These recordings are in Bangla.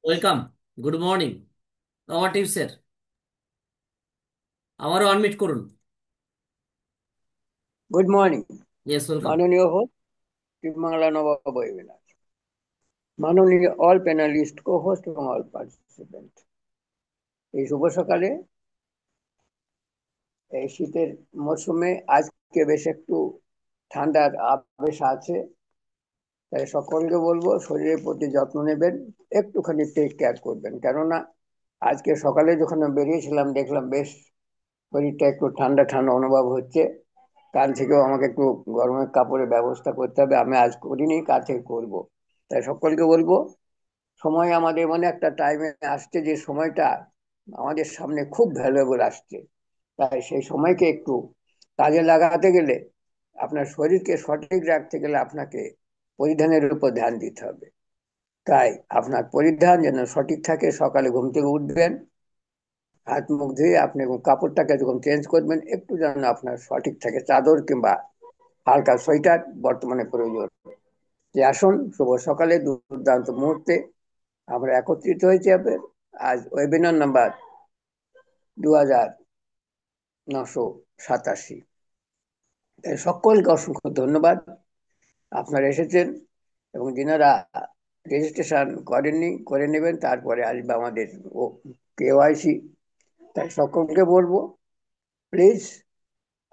ওয়েলকাম। Good morning. আওয়ার টিপসের আমারও আনমিট করুন। Good morning, yes, welcome. মাননীয় host, বাংলা নবাব ওয়েবিনার, মাননীয় all panelists, co-host এবং all participant। এই শুভ সকালে এই শীতের মরশুমে আজকে বেশ একটু ঠান্ডার আবেশ আছে, তাই সকলকে বলবো শরীরের প্রতি যত্ন নেবেন, একটুখানি টেক কেয়ার করবেন। কেননা আজকে সকালে যখন আমি বেরিয়েছিলাম দেখলাম বেশ শরীরটা একটু ঠান্ডা ঠান্ডা অনুভব হচ্ছে। কাল থেকেও আমাকে একটু গরমের কাপড়ের ব্যবস্থা করতে হবে, আমি আজ করিনি, কাল থেকে করবো। তাই সকলকে বলবো সময় আমাদের মানে একটা টাইমে আসছে যে সময়টা আমাদের সামনে খুব ভ্যালুয়েবল আসছে। তাই সেই সময়কে একটু কাজে লাগাতে গেলে, আপনার শরীরকে সঠিক রাখতে গেলে আপনাকে পরিধানের উপর ধ্যান দিতে হবে। তাই আপনার পরিধান যেন সঠিক থাকে। সকালে ঘুম থেকে উঠবেন, হাত মুখ ধুয়ে আপনি কাপড়টাকে যখন চেঞ্জ করবেন একটু যেন আপনার সঠিক থাকে, চাদর কিংবা হালকা সোয়েটার বর্তমানে প্রয়োজন। যে আসুন শুভ সকালে দুর্দান্ত মুহূর্তে আমরা একত্রিত হয়েছি আপনার আজ ওয়েবিনার নাম্বার 2987। সকলকে অসংখ্য ধন্যবাদ, আপনারা এসেছেন। এবং যিনারা রেজিস্ট্রেশন করেননি করে নেবেন, তারপরে আসবে আমাদের ও কেওয়াইসি। তাই সকলকে বলবো প্লিজ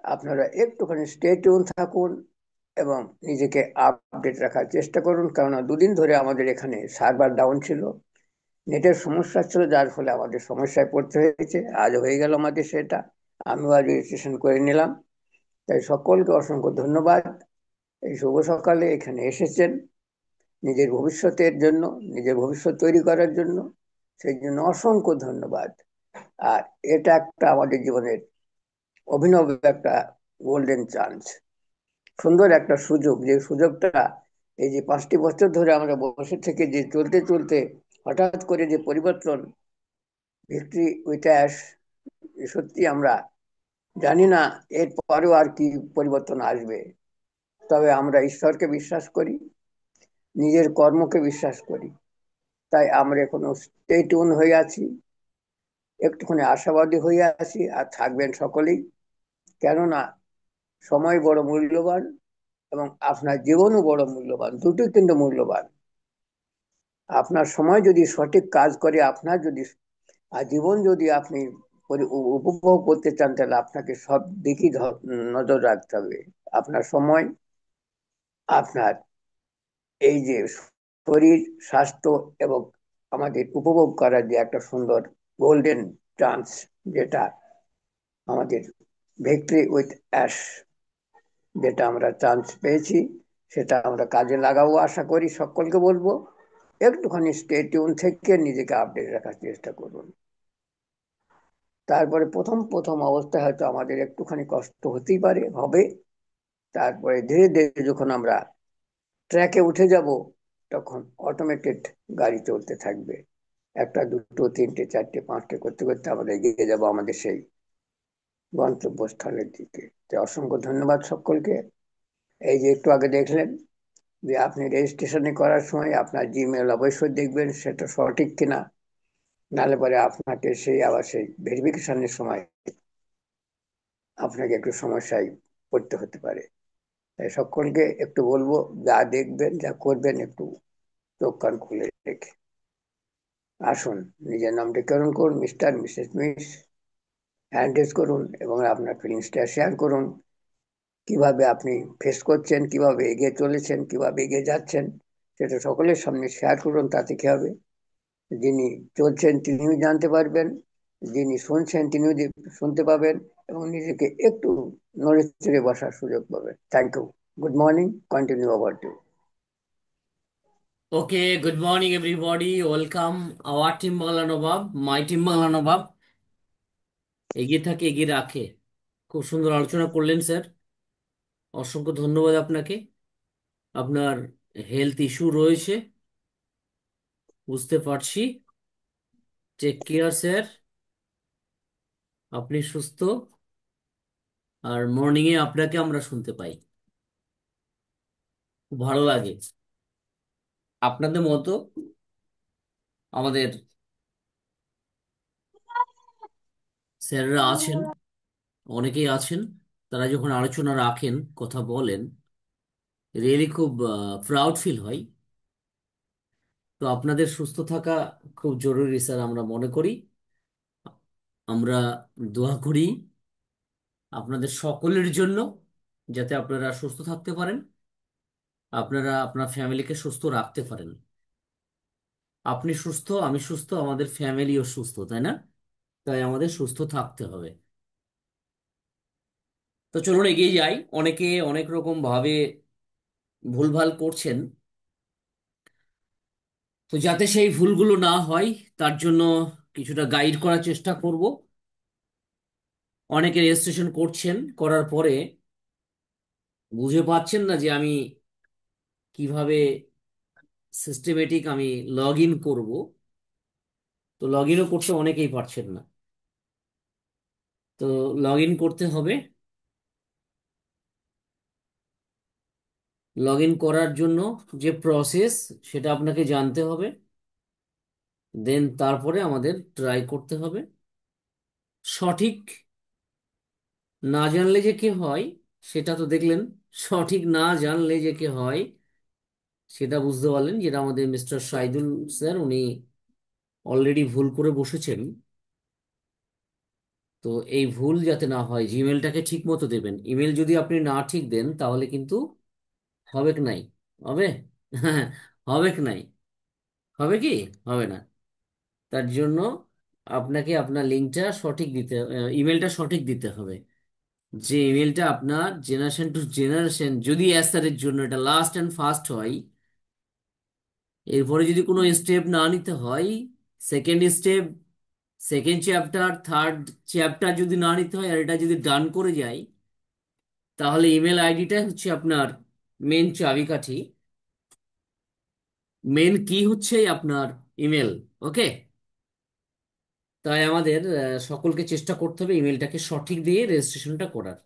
আপনারা একটুখানি স্টে টিউন থাকুন এবং নিজেকে আপডেট রাখার চেষ্টা করুন। কেননা দুদিন ধরে আমাদের এখানে সার্ভার ডাউন ছিল, নেটের সমস্যা ছিল, যার ফলে আমাদের সমস্যায় পড়তে হয়েছে। আজ হয়ে গেল আমাদের সেটা, আমিও আজ রেজিস্ট্রেশন করে নিলাম। তাই সকলকে অসংখ্য ধন্যবাদ, এই শুভ সকালে এখানে এসেছেন নিজের ভবিষ্যতের জন্য, নিজের ভবিষ্যৎ তৈরি করার জন্য। সেই জন্য অসংখ্য ধন্যবাদ। আর এটা একটা আমাদের জীবনের অভিনব একটা গোল্ডেন চান্স, সুন্দর একটা সুযোগ। যে সুযোগটা এই যে 5টি বছর ধরে আমরা বসে থেকে যে চলতে চলতে হঠাৎ করে যে পরিবর্তন, ভিক্টরি উইথ অ্যাশ, সত্যি আমরা জানি না এর পরেও আর কি পরিবর্তন আসবে। তবে আমরা ঈশ্বরকে বিশ্বাস করি, নিজের কর্মকে বিশ্বাস করি। তাই আমরা এখনো স্টে টিউন হয়ে আছি, একটুখানি আশাবাদী হয়ে আছি, আর থাকবেন সকলেই। কেননা সময় বড় মূল্যবান এবং আপনার জীবনও বড় মূল্যবান, দুটোই কিন্তু মূল্যবান। আপনার সময় যদি সঠিক কাজ করে, আপনার যদি জীবন যদি আপনি উপভোগ করতে চান, তাহলে আপনাকে সব দিকই নজর রাখতে হবে। আপনার সময়, আপনার এই যে শরীর স্বাস্থ্য এবং আমাদের উপভোগ করার যে একটা সুন্দর গোল্ডেন চান্স, যেটা আমাদের ভিক্টরি উইথ অ্যাশ, যেটা আমরা চান্স পেয়েছি, সেটা আমরা কাজে লাগাবো আশা করি। সকলকে বলবো একটুখানি স্টে টিউন থেকে নিজেকে আপডেট রাখার চেষ্টা করুন। তারপরে প্রথম প্রথম অবস্থায় হয়তো আমাদের একটুখানি কষ্ট হতেই পারে, হবে। তারপরে ধীরে ধীরে যখন আমরা ট্র্যাকে উঠে যাব, তখন অটোমেটেড গাড়ি চলতে থাকবে। একটা দুটো তিনটে চারটে পাঁচটে করতে করতে আমরা এগিয়ে যাব আমাদের সেই গন্তব্যস্থলের দিকে। তো অসংখ্য ধন্যবাদ সকলকে। এই যে একটু আগে দেখলেন যে আপনি রেজিস্ট্রেশনে করার সময় আপনার জিমেল অবশ্যই দেখবেন সেটা সঠিক কিনা, নাহলে পরে আপনাকে সেই আবার সেই ভেরিফিকেশনের সময় আপনাকে একটু সমস্যায় পড়তে হতে পারে। তাই সকলকে একটু বলবো, যা দেখবেন যা করবেন একটু চোখ কান খুলে রেখে আসুন। নিজের নাম ডেকোরেশন করুন, mister missus miss, hand raise করুন এবং আপনার ফিলিংসটা শেয়ার করুন। কিভাবে আপনি ফেস করছেন, কিভাবে এগিয়ে চলেছেন, কিভাবে এগিয়ে যাচ্ছেন, সেটা সকলের সামনে শেয়ার করুন। তাতে কি হবে, যিনি চলছেন তিনিও জানতে পারবেন, যিনি শুনছেন তিনিও শুনতে পাবেন, এবং নিজেকে একটু নড়ে চড়ে বসার সুযোগ পাবেন। Thank you. Good morning, continue over to. Okay, good morning everybody, welcome. Our team Bangla Nawab, my team Bangla Nawab এগিয়ে থাকে, এগিয়ে রাখে। খুব সুন্দর আলোচনা করলেন স্যার, অসংখ্য ধন্যবাদ আপনাকে। আপনার হেলথ ইস্যু রয়েছে, বুঝতে পারছি। টেক কেয়ার স্যার, আপনি সুস্থ। আর মর্নিং এ আপনাকে আমরা শুনতে পাই, খুব ভালো লাগে। আপনাদের মতো আমাদের স্যাররা আছেন, অনেকেই আছেন, তারা যখন আলোচনা রাখেন, কথা বলেন, রিয়েলি খুব প্রাউড ফিল হয়। তো আপনাদের সুস্থ থাকা খুব জরুরি স্যার, আমরা মনে করি। আমরা দোয়া করি আপনাদের সকলের জন্য, যাতে আপনারা সুস্থ থাকতে পারেন, আপনারা আপনার ফ্যামিলিকে সুস্থ রাখতে পারেন। আপনি সুস্থ, আমি সুস্থ, আমাদের ফ্যামিলিও সুস্থ, তাই না? তাই আমাদের সুস্থ থাকতে হবে। তো চলুন এগিয়ে যাই। অনেকে অনেক রকম ভাবে ভুলভাল করছেন, তো যাতে সেই ভুলগুলো না হয় তার জন্য কিছুটা গাইড করার চেষ্টা করব। অনেকে রেজিস্ট্রেশন করছেন, করার পরে বুঝে পাচ্ছেন না যে আমি কিভাবে সিস্টেমেটিক আমি লগ ইন করবো। তো লগ ইনও করতে অনেকেই পারছেন না। তো লগ ইন করতে হবে। লগ ইন করার জন্য যে প্রসেস, সেটা আপনাকে জানতে হবে। দেন তারপরে আমাদের ট্রাই করতে হবে। সঠিক না জানলে যে কি হয় সেটা তো দেখলেন, সঠিক না জানলে যে কি হয় সেটা বুঝতে পারলেন, যেটা আমাদের মিস্টার সাইদুল স্যার উনি অলরেডি ভুল করে বসেছেন। তো এই ভুল যাতে না হয়, জিমেলটাকে ঠিক মতো দেবেন। ইমেল যদি আপনি না ঠিক দেন তাহলে কিন্তু হবে কি নাই, হবে হ্যাঁ, হবে কি নাই, হবে কি, হবে না। তার জন্য আপনাকে আপনার লিঙ্কটা সঠিক দিতে, ইমেলটা সঠিক দিতে হবে। যে ইমেলটা আপনার জেনারেশন টু জেনারেশন, যদি অ্যাসারের জন্য এটা লাস্ট অ্যান্ড ফার্স্ট হয়, এরপরে যদি কোনো স্টেপ না নিতে হয়, second step, second chapter, third chapter যদি না নিতে হয়, আর এটা যদি ডান করে যায়, তাহলে ইমেল আইডিটা হচ্ছে আপনার মেন চাবিকাঠি। মেন কি হচ্ছে আপনার ইমেল। ওকে। তাই আমাদের সকলকে চেষ্টা করতে হবে ইমেলটাকে সঠিক দিয়ে রেজিস্ট্রেশনটা করার।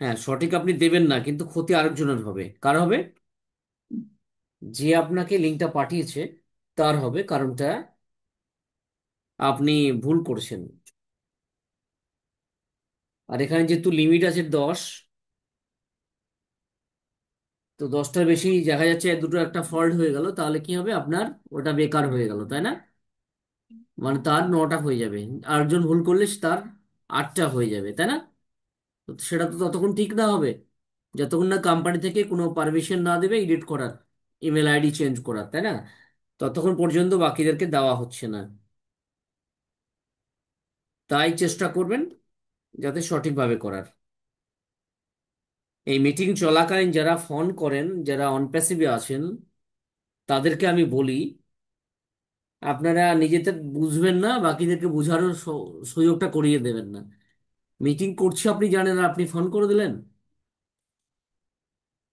হ্যাঁ, সঠিক আপনি দেবেন না, কিন্তু ক্ষতি আরেকজনের হবে। কার হবে? যে আপনাকে লিঙ্কটা পাঠিয়েছে তার হবে, কারণটা আপনি ভুল করছেন। আর এখানে যেহেতু লিমিট আছে 10, তো 10টার বেশি দেখা যাচ্ছে দুটো একটা ফল্ট হয়ে গেল, তাহলে কি হবে আপনার? ওটা বেকার হয়ে গেল, তাই না? মানে তার 9টা হয়ে যাবে, আরেকজন ভুল করলে তার 8টা হয়ে যাবে, তাই না? তো সেটা তো ততক্ষণ ঠিক না হবে, যতক্ষণ না কোম্পানি থেকে কোনো পারমিশন না দেবে এডিট করার, ইমেল আইডি চেঞ্জ করার, তাই না? ততক্ষণ পর্যন্ত বাকিদেরকে দেওয়া হচ্ছে না। তাই চেষ্টা করবেন যাতে সঠিকভাবে করার। এই মিটিং চলাকালীন যারা ফোন করেন, যারা অনপ্যাসিভে আছেন, তাদেরকে আমি বলি, আপনারা নিজেদের বুঝবেন না, বাকিদেরকে বোঝারও সুযোগটা করিয়ে দেবেন না। মিটিং করছে আপনি জানেন, আর আপনি ফোন করে দিলেন।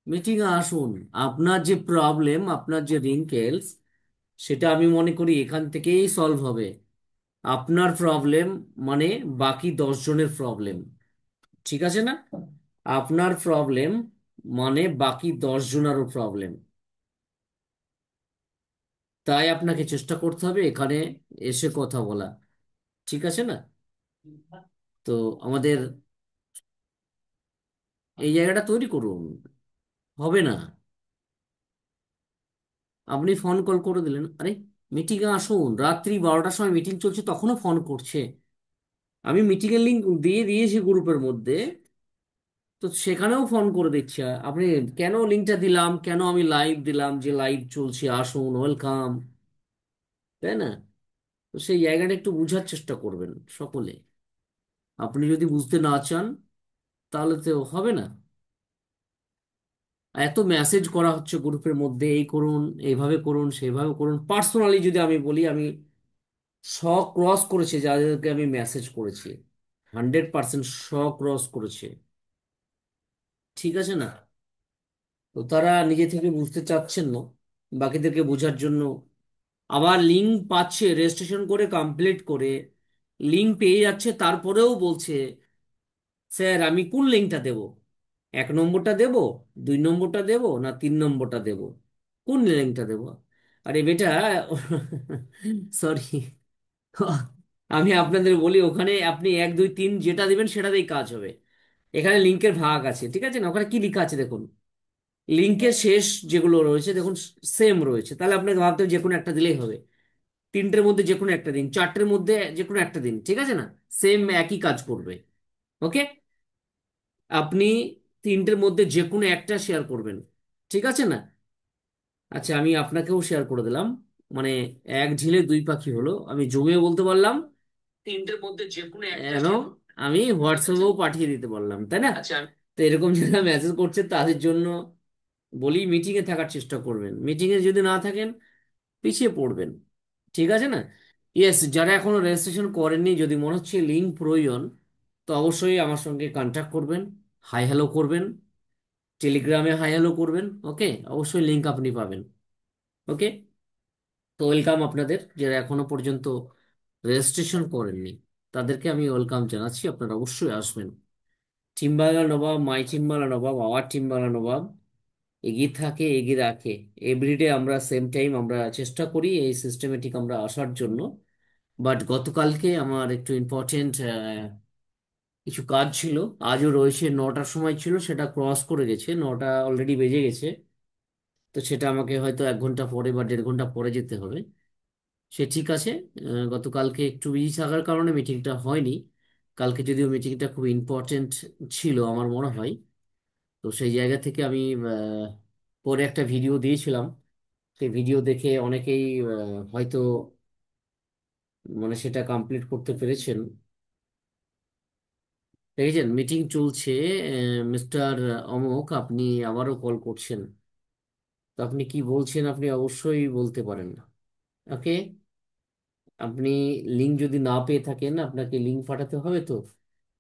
মিটিং এ আসুন। আপনার যে প্রবলেম, আপনার যে রিঙ্কেলস, সেটা আমি মনে করি এখান থেকেই সলভ হবে। আপনার প্রবলেম মানে বাকি 10 জনের প্রবলেম, ঠিক আছে না? আপনার প্রবলেম মানে বাকি 10 জনেরও প্রবলেম। তাই আপনাকে চেষ্টা করতে হবে এখানে এসে কথা বলা, ঠিক আছে না? তো আমাদের এই জায়গাটা তৈরি করুন। হবে না, আপনি ফোন কল করে দিলেন, আরে মিটিং এ আসুন, রাত্রি 12টার সময় মিটিং চলছে তখনও ফোন করছে। আমি মিটিং এর লিঙ্ক দিয়ে দিয়েছি গ্রুপের মধ্যে, তো সেখানেও ফোন করে দিচ্ছে। আপনি কেন লিঙ্কটা দিলাম, কেন আমি লাইভ দিলাম যে লাইভ চলছে, আসুন, ওয়েলকাম, তাই না? তো সেই জায়গাটা একটু বুঝার চেষ্টা করবেন সকলে। আপনি যদি বুঝতে না চান তাহলে তো হবে না। এত মেসেজ করা হচ্ছে গ্রুপের মধ্যে, এই করুন, এইভাবে করুন, সেইভাবে করুন। পার্সোনালি যদি আমি বলি, আমি ক্রস করেছে যাদেরকে আমি মেসেজ করেছি, 100% ক্রস করেছে, ঠিক আছে না? তো তারা নিজে থেকে বুঝতে চাচ্ছেন না, বাকিদেরকে বোঝার জন্য আবার লিঙ্ক পাচ্ছে, রেজিস্ট্রেশন করে কমপ্লিট করে লিঙ্ক পেয়ে যাচ্ছে, তারপরেও বলছে স্যার আমি কোন লিঙ্কটা দেব, 1 নম্বরটা দেব, 2 নম্বরটা দেব, না 3 নম্বরটা দেব, কোন লিঙ্কটা দেব? আরে বেটা, সরি, আমি আপনাদের বলি, ওখানে আপনি 1 2 3 যেটা দিবেন সেটাতেই কাজ হবে। এখানে লিঙ্কের ভাগ আছে, ঠিক আছে না? ওখানে কি লেখা আছে দেখুন, লিঙ্কের শেষ যেগুলো রয়েছে দেখুন, সেম রয়েছে। তাহলে আপনাকে ভাবতে হবে যে কোনো একটা দিলেই হবে। 3টের মধ্যে যে কোনো একটা দিন, 4টের মধ্যে যে কোনো একটা দিন, ঠিক আছে না? সেম একই কাজ করবে। ওকে, আপনি 3টের মধ্যে যে কোনো একটা শেয়ার করবেন, ঠিক আছে না? আচ্ছা, আমি আপনাকেও শেয়ার করে দিলাম। মানে এক ঢিলে দুই পাখি হলো, আমি জমিয়ে বলতে পারলাম, 3টের মধ্যে যে কোনো একটা এবং আমি হোয়াটসঅ্যাপেও পাঠিয়ে দিতে পারলাম, তাই না? আচ্ছা, তো এরকম যারা মেসেজ করছে তাদের জন্য বলি, মিটিং এ থাকার চেষ্টা করবেন। মিটিং এ যদি না থাকেন, পিছিয়ে পড়বেন, ঠিক আছে না? ইয়েস, যারা এখনো রেজিস্ট্রেশন করেননি, যদি মনে হচ্ছে লিঙ্ক প্রয়োজন, তো অবশ্যই আমার সঙ্গে কন্ট্যাক্ট করবেন, হাই হ্যালো করবেন, টেলিগ্রামে হাই হ্যালো করবেন। ওকে, অবশ্যই লিঙ্ক আপনি পাবেন। ওকে, তো ওয়েলকাম আপনাদের, যারা এখনো পর্যন্ত রেজিস্ট্রেশন করেননি তাদেরকে আমি ওয়েলকাম জানাচ্ছি, আপনারা অবশ্যই আসবেন। টিমবাংলা নবাব, মাই টিমবাংলা নবাব, আওয়ার টিমবাংলা নবাব এগিয়ে থাকে, এগিয়ে রাখে। এভরিডে আমরা সেম টাইম আমরা চেষ্টা করি এই সিস্টেমেটিক আমরা আসার জন্য। বাট গতকালকে আমার একটু ইম্পর্টেন্ট কিছু কাজ ছিল, আজও রয়েছে। 9টার সময় ছিল, সেটা ক্রস করে গেছে, 9টা অলরেডি বেজে গেছে। তো সেটা আমাকে হয়তো 1 ঘন্টা পরে বা 1.5 ঘন্টা পরে যেতে হবে। সে ঠিক আছে। গতকালকে একটু বিজি থাকার কারণে মিটিংটা হয়নি। কালকে যদিও মিটিংটা খুব ইম্পর্টেন্ট ছিল আমার মনে হয়। তো সেই জায়গা থেকে আমি পরে একটা ভিডিও দিয়েছিলাম। সেই ভিডিও দেখে অনেকেই হয়তো মানে সেটা কমপ্লিট করতে পেরেছেন। দেখেছেন মিটিং চলছে, মিস্টার অমুক, আপনি আবারও কল করছেন। তো আপনি কি বলছেন আপনি অবশ্যই বলতে পারেন। ওকে, আপনি লিঙ্ক যদি না পেয়ে থাকেন, আপনাকে লিঙ্ক পাঠাতে হবে তো।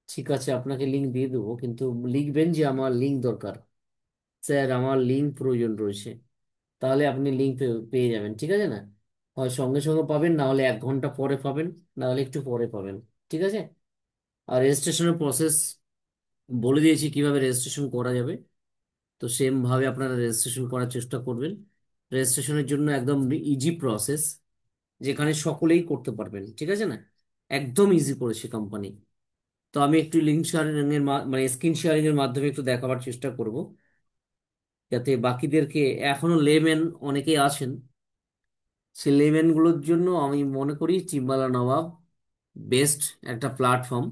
ঠিক আছে, আপনাকে লিঙ্ক দিয়ে দেবো, কিন্তু লিখবেন যে আমার লিঙ্ক দরকার, স্যার আমার লিঙ্ক প্রয়োজন রয়েছে। তাহলে আপনি লিঙ্ক পেয়ে যাবেন, ঠিক আছে না? হয় সঙ্গে সঙ্গে পাবেন, না হলে 1 ঘন্টা পরে পাবেন, না হলে একটু পরে পাবেন, ঠিক আছে? আর রেজিস্ট্রেশনের প্রসেস বলে দিয়েছি কিভাবে রেজিস্ট্রেশন করা যাবে। তো সেম ভাবে আপনারা রেজিস্ট্রেশন করার চেষ্টা করবেন। রেজিস্ট্রেশনের জন্য একদম ইজি প্রসেস, যেখানে সকলেই করতে পারবেন, ঠিক আছে না? একদম ইজি করেছে কোম্পানি। তো আমি একটু লিঙ্ক শেয়ারিং এর মানে স্ক্রিন শেয়ারিং এর মাধ্যমে একটু দেখাবার চেষ্টা করব, যাতে বাকিদেরকে, এখনো লেমেন অনেকেই আছেন, সেই লেমেন গুলোর জন্য আমি মনে করি চিম্বালা নবাব বেস্ট একটা প্ল্যাটফর্ম,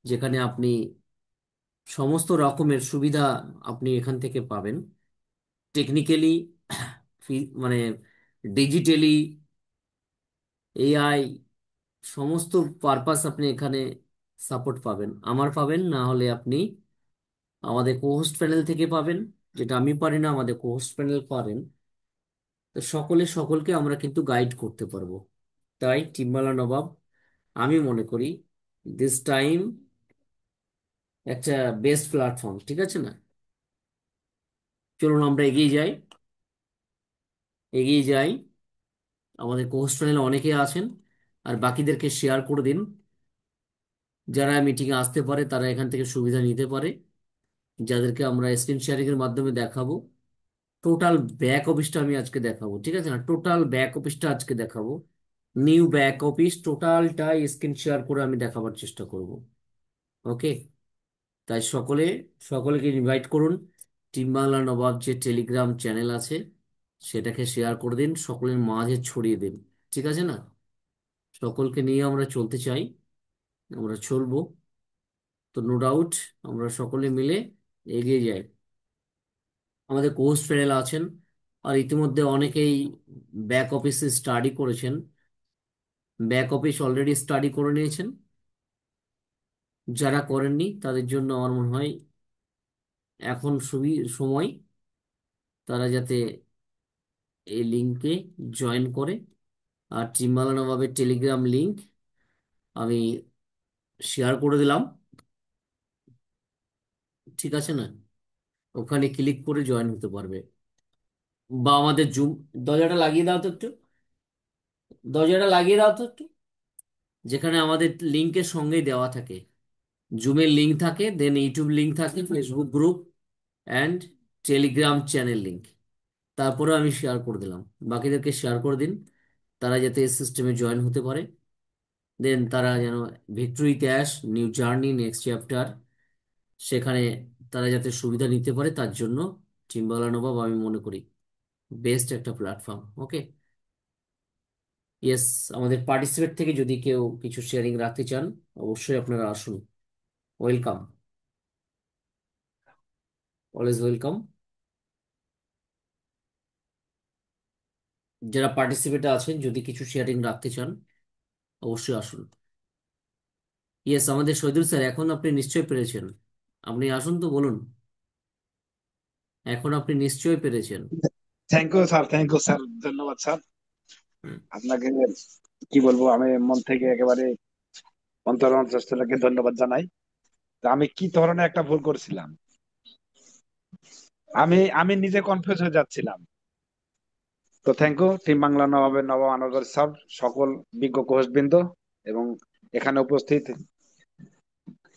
যেখানে আপনি সমস্ত রকমের সুবিধা আপনি এখান থেকে পাবেন। টেকনিক্যালি, মানে ডিজিটালি, এআই, সমস্ত পারপাস আপনি এখানে সাপোর্ট পাবেন। আমার পাবেন, না হলে আপনি আমাদের কোহোস্ট প্যানেল থেকে পাবেন, যেটা আমি পারি না, আমাদের কোহোস্ট প্যানেল পারেন। তো সকলে সকলকে আমরা কিন্তু গাইড করতে পারবো। তাই টিম্বালা নবাব, আমি মনে করি দিস টাইম একটা বেস্ট প্ল্যাটফর্ম, ঠিক আছে না? চলুন আমরা এগিয়ে যাই, এগিয়ে যাই। আমাদের কোহোস্ট প্যানেলে অনেকে আছেন, আর বাকিদেরকে শেয়ার করে দিন। যারা মিটিংয়ে আসতে পারে তারা এখান থেকে সুবিধা নিতে পারে। যাদেরকে আমরা স্ক্রিন শেয়ারিং এর মাধ্যমে দেখাবো, টোটাল ব্যাক অফিসটা আমি আজকে দেখাবো, ঠিক আছে না? টোটাল ব্যাক অফিসটা আজকে দেখাবো, নিউ ব্যাক অফিস টোটালটাই স্ক্রিন শেয়ার করে আমি দেখাবার চেষ্টা করব। ওকে, তাই সকলে, সকলকে ইনভাইট করুন। টিম বাংলা নবাব যে টেলিগ্রাম চ্যানেল আছে, সেটাকে শেয়ার করে দিন, সকলের মাঝে ছড়িয়ে দিন, ঠিক আছে না? সকলকে নিয়ে আমরা চলতে চাই, আমরা চলবো। তো নো ডাউট আমরা সকলে মিলে এগিয়ে যাই। আমাদের কোর্স ফেরেল আছেন, আর ইতিমধ্যে অনেকেই ব্যাক অফিসে স্টাডি করেছেন, ব্যাক অফিস অলরেডি স্টাডি করে নিয়েছেন। যারা করেননি তাদের জন্য আমার মনে হয় এখন সময়, তারা যাতে এই লিঙ্কে জয়েন করে। আর টিম্বালানোভাবে টেলিগ্রাম লিঙ্ক আমি শেয়ার করে দিলাম, ঠিক আছে না? ওখানে ক্লিক করে জয়েন হতে পারবে। বা আমাদের জুম, দরজাটা লাগিয়ে দাও তো একটু, দরজাটা লাগিয়ে দাও তো একটু, যেখানে আমাদের লিঙ্কের সঙ্গেই দেওয়া থাকে, জুমের লিঙ্ক থাকে, দেন ইউটিউব লিঙ্ক থাকে, Facebook group and Telegram channel link. তারপরে আমি শেয়ার করে দিলাম, বাকিদেরকে শেয়ার করে দিন, তারা যাতে সিস্টেমে জয়েন হতে পারে। দেন তারা যেন victory cash new journey next chapter, সেখানে তারা যাতে সুবিধা নিতে পারে, তার জন্য টিম্বালা নবাব আমি মনে করি বেস্ট একটা প্ল্যাটফর্ম। ওকে, ইয়েস, আমাদের পার্টিসিপেট থেকে যদি কেউ কিছু শেয়ারিং রাখতে চান, অবশ্যই আপনারা আসুন। Welcome, always welcome. যারা পার্টিসিপেট আছেন যদি কিছু শেয়ারিং রাখতে চান, অবশ্যই আসুন। ইয়েস, আমাদের শহীদুল স্যার, এখন আপনি নিশ্চয়ই পেরেছেন। আপনি আসুন তো, বলুন। এখন আপনি নিশ্চয়ই পেরেছেন। Thank you sir, thank you sir, ধন্যবাদ স্যার। হুম। আপনাকে কি বলবো, আমি মন থেকে একেবারে অন্তর অন্তঃস্থলকে ধন্যবাদ জানাই। তা আমি কি ধরনের একটা ভুল করছিলাম, আমি আমি নিজে কনফিউজ হয়ে যাচ্ছিলাম। তো থ্যাংক ইউ টিম বাংলা নবাবের নব আনোয়ার স্যার, সকল বিজ্ঞ কোচবৃন্দ এবং এখানে উপস্থিত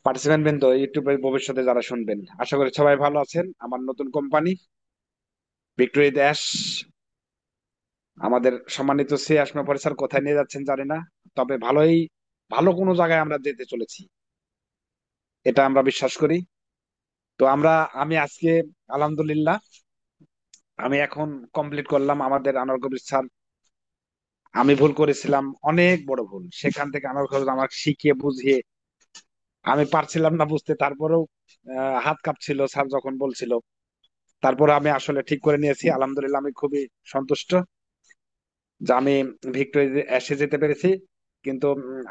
পার্টিসিপেন্ট বৃন্দ, ইউটিউবের ভবিষ্যতে যারা শুনবেন, আশা করি সবাই ভালো আছেন। আমার নতুন কোম্পানি ভিক্টোরি ড্যাশ, আমাদের সম্মানিত সি আসমা পরে স্যার কোথায় নিয়ে যাচ্ছেন জানি না, তবে ভালোই, ভালো কোনো জায়গায় আমরা যেতে চলেছি, এটা আমরা বিশ্বাস করি। তো আমি আজকে আলহামদুলিল্লাহ, আমি এখন কমপ্লিট করলাম আমাদের আনোয়ার কবির স্যার। আমি ভুল করেছিলাম, অনেক বড় ভুল, সেখান থেকে আনোয়ার কবির আমাকে শিখিয়ে বুঝিয়ে, আমি পারছিলাম না বুঝতে, তারপরেও হাত কাঁপছিল স্যার যখন বলছিল, তারপরে আমি আসলে ঠিক করে নিয়েছি। আলহামদুলিল্লাহ, আমি খুবই সন্তুষ্ট যে আমি ভিক্টোরি অ্যাশে যেতে পেরেছি। কিন্তু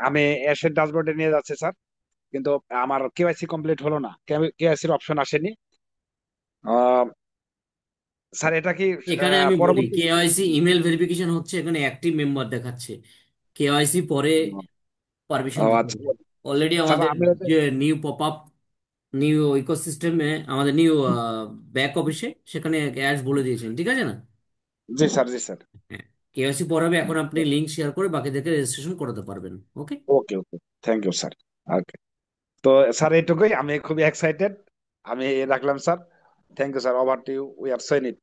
আমি অ্যাশের ড্যাশবোর্ডে নিয়ে যাচ্ছি স্যার, কিন্তু আমার কেওয়াইসি কমপ্লিট হলো না, কেওয়াইসির অপশন আসেনি। আহ, স্যার এটা কি এখানে আমি বলি, পরবর্তী? কেওয়াইসি ইমেল ভেরিফিকেশন হচ্ছে, এখানে অ্যাক্টিভ মেম্বার দেখাচ্ছে। কেওয়াইসি পরে ও পারমিশন দিতে আচ্ছা হবে। অলরেডি স্যার, আমাদের আমি যে নিউ পপ আপ, নিউ ইকোসিস্টেমে, আমাদের নিউ ব্যাক অফিসে, সেখানে অ্যাজ বলে দিয়েছেন, ঠিক আছে না? জি স্যার, জি স্যার। হ্যাঁ, কেওয়াইসি পরে হবে, এখন আপনি লিংক শেয়ার করে বাকিদেরকে রেজিস্ট্রেশন করাতে পারবেন। Okay, okay okay, thank you sir. Okay, তো স্যার এইটুকুই, আমি খুবই এক্সাইটেড, আমি রাখলাম sir. Thank you sir, over to you, we are so in it.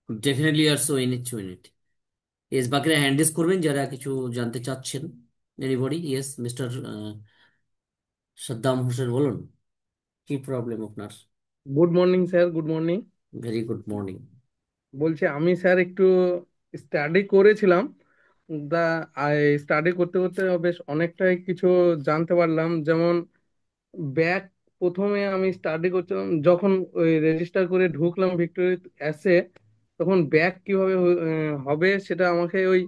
Definitely are so in it, in it. Yes, বাকিরা হ্যান্ড রেজ করবেন যারা কিছু জানতে চাচ্ছেন। Anybody? Yes, mister Saddam Hossain, বলুন, কি প্রবলেম আপনার? Good morning sir, good morning. Very good morning. বলছি আমি স্যার একটু স্টাডি করেছিলাম। দা স্টাডি করতে করতে বেশ অনেকটাই কিছু জানতে পারলাম। যেমন ব্যাক, প্রথমে আমি স্টাডি করছিলাম যখন ওই রেজিস্টার করে ঢুকলাম ভিক্টোরি অ্যাসে, তখন ব্যাক কিভাবে হবে সেটা আমাকে ওই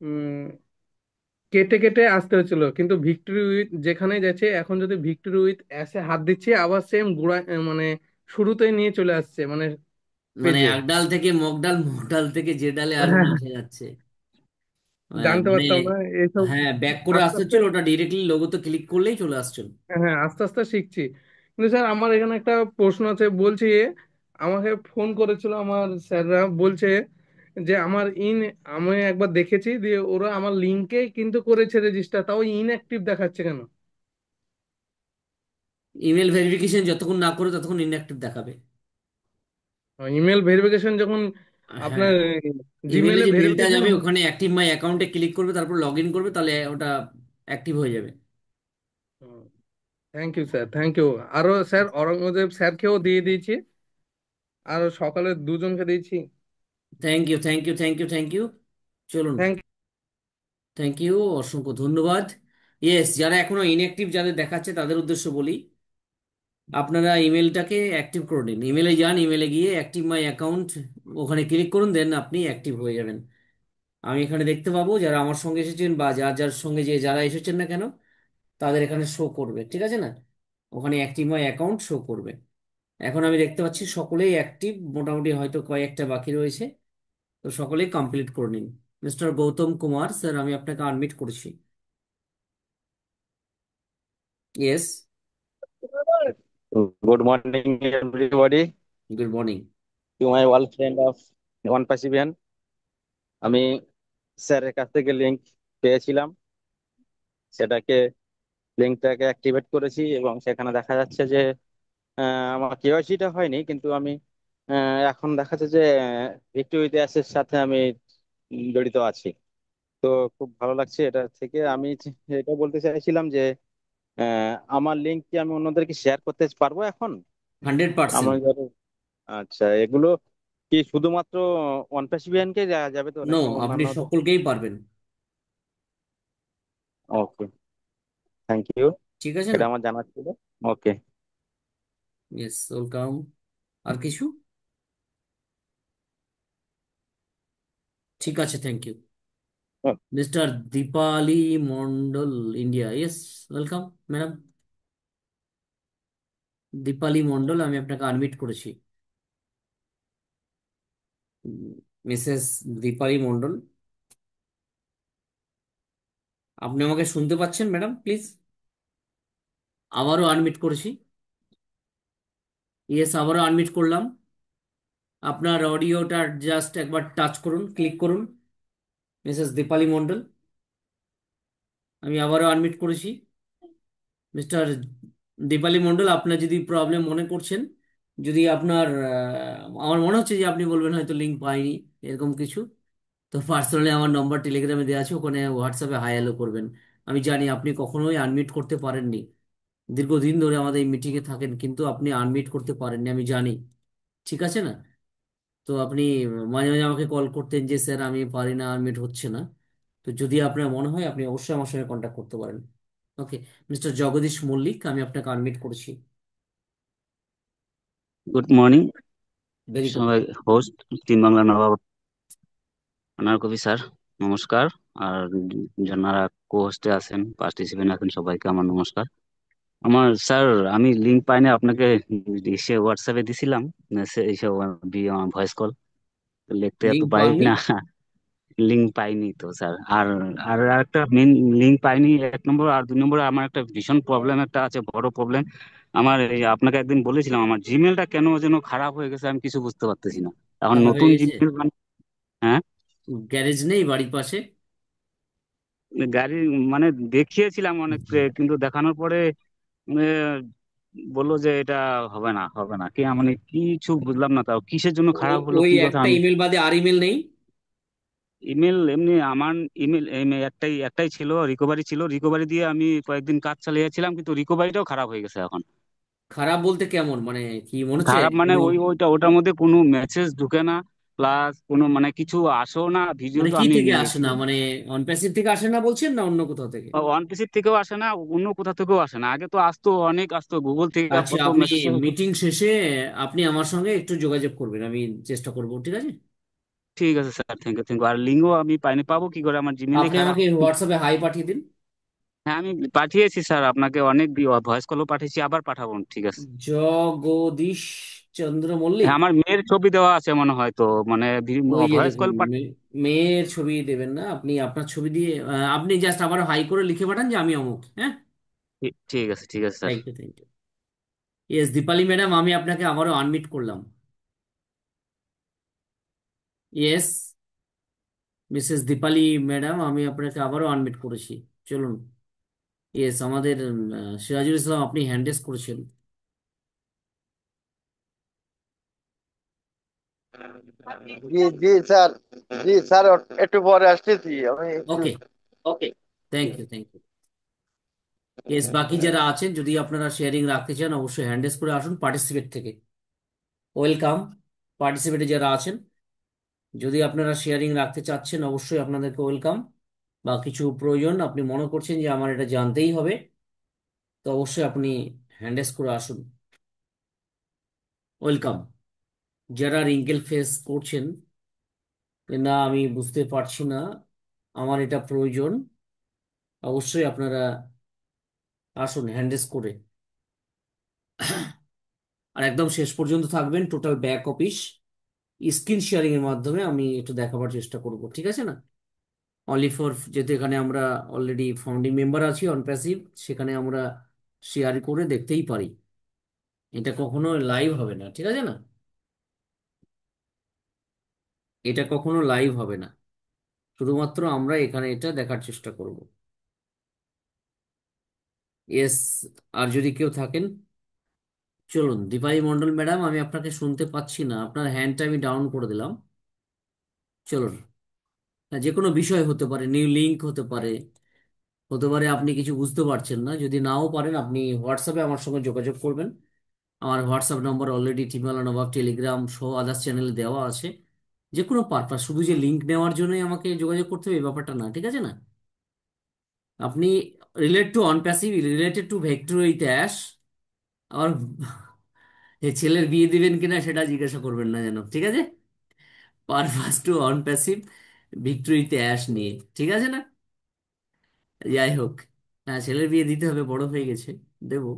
উম, কেটে কেটে আসতে হচ্ছিল। কিন্তু ভিক্টোরি উইথ যেখানে যাচ্ছে, এখন যদি ভিক্টোরি উইথ অ্যাসে হাত দিচ্ছি, আবার সেম গুড়া মানে শুরুতেই নিয়ে চলে আসছে, মানে মানে পেজে। একডাল থেকে মগডাল, মগডাল থেকে যে ডালে আলু হ্যাঁ, আসা যাচ্ছে। জানতে মানে পারতাম না এইসব। হ্যাঁ, ব্যাক করে আস্তে আসতে আস্তে, হচ্ছিল, ওটা ডিরেক্টলি লোগোতে ক্লিক করলেই চলে আসছিল। হ্যাঁ আস্তে আস্তে শিখছি। কিন্তু স্যার আমার এখানে একটা প্রশ্ন আছে। বলছি, আমাকে ফোন করেছিল আমার স্যাররা, বলছে যে আমার আমি একবার দেখেছি, দিয়ে ওরা আমার লিঙ্কে কিন্তু করেছে রেজিস্টার, তাও ইনঅ্যাক্টিভ দেখাচ্ছে কেন? ইমেল ভেরিফিকেশন যতক্ষণ না করে ততক্ষণ ইনঅ্যাক্টিভ দেখাবে। ইমেল ভেরিফিকেশন যখন হ্যাঁ, আপনার ইমেলে জিমেলে যে মেলটা ভেরিফিকেশন। যাবে ওখানে অ্যাক্টিভ মাই অ্যাকাউন্টে ক্লিক করবে, তারপর লগ ইন করবে, তাহলে ওটা অ্যাক্টিভ হয়ে যাবে। Thank you sir, thank you. আরো স্যার অরঙ্গজেব স্যারকেও দিয়ে দিয়েছি, আর সকালে দুজনকে দিয়েছি। Thank you, thank you, thank you, thank you. চলুন, থ্যাংক থ্যাংক ইউ, অসংখ্য ধন্যবাদ। ইয়েস, যারা এখনো ইনঅ্যাক্টিভ যাদের দেখাচ্ছে তাদের উদ্দেশ্য বলি, আপনারা ইমেলটাকে অ্যাক্টিভ করে নিন। ইমেলে যান, ইমেলে গিয়ে অ্যাক্টিভ মাই অ্যাকাউন্ট, ওখানে ক্লিক করুন, দেন আপনি অ্যাক্টিভ হয়ে যাবেন। আমি এখানে দেখতে পাবো যারা আমার সঙ্গে এসেছেন, বা যার যার সঙ্গে যে যারা এসেছেন না কেন, তাদের এখানে শো করবে, ঠিক আছে না? ওখানে অ্যাক্টিভ মাই অ্যাকাউন্ট শো করবে। এখন আমি দেখতে পাচ্ছি সকলেই অ্যাক্টিভ, মোটামুটি হয়তো কয়েকটা বাকি রয়েছে। তো সকলেই কমপ্লিট করে নিন। মিস্টার গৌতম কুমার স্যার, আমি আপনাকে আনমিট করেছি। Yes, Good morning, everybody. Good morning. To my old friend of One Pacifian, আমি স্যারের কাছ থেকে লিংক পেয়েছিলাম, সেটাকে লিংকটাকে অ্যাক্টিভেট করেছি এবং সেখানে দেখা যাচ্ছে যে আমার কেওয়াইসিটা হয়নি, কিন্তু আমি এখন দেখা যাচ্ছে যে ভিক্টোরি ইতিহাসের সাথে আমি জড়িত আছি। তো খুব ভালো লাগছে এটা থেকে। আমি এটা বলতে চাইছিলাম যে আমার লিঙ্ক কি আমি অন্যদেরকে শেয়ার করতে পারবো এখন? 100%। আমার আচ্ছা, এগুলো কি শুধুমাত্র ওয়ান প্যাসিভিয়ানকে যাবে তো নো, নাকি আপনি অন্যান্য? সকলকেই পারবেন। ওকে, থ্যাংক ইউ। ঠিক আছে না? এটা আমার জানার ছিল। ওকে। Yes, welcome. আর কিছু? ঠিক আছে, thank you. Mister Dipali Mondal, India. Yes, welcome madam. Dipali Mondal, আমি আপনাকে আনমিট করেছি। মিসেস দীপালি মন্ডল, আপনি আমাকে শুনতে পাচ্ছেন ম্যাডাম? প্লিজ। আবারও আনমিট করেছি। ইয়েস, আবারও আনমিট করলাম। আপনার অডিওটা জাস্ট একবার টাচ করুন, ক্লিক করুন। মিসেস দীপালি মন্ডল, আমি আবারও আনমিট করেছি। মিস্টার দীপালি মন্ডল, আপনার যদি প্রবলেম মনে করছেন, যদি আপনার আমার মনে হচ্ছে যে আপনি বলবেন হয়তো লিঙ্ক পাইনি, এরকম কিছু, তো পার্সোনালি আমার নম্বর টেলিগ্রামে দেওয়া আছে, ওখানে হোয়াটসঅ্যাপে হাই হ্যালো করবেন। আমি জানি আপনি কখনোই আনমিট করতে পারেননি, দীর্ঘদিন ধরে আমাদের এই মিটিংয়ে থাকেন, কিন্তু আপনি আনমিট করতে পারেননি, আমি জানি। ঠিক আছে না? তো আপনি মাঝে মাঝে আমাকে কল করতেন যে স্যার আমি পারি না, আনমিট হচ্ছে না। তো যদি আপনার মনে হয়, আপনি অবশ্যই আমার সঙ্গে কন্ট্যাক্ট করতে পারেন। ওকে। মিস্টার জগদীশ মল্লিক, আমি আপনাকে আনমিট করেছি। গুড মর্নিং ভেরি গুড সবাই। মর্নিং। হোস্ট টিম বাংলা নবাব আনার কবি স্যার, নমস্কার। আর যারা কো হোস্টে আছেন, পার্টিসিপেন্ট আছেন, সবাইকে আমার নমস্কার। আমার স্যার, আমি লিঙ্ক পাইনি আপনাকে, এসে হোয়াটসঅ্যাপে দিছিলাম এইসব ভয়েস কল, লিখতে এত লিঙ্ক পারি পাননি? না। লিঙ্ক পাইনি তো স্যার। আর আর একটা মেন লিঙ্ক পাইনি, 1 নম্বর। আর 2 নম্বরে আমার একটা ভীষণ প্রবলেম একটা আছে, বড় প্রবলেম। আমার এই আপনাকে একদিন বলেছিলাম, আমার জিমেলটা কেন যেন খারাপ হয়ে গেছে, আমি কিছু বুঝতে পারতেছি না। এখন খারাপ হয়ে নতুন গেছে? জিমেল হ্যাঁ, গ্যারেজ নেই বাড়ির পাশে? গাড়ি মানে দেখিয়েছিলাম অনেক, কিন্তু দেখানোর পরে আহ, বললো যে এটা হবে না, হবে না, কি মানে কিছু বুঝলাম না। তাও কিসের জন্য খারাপ হলো, ওই কি কথা একটা আমি। ইমেল বাদে আর ইমেল নেই? ইমেল এমনি আমার ইমেল একটাই একটাই ছিল, রিকভারি ছিল। রিকভারি দিয়ে আমি কয়েকদিন কাজ চালিয়েছিলাম, কিন্তু রিকভারিটাও খারাপ হয়ে গেছে এখন। খারাপ বলতে কেমন, মানে কি মনে হচ্ছে খারাপ মানে কোনো? ওটার মধ্যে কোনো মেসেজ ঢুকে না, প্লাস কোনো মানে কিছু আসেও না। ভিডিও মানে তো কি আমি থেকে আসে না, মানে অনপ্যাসিভ থেকে আসে না বলছেন, না অন্য কোথাও থেকে? ওয়ান পিসির থেকেও আসে না, অন্য কোথা থেকেও আসে না। আগে তো আসতো, অনেক আসতো, গুগল থেকে আচ্ছা, কত আপনি মেসেজ। মিটিং শেষে আপনি আমার সঙ্গে একটু যোগাযোগ করবেন, আমি চেষ্টা করব, ঠিক আছে? ঠিক আছে sir, thank you, thank you. আর লিঙ্কও আমি পাইনি, পাবো কি করে, আমার জিমেলই আপনি খারাপ। আমাকে হোয়াটসঅ্যাপে হাই পাঠিয়ে দিন। হ্যাঁ, আমি পাঠিয়েছি স্যার আপনাকে, অনেক ভয়েস কলও পাঠিয়েছি, আবার পাঠাবো, ঠিক আছে। জগদীশ চন্দ্র মল্লিক। হ্যাঁ, আমার মেয়ের ছবি দেওয়া আছে মনে হয় তো, মানে ওই যে ভয়েস দেখুন, কল। মেয়ের ছবি দেবেন না, আপনি আপনার ছবি দিয়ে আপনি জাস্ট আবার হাই করে লিখে পাঠান যে আমি অমুক। হ্যাঁ, ঠিক আছে, ঠিক আছে sir. Thank you, thank you. Yes Dipali madam, আমি আপনাকে আবারও আনমিট করলাম। ইয়েস, মিসেস দীপালি ম্যাডাম, আমি আপনাকে আবারও আনমিট করেছি। চলুন। ইয়েস, আমাদের সিরাজুল ইসলাম, আপনি হ্যান্ড রেজ করেছেন। জি জি স্যার, জি স্যার, একটু পরে আসতেছি আমি একটু। Okay, okay. Thank you, thank you. Yes, বাকি যারা আছেন, যদি আপনারা শেয়ারিং রাখতে চান, অবশ্যই হ্যান্ড রেজ করে আসুন পার্টিসিপেট থেকে। ওয়েলকাম। পার্টিসিপেটে যারা আছেন, যদি আপনারা শেয়ারিং রাখতে চাচ্ছেন, অবশ্যই আপনাদেরকে ওয়েলকাম। বা কিছু প্রয়োজন আপনি মনে করছেন যে আমার এটা জানতেই হবে, তো অবশ্যই আপনি হ্যান্ড রেজ করে আসুন। ওয়েলকাম। যারা রিঙ্কেল ফেস করছেন যে না আমি বুঝতে পারছি না, আমার এটা প্রয়োজন, অবশ্যই আপনারা আসুন হ্যান্ড রেজ করে। আর একদম শেষ পর্যন্ত থাকবেন, total back office screen sharing এর মাধ্যমে আমি একটু দেখাবার চেষ্টা করব, ঠিক আছে না? অনলি ফর, যেহেতু এখানে আমরা অলরেডি ফাউন্ডিং মেম্বার আছি অন প্যাসিভ, সেখানে আমরা শেয়ার করে দেখতেই পারি। এটা কখনো লাইভ হবে না, ঠিক আছে না? এটা কখনো লাইভ হবে না, শুধুমাত্র আমরা এখানে এটা দেখার চেষ্টা করব। ইয়েস। আর যদি কেউ থাকেন, চলুন দীপালি মন্ডল ম্যাডাম, আমি আপনাকে শুনতে পাচ্ছি না, আপনার হ্যান্ডটা আমি ডাউন করে দিলাম। চলুন। যে কোনো বিষয় হতে পারে, নিউ লিঙ্ক হতে পারে, হতে পারে আপনি কিছু বুঝতে পারছেন না। যদি নাও পারেন আপনি হোয়াটসঅ্যাপে আমার সঙ্গে যোগাযোগ করবেন। আমার হোয়াটসঅ্যাপ নম্বর অলরেডি টিমওয়ালা নবাব টেলিগ্রাম সহ আদার্স চ্যানেলে দেওয়া আছে। যে কোনো পারপাস, শুধু যে লিঙ্ক নেওয়ার জন্যই আমাকে যোগাযোগ করতে হবে এই ব্যাপারটা না, ঠিক আছে না? আপনি relate two on passive, related to vector ইতিহাস, আবার এই ছেলের বিয়ে দিবেন কিনা সেটা জিজ্ঞাসা করবেন না যেন, ঠিক আছে? পারপাস টু অন প্যাসিভ ভিক্টরিতে অ্যাশ নিয়ে, ঠিক আছে না? যাই হোক, হ্যাঁ ছেলের বিয়ে দিতে হবে, বড় হয়ে গেছে, দেবো।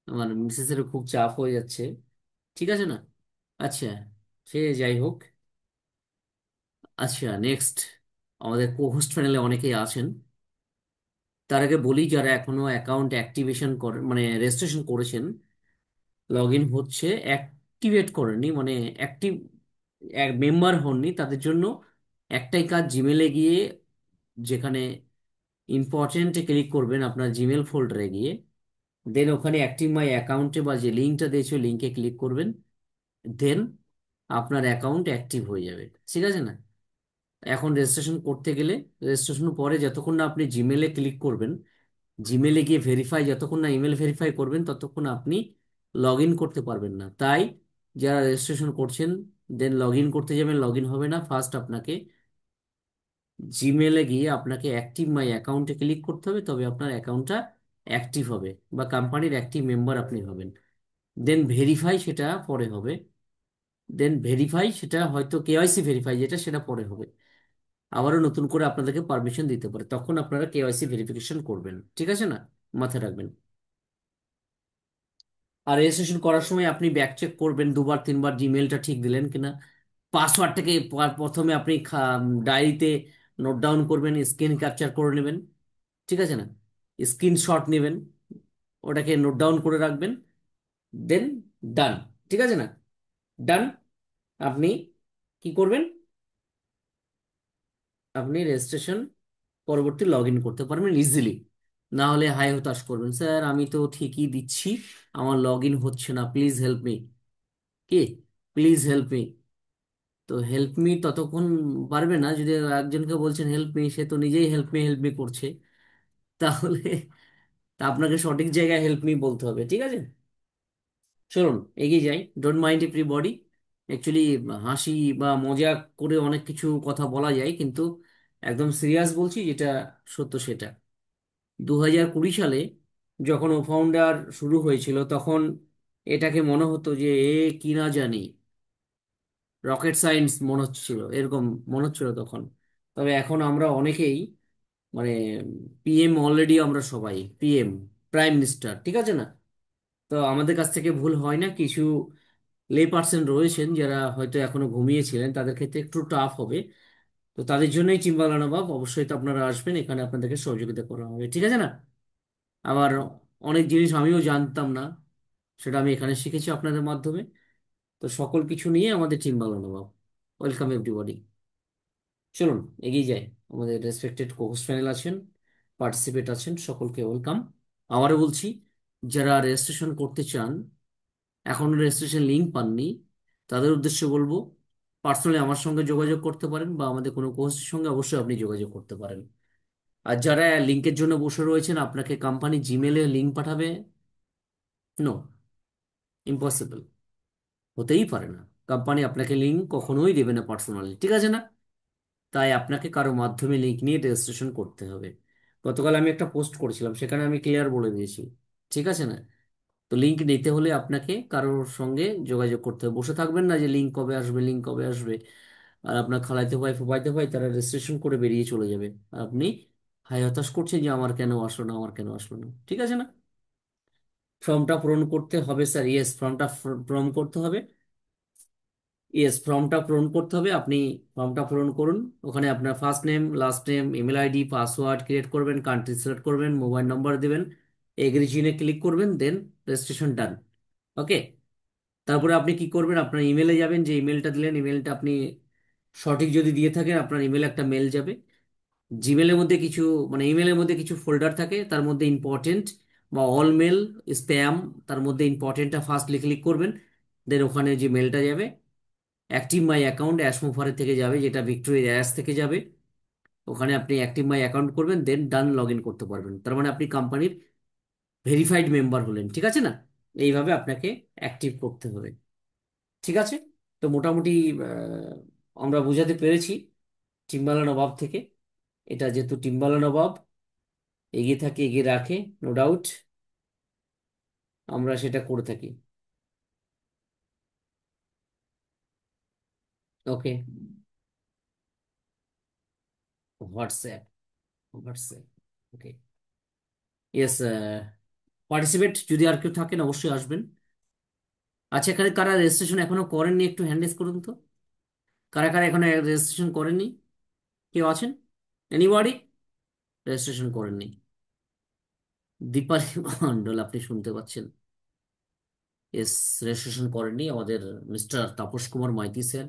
আমার মিসেসেরও খুব চাপ হয়ে যাচ্ছে, ঠিক আছে না? আচ্ছা, সে যাই হোক। আচ্ছা, নেক্সট, আমাদের কো হোস্ট প্যানেলে অনেকেই আছেন। তার আগে বলি, যারা এখনো অ্যাকাউন্ট অ্যাক্টিভেশন করে মানে রেজিস্ট্রেশন করেছেন, লগ ইন হচ্ছে, অ্যাক্টিভেট করেননি মানে অ্যাক্টিভ মেম্বার হননি, তাদের জন্য একটাই কাজ, জিমেলে গিয়ে যেখানে ইম্পর্টেন্টে ক্লিক করবেন আপনার জিমেল ফোল্ডারে গিয়ে, দেন ওখানে অ্যাক্টিভ মাই অ্যাকাউন্টে বা যে লিঙ্কটা দিয়েছে লিঙ্কে ক্লিক করবেন। দেন আপনার অ্যাকাউন্ট অ্যাক্টিভ হয়ে যাবে, ঠিক আছে না? এখন রেজিস্ট্রেশন করতে গেলে, রেজিস্ট্রেশন পরে যতক্ষণ না আপনি জিমেলে ক্লিক করবেন, জিমেলে গিয়ে ভেরিফাই, যতক্ষণ না ইমেল ভেরিফাই করবেন ততক্ষণ আপনি লগ ইন করতে পারবেন না। তাই যারা রেজিস্ট্রেশন করছেন, দেন লগ ইন করতে যাবেন, লগ ইন হবে না। ফার্স্ট আপনাকে জিমেলে গিয়ে আপনাকে অ্যাক্টিভ মাই অ্যাকাউন্টে ক্লিক করতে হবে, তবে আপনার অ্যাকাউন্টটা অ্যাক্টিভ হবে বা কোম্পানির অ্যাক্টিভ মেম্বার আপনি হবেন। দেন ভেরিফাই, সেটা পরে হবে। দেন ভেরিফাই, সেটা হয়তো কেওয়াইসি ভেরিফাই যেটা, সেটা পরে হবে। আবারও নতুন করে আপনাদেরকে পারমিশন দিতে পারে, তখন আপনারা কেওয়াইসি ভেরিফিকেশন করবেন, ঠিক আছে না? মাথায় রাখবেন। আর রেজিস্ট্রেশন করার সময় আপনি ব্যাক চেক করবেন দুবার তিনবার জিমেলটা ঠিক দিলেন কিনা। পাসওয়ার্ডটাকে প্রথমে আপনি ডায়েরিতে নোট ডাউন করবেন, স্ক্রিন ক্যাপচার করে নেবেন, ঠিক আছে না? স্ক্রিনশট নেবেন, ওটাকে নোট ডাউন করে রাখবেন। দেন ডান, ঠিক আছে না? ডান। আপনি কি করবেন? আপনি রেজিস্ট্রেশন পরবর্তী লগ ইন করতে পারবেন ইজিলি। না হলে হাই হতাশ করবেন, স্যার আমি তো ঠিকই দিচ্ছি, আমার লগ ইন হচ্ছে না, প্লিজ হেল্প মি। কি? Please help me. তো হেল্প মি ততক্ষণ পারবে না, যদি একজনকে বলছেন হেল্প মি, সে তো নিজেই হেল্প মি করছে। তাহলে তা আপনাকে সঠিক জায়গায় হেল্প মি বলতে হবে, ঠিক আছে? চলুন এগিয়ে যাই। Don't mind everybody. অ্যাকচুয়ালি হাসি বা মজা করে অনেক কিছু কথা বলা যায়, কিন্তু একদম সিরিয়াস বলছি, যেটা সত্য সেটা। 2020 সালে যখন ও ফাউন্ডার শুরু হয়েছিল, তখন এটাকে মনে হতো যে এ কি না জানি, রকেট সায়েন্স মনে হচ্ছিল, এরকম মনে হচ্ছিল তখন। তবে এখন আমরা অনেকেই মানে পিএম, অলরেডি আমরা সবাই পিএম, প্রাইম মিনিস্টার, ঠিক আছে না? তো আমাদের কাছ থেকে ভুল হয় না। কিছু লে পার্সন রয়েছেন যারা হয়তো এখনো ঘুমিয়েছিলেন, তাদের ক্ষেত্রে একটু টাফ হবে। তো তাদের জন্যই চিম্বালা নবাব, অবশ্যই তো আপনারা আসবেন, এখানে আপনাদেরকে সহযোগিতা করা হবে, ঠিক আছে না? আবার অনেক জিনিস আমিও জানতাম না, সেটা আমি এখানে শিখেছি আপনাদের মাধ্যমে। তো সকল কিছু নিয়ে আমাদের চিম্বালা নবাব। Welcome everybody. চলুন এগিয়ে যাই। আমাদের রেসপেক্টেড কোহোস্ট প্যানেল আছেন, পার্টিসিপেট আছেন, সকলকে ওয়েলকাম। আবারও বলছি, যারা রেজিস্ট্রেশন করতে চান, এখনো রেজিস্ট্রেশন লিঙ্ক পাননি, তাদের উদ্দেশ্যে বলবো পার্সোনালি আমার সঙ্গে যোগাযোগ করতে পারেন, বা আমাদের কোনো কোর্সের সঙ্গে অবশ্যই আপনি যোগাযোগ করতে পারেন। আর যারা লিঙ্কের জন্য বসে রয়েছেন, আপনাকে কোম্পানি জিমেলে লিঙ্ক পাঠাবে? নো, ইম্পসিবল, হতেই পারে না। কোম্পানি আপনাকে লিঙ্ক কখনোই দেবে না পার্সোনালি, ঠিক আছে না? তাই আপনাকে কারো মাধ্যমে লিঙ্ক নিয়ে রেজিস্ট্রেশন করতে হবে। গতকাল আমি একটা পোস্ট করেছিলাম, সেখানে আমি ক্লিয়ার বলে দিয়েছি, ঠিক আছে না? তো লিঙ্ক নিতে হলে আপনাকে কারোর সঙ্গে যোগাযোগ করতে হবে। বসে থাকবেন না যে লিঙ্ক কবে আসবে, লিঙ্ক কবে আসবে, আর আপনার খালাইতে ভাই ফুফাইতে ভাই তারা রেজিস্ট্রেশন করে বেরিয়ে চলে যাবে, আর আপনি হাই হতাশ করছেন যে আমার কেন আসলো না, আমার কেন আসলো না, ঠিক আছে না? ফর্মটা পূরণ করতে হবে স্যার, ইয়েস ফর্মটা পূরণ করতে হবে। ইয়েস, ফর্মটা পূরণ করতে হবে, আপনি ফর্মটা পূরণ করুন। ওখানে আপনার first name, last name, email ID, password create করবেন, কান্ট্রি সিলেক্ট করবেন, মোবাইল নাম্বার দেবেন, এগ্রি চিহ্নে ক্লিক করবেন, দেন রেজিস্ট্রেশন ডান। ওকে। তারপরে আপনি কি করবেন, আপনার ইমেলে যাবেন, যে ইমেলটা দিলেন ইমেলটা আপনি সঠিক যদি দিয়ে থাকেন, আপনার ইমেলে একটা মেল যাবে। জিমেলের মধ্যে কিছু মানে ইমেলের মধ্যে কিছু ফোল্ডার থাকে, তার মধ্যে ইম্পর্টেন্ট বা অল মেল, স্প্যাম, তার মধ্যে ইম্পর্টেন্টটা ফার্স্ট ক্লিক করবেন। দেন ওখানে যে মেলটা যাবে অ্যাক্টিভ মাই অ্যাকাউন্ট অ্যাশমোফারের থেকে যাবে, যেটা ভিক্টোরিয়া অ্যাশ থেকে যাবে। ওখানে আপনি অ্যাক্টিভ মাই অ্যাকাউন্ট করবেন, দেন ডান লগ ইন করতে পারবেন। তার মানে আপনি কোম্পানির ভেরিফাইড মেম্বার হলেন, ঠিক আছে না? এইভাবে আপনাকে অ্যাক্টিভ করতে হবে, ঠিক আছে? তো মোটামুটি আমরা বোঝাতে পেরেছি টিম্বালা নবাব থেকে। এটা যেহেতু টিম্বালা নবাব এগিয়ে থাকে এগিয়ে রাখে, নো ডাউট আমরা সেটা করে থাকি। ওকে, হোয়াটসঅ্যাপ, হোয়াটসঅ্যাপ, ওকে, ইয়েস। পার্টিসিপেট যদি আর কেউ থাকেন অবশ্যই আসবেন। আচ্ছা, এখানে কারা রেজিস্ট্রেশন এখনো করেননি একটু হ্যান্ড রেজ করুন তো। কারা কারা এখনো রেজিস্ট্রেশন করেননি? কেউ আছেন? এনিবডি রেজিস্ট্রেশন করেননি? দীপালি মন্ডল, আপনি শুনতে পাচ্ছেন? এস, রেজিস্ট্রেশন করেননি আমাদের Mr Tapas Kumar Maiti sir,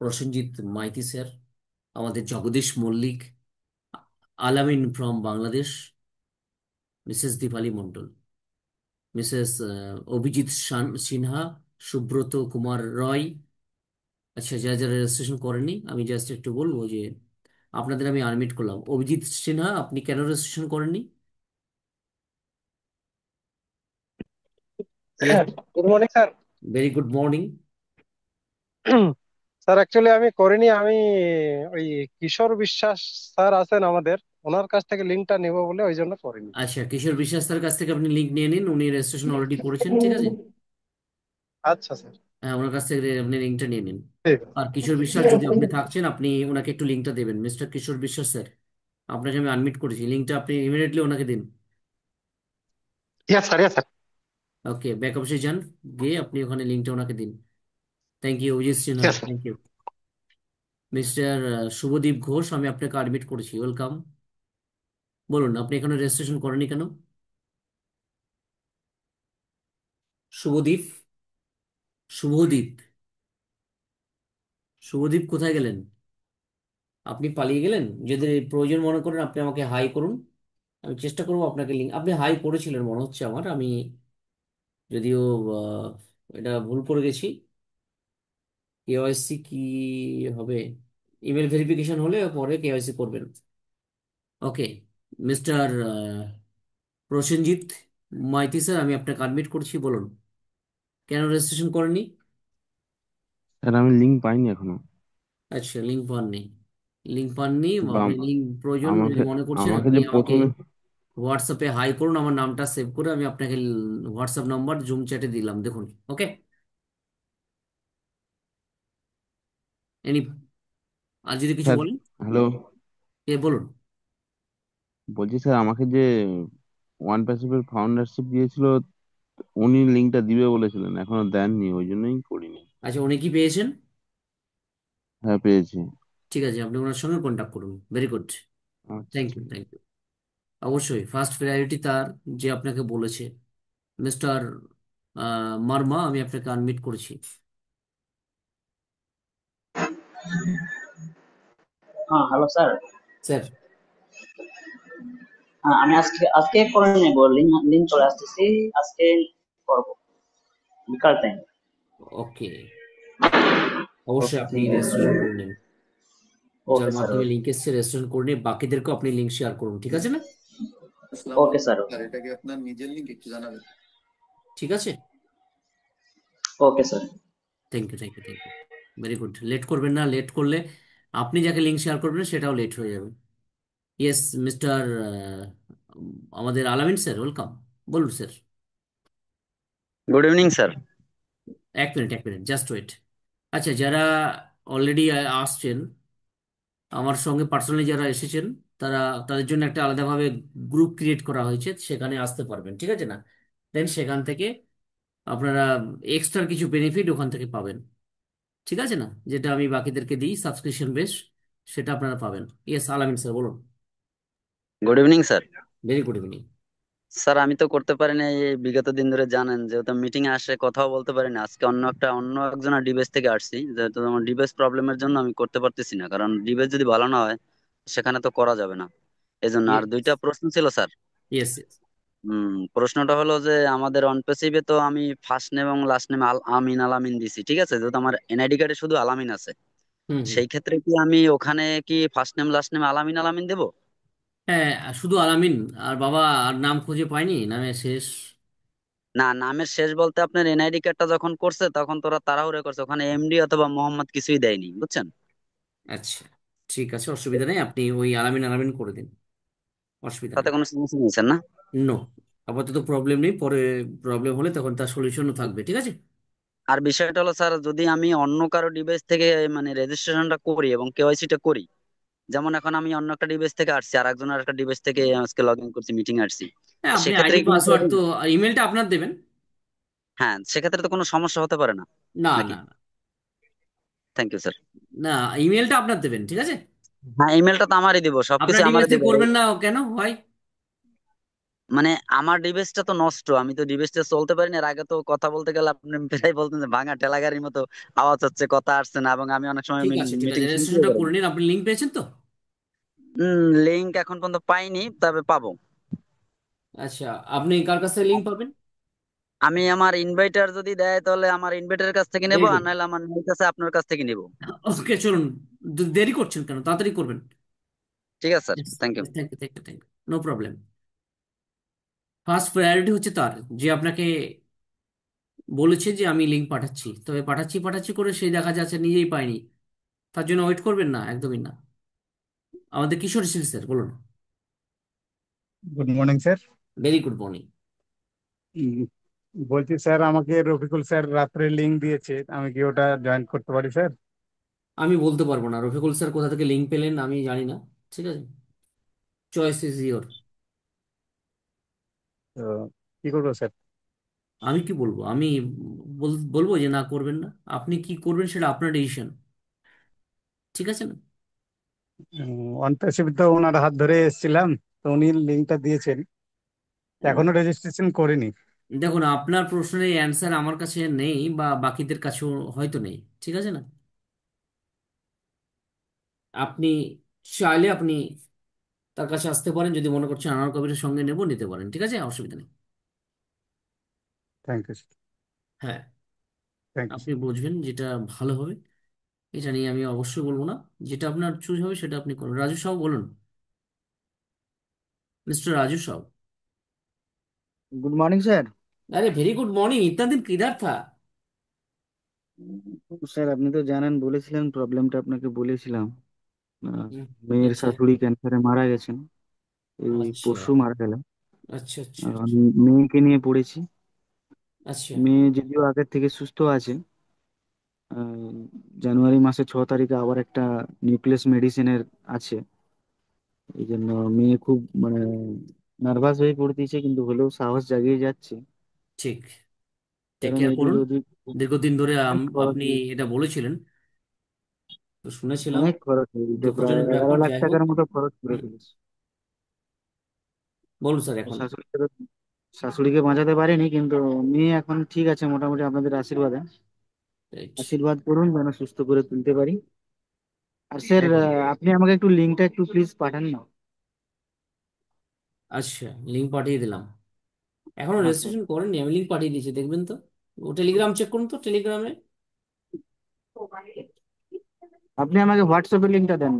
Prosenjit Maiti sir, আমাদের Jagadish Mallick, Alamin from Bangladesh, Mrs Dipali Mondal, Mrs Avijit Sinha, Subrata Kumar Roy. আচ্ছা, যারা যারা রেজিস্ট্রেশন করেনি আমি জাস্ট একটু বলবো যে আপনাদের আমি আনমিট করলাম। অভিজিৎ সিনহা, আপনি কেন রেজিস্ট্রেশন করেননি? Yes, good morning sir. Very good morning. Sir actually আমি করিনি, আমি ওই কিশোর বিশ্বাস স্যার আছেন আমাদের, ওনার কাছ থেকে লিঙ্কটা নেব বলে ওই জন্য করিনি। আচ্ছা, কিশোর বিশ্বাস তার কাছ থেকে আপনি লিঙ্ক নিয়ে নিন, উনি রেজিস্ট্রেশন অলরেডি করেছেন, ঠিক আছে? আচ্ছা স্যার, হ্যাঁ, ওনার কাছ থেকে আপনি লিঙ্কটা নিয়ে নিন। ঠিক আর কিশোর বিশ্বাস, যদি আপনি থাকছেন আপনি ওনাকে একটু লিঙ্কটা দেবেন। মিস্টার কিশোর বিশ্বাস স্যার, আপনাকে আমি আনমিট করেছি, লিঙ্কটা আপনি ইমিডিয়েটলি ওনাকে দিন। Sir, sir. ওকে, ব্যাক অফিসে যান, গিয়ে আপনি ওখানে লিঙ্কটা ওনাকে দিন। Thank you Abhijit Sinha, sir thank you. Mister Shubhadip Ghosh, আমি আপনাকে আডমিট করেছি, ওয়েলকাম। বলুন, আপনি এখানে রেজিস্ট্রেশন করেনি কেন? শুভদীপ, শুভদীপ, শুভদীপ কোথায় গেলেন? আপনি পালিয়ে গেলেন? যদি প্রয়োজন মনে করেন আপনি আমাকে হাই করুন, আমি চেষ্টা করবো আপনাকে লিঙ্ক। আপনি হাই করেছিলেন মনে হচ্ছে আমার, আমি যদিও আহ, এটা ভুল করে গেছি। কেওয়াইসি কি হবে? ইমেল ভেরিফিকেশন হলে পরে কেওয়াইসি করবেন। ওকে, মিস্টার প্রসেনজিৎ মাইতি স্যার, আমি আপনাকে আডমিট করছি, বলুন কেন রেজিস্ট্রেশন করেননি? স্যার আমি লিঙ্ক পাইনি এখনো। আচ্ছা, লিঙ্ক পাননি, লিঙ্ক পাননি। বা আপনি লিঙ্ক প্রয়োজন যদি আমাকে মনে করছেন আমাকে আপনি যে আমাকে প্রথমে হোয়াটসঅ্যাপে হাই করুন, আমার নামটা সেভ করে আমি আপনাকে হোয়াটসঅ্যাপ নাম্বার জুম চ্যাটে দিলাম, দেখুন। ওকে, এনি, আর যদি কিছু স্যার, বলেন? হ্যালো, এ বলুন। বলছি স্যার আমাকে যে ওয়ান প্যাসিফিক ফাউন্ডারশিপ দিয়েছিল, উনি লিঙ্কটা দিবে বলেছিলেন, এখনো দেননি, ওই জন্যই করিনি। আচ্ছা, উনি কি পেয়েছেন? হ্যাঁ, পেয়েছি। ঠিক আছে, আপনি ওনার সঙ্গে কন্ট্যাক্ট করুন, ভেরি গুড, আচ্ছা। Thank you, thank you. অবশ্যই ফার্স্ট প্রায়োরিটি তার, যে আপনাকে বলেছে। মিস্টার মার্মা, আমি আপনাকে আনমিট করেছি। হ্যাঁ, হ্যালো স্যার। স্যার, হ্যাঁ, আমি আজকে আজকে করে নেব, লিঙ্ক লিঙ্ক চলে আসতেছি, আজকে করব বিকাল টাইম। ওকে, অবশ্যই ওকে, আপনি থ্যাংক ইউ। রেজিস্ট্রেশন করে নিন। যার ওকে স্যার, মাধ্যমে ওকে। লিঙ্ক এসছে রেজিস্ট্রেশন করে নিন, বাকিদেরকেও আপনি লিঙ্ক শেয়ার করুন, ঠিক আছে না? Okay sir, okay. ঠিক আছে, okay sir. Thank you, thank you, thank you, very good. Late করবেন না, লেট করলে আপনি যাকে লিঙ্ক শেয়ার করবেন সেটাও লেট হয়ে যাবে। ইয়েস, মিস্টার আমাদের আলামিন স্যার, ওয়েলকাম, বলুন স্যার। Good evening sir. এক মিনিট, এক মিনিট, জাস্ট ওয়েট। আচ্ছা, যারা অলরেডি আসছেন আমার সঙ্গে পার্সোনালি, যারা এসেছেন তারা, তাদের জন্য একটা আলাদাভাবে গ্রুপ ক্রিয়েট করা হয়েছে, সেখানে আসতে পারবেন, ঠিক আছে না? দেন সেখান থেকে আপনারা এক্সট্রা কিছু বেনিফিট ওখান থেকে পাবেন, ঠিক আছে না? যেটা আমি বাকিদেরকে দিই সাবস্ক্রিপশন বেস, সেটা আপনারা পাবেন। ইয়েস, আলামিন স্যার, বলুন। Good evening sir. Very good evening. Sir আমি তো করতে পারিনি, এই বিগত দিন ধরে জানেন, যেহেতু মিটিং এ আসে কথাও বলতে পারিনি। আজকে অন্য একজনের ডিভাইস থেকে আসছি, যেহেতু আমার ডিভাইস প্রবলেমের জন্য আমি করতে পারতেছি না, কারণ ডিভাইস যদি ভালো না হয় সেখানে তো করা যাবে না। এই জন্য আর দুইটা প্রশ্ন ছিল স্যার। Yes, yes. প্রশ্নটা হলো যে আমাদের অন পেসিভে তো আমি ফার্স্ট নেম এবং লাস্ট নেম আমিন আলামিন দিছি, ঠিক আছে, যেহেতু আমার এনআইডি কার্ডে শুধু আলামিন আছে। হুম হুম। সেই ক্ষেত্রে কি আমি ওখানে কি ফার্স্ট নেম লাস্ট নেম আলামিন আলামিন দেবো? হ্যাঁ, শুধু আলামিন। আর বাবা আর নাম খুঁজে পাইনি, নামে শেষ। না, নামের শেষ বলতে আপনার এনআইডি কার্ডটা যখন করছে তখন তোরা তাড়াহুড়ো করছে, ওখানে এমডি অথবা মোহাম্মদ কিছুই দেয়নি, বুঝছেন? আচ্ছা, ঠিক আছে, অসুবিধা নেই, আপনি ওই আলামিন আলামিন করে দিন, অসুবিধা তাতে নেই। কোনো সমস্যা নিয়েছেন না? নো, আপাতত প্রবলেম নেই, পরে প্রবলেম হলে তখন তার সলিউশনও থাকবে, ঠিক আছে। আর বিষয়টা হলো স্যার, যদি আমি অন্য কারো ডিভাইস থেকে মানে রেজিস্ট্রেশনটা করি এবং কেওয়াইসিটা করি, যেমন এখন আমি অন্য একটা ডিভাইস থেকে আসছি আর একজনের একটা ডিভাইস থেকে আজকে লগ ইন করছি, মিটিং আসছি, হ্যাঁ, তো আপনি সেক্ষেত্রে আইডি কি কোনো পাসওয়ার্ড প্রবলেম? তো, ইমেলটা আপনার দেবেন। হ্যাঁ, সেক্ষেত্রে তো কোনো সমস্যা হতে পারে না না নাকি? না না। Thank you sir. না, ইমেলটা আপনার দেবেন, ঠিক আছে। হ্যাঁ, ইমেলটা তো আমারই দিব, সবকিছু আপনার ডিভাইস আমারই থেকে দিব। করবেন না কেন ভাই? মানে আমার ডিভাইসটা তো নষ্ট, আমি তো ডিভাইসটা চলতে পারি না। এর আগে তো কথা বলতে গেলে আপনি প্রায় বলতেন যে ভাঙা ঠেলা গাড়ির মতো আওয়াজ হচ্ছে, কথা আসছে না, এবং আমি অনেক সময় ঠিক আছে ঠিক আছে, মিটিং শুনতেও রেজিস্ট্রেশনটা পারি করে না। নিন, আপনি লিঙ্ক পেয়েছেন তো? লিংক এখন পর্যন্ত পাইনি, তবে পাবো। আচ্ছা, আপনি কার কাছ থেকে লিঙ্ক পাবেন? আমি আমার ইনভাইটার যদি দেয় তাহলে আমার ইনভাইটারের কাছ থেকে নেবো, ভেরি আর গুড। নাহলে আমার মেয়ের কাছে আপনার কাছ থেকে নিবো। ওকে, চলুন, দেরি করছেন কেন, তাড়াতাড়ি করবেন। ঠিক আছে sir, thank you. Thank you thank you thank you, no problem. First priority হচ্ছে তার, যে আপনাকে বলেছে যে আমি লিঙ্ক পাঠাচ্ছি, তবে পাঠাচ্ছি পাঠাচ্ছি করে সেই দেখা যাচ্ছে নিজেই পাইনি। তার জন্য ওয়েট করবেন না, একদমই না। আমাদের কিশোর সিং স্যার বলুন। Good morning sir. Very good morning. বলছি স্যার, আমাকে রফিকুল স্যার রাত্রে লিংক দিয়েছে, আমি কি ওটা জয়েন করতে পারি স্যার? আমি বলতে পারবো না রফিকুল স্যার কোথা থেকে লিঙ্ক পেলেন, আমি জানি না, ঠিক আছে। Choice is your. তো কি করবো স্যার? আমি কি বলবো, আমি বলবো যে না করবেন না? আপনি কি করবেন সেটা আপনার ডিসিশন, ঠিক আছে না। অনপ্যাসিভ তো ওনার হাত ধরে এসেছিলাম, তো উনি লিঙ্কটা দিয়েছেন, এখনো রেজিস্ট্রেশন করিনি। দেখুন, আপনার প্রশ্নের অ্যান্সার আমার কাছে নেই, বা বাকিদের কাছেও হয়তো নেই, ঠিক আছে না। আপনি চাইলে আপনি তার কাছে আসতে পারেন, যদি মনে করছেন আনার কবিরের সঙ্গে নেব, নিতে পারেন, ঠিক আছে, অসুবিধা নেই। Thank you. হ্যাঁ, থ্যাংক ইউ। আপনি বুঝবেন যেটা ভালো হবে, এটা নিয়ে আমি অবশ্যই বলবো না। যেটা আপনার চুজ হবে সেটা আপনি করুন। রাজু সাহেব বলুন, মিস্টার রাজু সাহেব। Good morning sir. अरे वेरी गुड मॉर्निंग, इतना दिन किधर था? স্যার আপনি তো জানেন, বলেছিলেন প্রবলেমটা আপনাকে বলেছিলাম। আহ, মেয়ের अच्छा শাশুড়ি ক্যান্সারে মারা গেছেন, এই अच्छा পরশু মারা গেলেন। अच्छा अच्छा আমি মেয়েকে নিয়ে পড়েছি। अच्छा। মেয়ে যদিও আগের থেকে সুস্থ আছে। আহ, জানুয়ারি মাসে 6 তারিখে আবার একটা নিউক্লিয়াস মেডিসিনের আছে। এই জন্য মেয়ে খুব মানে নার্ভাস হয়ে পড়তেছে, কিন্তু হলেও সাহস জাগিয়ে যাচ্ছে। ঠিক, টেক কারণ কেয়ার এটা করুন। যদি দীর্ঘদিন ধরে অনেক খরচ আপনি এটা বলেছিলেন, তো শুনেছিলাম। অনেক খরচ হয়ে গেছে, প্রায় দুঃখজনক এগারো ব্যাপার, লাখ যাই হোক। টাকার মতো খরচ করে হুম, ফেলেছে। বলুন স্যার তো এখন। শাশুড়িকে বাঁচাতে পারেনি, কিন্তু মেয়ে এখন ঠিক আছে মোটামুটি, আপনাদের আশীর্বাদে। রাইট। আশীর্বাদ করুন যেন সুস্থ করে তুলতে পারি। আর স্যার, একদম। আপনি আমাকে একটু লিঙ্কটা একটু প্লিজ পাঠান না। আচ্ছা, লিঙ্ক পাঠিয়ে দিলাম। এখনো হ্যাঁ স্যার। রেজিস্ট্রেশন করেননি, আমি লিঙ্ক পাঠিয়ে দিয়েছি, দেখবেন তো। ও টেলিগ্রাম চেক করুন তো, টেলিগ্রামে। আপনি আমাকে হোয়াটসঅ্যাপে লিঙ্কটা দেন।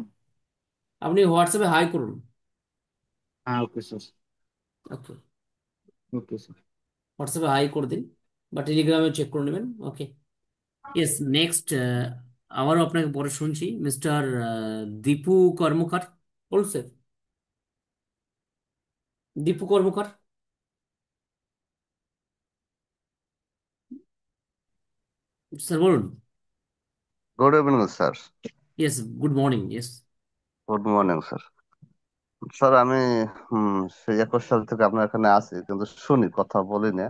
আপনি হোয়াটসঅ্যাপে হাই করুন। হ্যাঁ, ওকে স্যার। ওকে, ওকে স্যার। হোয়াটসঅ্যাপে হাই করে দিন, বা টেলিগ্রামে চেক করে নেবেন, ওকে। Yes, next. আবারও আপনাকে পরে শুনছি, মিস্টার দীপু কর্মকার। বলুন স্যার, দীপু কর্মকার, স্যার বলুন। Good evening sir. Yes, good morning, yes. Good morning sir. Sir আমি সেই 21 সাল থেকে আপনার এখানে আছি, কিন্তু শুনি, কথা বলি না।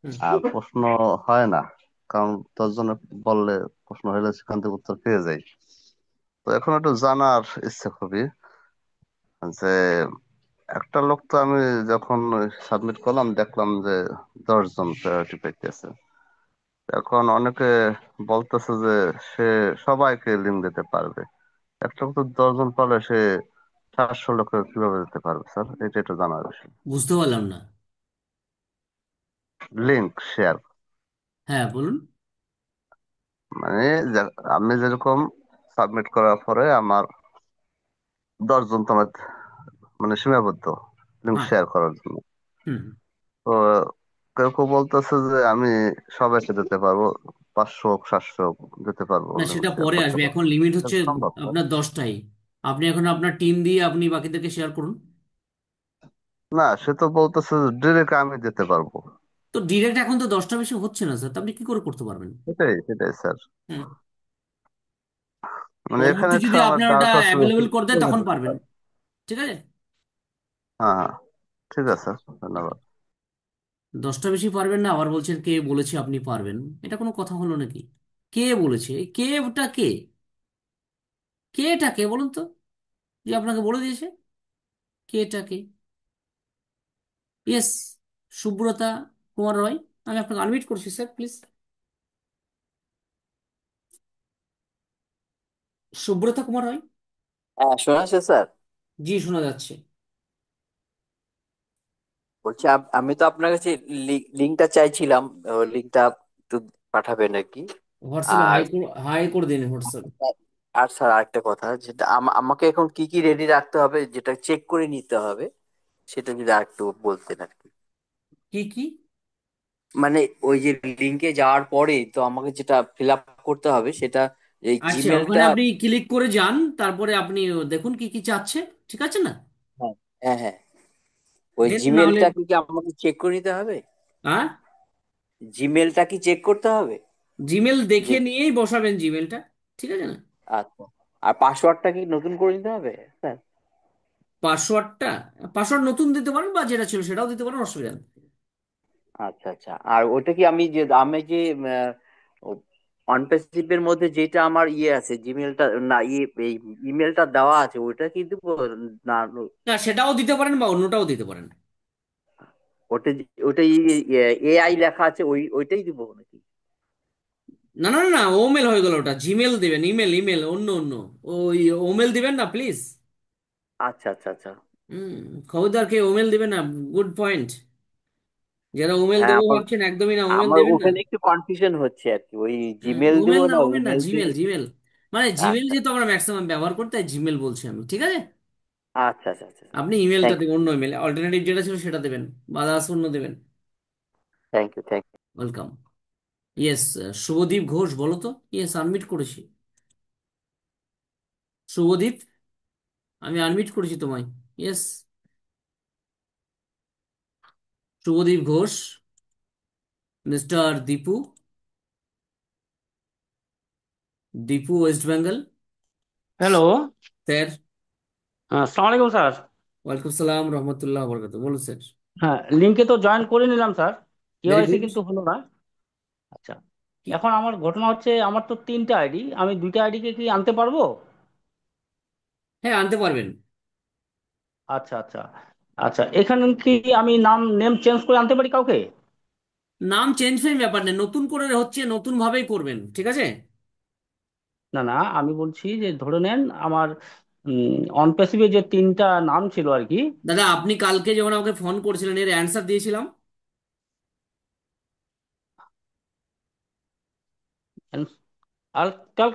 হুম। আর প্রশ্ন হয় না, কারণ 10 জনে বললে প্রশ্ন হলে সেখান থেকে উত্তর পেয়ে যাই। তো এখন একটু জানার ইচ্ছে খুবই, যে একটা লোক তো আমি যখন সাবমিট করলাম দেখলাম যে 10 জন প্রায়োরিটি পাইতেছে। এখন অনেকে বলতেছে যে সে সবাইকে লিঙ্ক দিতে পারবে। একটা লোক তো 10 জন পালে সে 700 লোকের কিভাবে দিতে পারবে স্যার? এটা একটু জানার বিষয়। বুঝতে পারলাম না। লিঙ্ক শেয়ার, হ্যাঁ বলুন। মানে আমি যেরকম সাবমিট করার পরে আমার 10 জন তোমার মানে সীমাবদ্ধ লিঙ্ক হ্যাঁ। শেয়ার করার জন্য। হুম। তো কেউ কেউ বলতেছে যে আমি সবাইকে দিতে পারবো, 500 হোক 700 হোক দিতে পারবো, না লিঙ্ক সেটা শেয়ার পরে করতে আসবে, পারবো। এখন লিমিট এটা হচ্ছে সম্ভব তো? আপনার 10টাই। আপনি এখন আপনার টিম দিয়ে আপনি বাকিদেরকে শেয়ার করুন। না, সে তো বলতেছে ডিরেক্ট আমি দিতে পারবো। তো ডিরেক্ট এখন তো 10টা বেশি হচ্ছে না স্যার, তো আপনি কি করে করতে পারবেন? সেটাই সেটাই স্যার, হুম। মানে এখানে পরবর্তী একটু যদি আমার আপনার ওটা ডাউট আছে যে অ্যাভেলেবেল করে দেয় কিভাবে তখন দিতে পারবেন। পারি। ঠিক আছে। হ্যাঁ হ্যাঁ, ঠিক আছে স্যার, ধন্যবাদ। 10টা বেশি পারবেন না, আবার বলছেন কে বলেছে আপনি পারবেন? এটা কোনো কথা হলো নাকি? কে বলেছে? এই কে ওটা কে? কে কে বলুন তো, যে আপনাকে বলে দিয়েছে? কে কে? ইয়েস, সুব্রতা কুমার রয়। আমি আপনাকে আনমিট করছি স্যার, প্লিজ। সুব্রতা কুমার রয়। হ্যাঁ, শোনা যাচ্ছে স্যার। জি শোনা যাচ্ছে। বলছি আমি তো আপনার কাছে লিঙ্কটা চাইছিলাম, লিঙ্কটা একটু পাঠাবেন আর কি। হোয়াটসঅ্যাপে আর হাই করে দিন হোয়াটসঅ্যাপে। আর স্যার আরেকটা কথা, যেটা আমাকে এখন কি কি রেডি রাখতে হবে, যেটা চেক করে নিতে হবে, সেটা যদি আরেকটু বলতেন আর কি। কি কি? মানে ওই যে লিঙ্কে যাওয়ার পরে তো আমাকে যেটা ফিল আপ করতে হবে সেটা, এই আচ্ছা, ওখানে জিমেলটা। আপনি ক্লিক করে যান, তারপরে আপনি দেখুন কি কি চাচ্ছে। ঠিক আছে না? হ্যাঁ হ্যাঁ হ্যাঁ, ওই দেন না হলে। জিমেলটা কি আমাকে চেক করে নিতে হবে? হ্যাঁ, জিমেলটা কি চেক করতে হবে? জিমেল যে দেখে নিয়েই বসাবেন জিমেলটা। ঠিক আছে না? আচ্ছা, আর পাসওয়ার্ডটা কি নতুন করে নিতে হবে স্যার? পাসওয়ার্ডটা, পাসওয়ার্ড নতুন দিতে পারেন বা যেটা ছিল সেটাও দিতে পারেন, অসুবিধা নেই। আচ্ছা আচ্ছা, আর ওটা কি আমি যে অনপ্যাসিভের মধ্যে যেটা আমার ইয়ে আছে, জিমেলটা না ইয়ে এই ইমেলটা দেওয়া আছে, ওইটা কি দেবো না? না সেটাও দিতে পারেন বা অন্যটাও দিতে পারেন। ওটা ওটা এআই লেখা আছে, ওইটাই দিব নাকি? না না না না, ওমেল হয়ে গেল, ওটা জিমেল দিবেন। ইমেল ইমেল অন্য অন্য। ওই ওমেল দিবেন না প্লিজ। আচ্ছা আচ্ছা আচ্ছা। হুম। খবরদার কে ওমেল দিবেন না। Good point. যারা ওমেল হ্যাঁ, দেবো আমার ভাবছেন, একদমই না, ওমেল আমার দেবেন না। ওখানে একটু কনফিউশন হচ্ছে আর কি, ওই জিমেল দিব ওমেল না, না ওমেল না, ওমেল দিব। Gmail Gmail. মানে জিমেল আচ্ছা যেহেতু আমরা ম্যাক্সিমাম ব্যবহার করি তাই জিমেল বলছি আমি। ঠিক আছে। আচ্ছা আচ্ছা আচ্ছা। আপনি ইমেলটা থ্যাংক ইউ দেবেন, অন্য ইমেল অল্টারনেটিভ যেটা ছিল সেটা দেবেন, বাদাস অন্য দেবেন। Thank you thank you. Welcome. Yes. Shubhadip Ghosh বলো তো। ইয়েস, আনমিট করেছি। শুভদীপ, আমি আনমিট করেছি তোমায়। Yes. Shubhadip Ghosh. Mister Dipu. Dipu West Bengal. Hello. Sir. আসসালামু আলাইকুম স্যার। ওয়ালাইকুম সালাম রহমতুল্লাহ বরকাত, বলুন স্যার। হ্যাঁ, লিঙ্কে তো জয়েন করে নিলাম স্যার, ভেরি কেওয়াইসি গুড। কিন্তু হলো না। আচ্ছা, কি? এখন আমার ঘটনা হচ্ছে আমার তো 3টা আইডি, আমি 2টা আইডিকে কি আনতে পারবো? হ্যাঁ আনতে পারবেন। আচ্ছা আচ্ছা। আচ্ছা, এখানে কি আমি নেম চেঞ্জ করে আনতে পারি কাউকে? নাম চেঞ্জ ফেঞ্জ ব্যাপার নেই, নতুন করে হচ্ছে নতুন ভাবেই করবেন। ঠিক আছে। না না, আমি বলছি যে ধরে নেন আমার অনপ্যাসিভে যে 3টা নাম ছিল আর কি। দাদা আপনি কালকে যখন আমাকে ফোন করেছিলেন এর অ্যান্সার দিয়েছিলাম। আর কাল,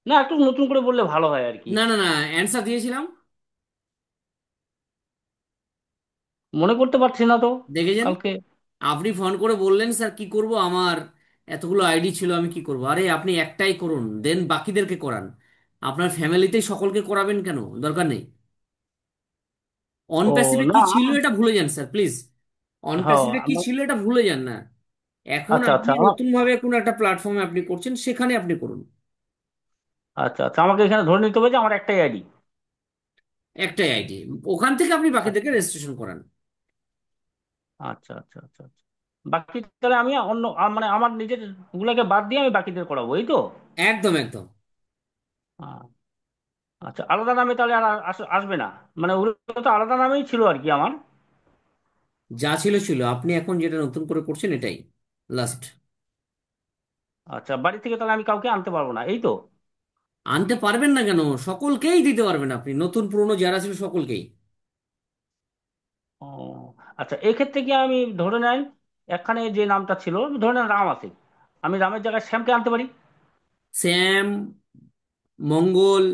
না একটু নতুন করে বললে ভালো হয় আর কি। না না না, অ্যান্সার দিয়েছিলাম। মনে করতে পারছি না তো দেখেছেন? কালকে। আপনি ফোন করে বললেন স্যার কি করব, আমার এতগুলো আইডি ছিল আমি কি করব। আরে আপনি একটাই করুন, দেন বাকিদেরকে করান। আপনার ফ্যামিলিতেই সকলকে করাবেন কেন? দরকার নেই। অন ও প্যাসিফে কি না, ছিল এটা ভুলে যান স্যার, প্লিজ। অন হ্যাঁ প্যাসিফে কি আমার, ছিল এটা ভুলে যান না। এখন আচ্ছা আপনি আচ্ছা আমার, নতুন ভাবে কোনো একটা প্ল্যাটফর্মে আপনি করছেন, সেখানে আপনি করুন। আচ্ছা আচ্ছা, আমাকে এখানে ধরে নিতে হবে যে আমার একটাই আইডি। একটাই আইডি। ওখান থেকে আপনি বাকিদেরকে আচ্ছা রেজিস্ট্রেশন করান। আচ্ছা আচ্ছা আচ্ছা আচ্ছা। বাকি তাহলে আমি অন্য মানে আমার নিজের গুলাকে বাদ দিয়ে আমি বাকিদের করাবো, এই তো? একদম একদম। আহ, আচ্ছা, আলাদা নামে তাহলে আর আসবে না? মানে ওগুলো তো আলাদা নামেই ছিল আর কি আমার। যা ছিল ছিল, আপনি এখন যেটা নতুন করে করছেন এটাই লাস্ট। আচ্ছা, বাড়ি থেকে তাহলে আমি কাউকে আনতে পারবো না, এই তো? আনতে পারবেন না কেন? সকলকেই দিতে পারবেন আপনি, নতুন পুরনো যারা ছিল সকলকেই। ও আচ্ছা, এক্ষেত্রে কি আমি ধরে নেন এখানে যে নামটা ছিল, ধরে নেন রাম আছে, আমি রামের জায়গায় শ্যামকে আনতে পারি। শ্যাম, মঙ্গল,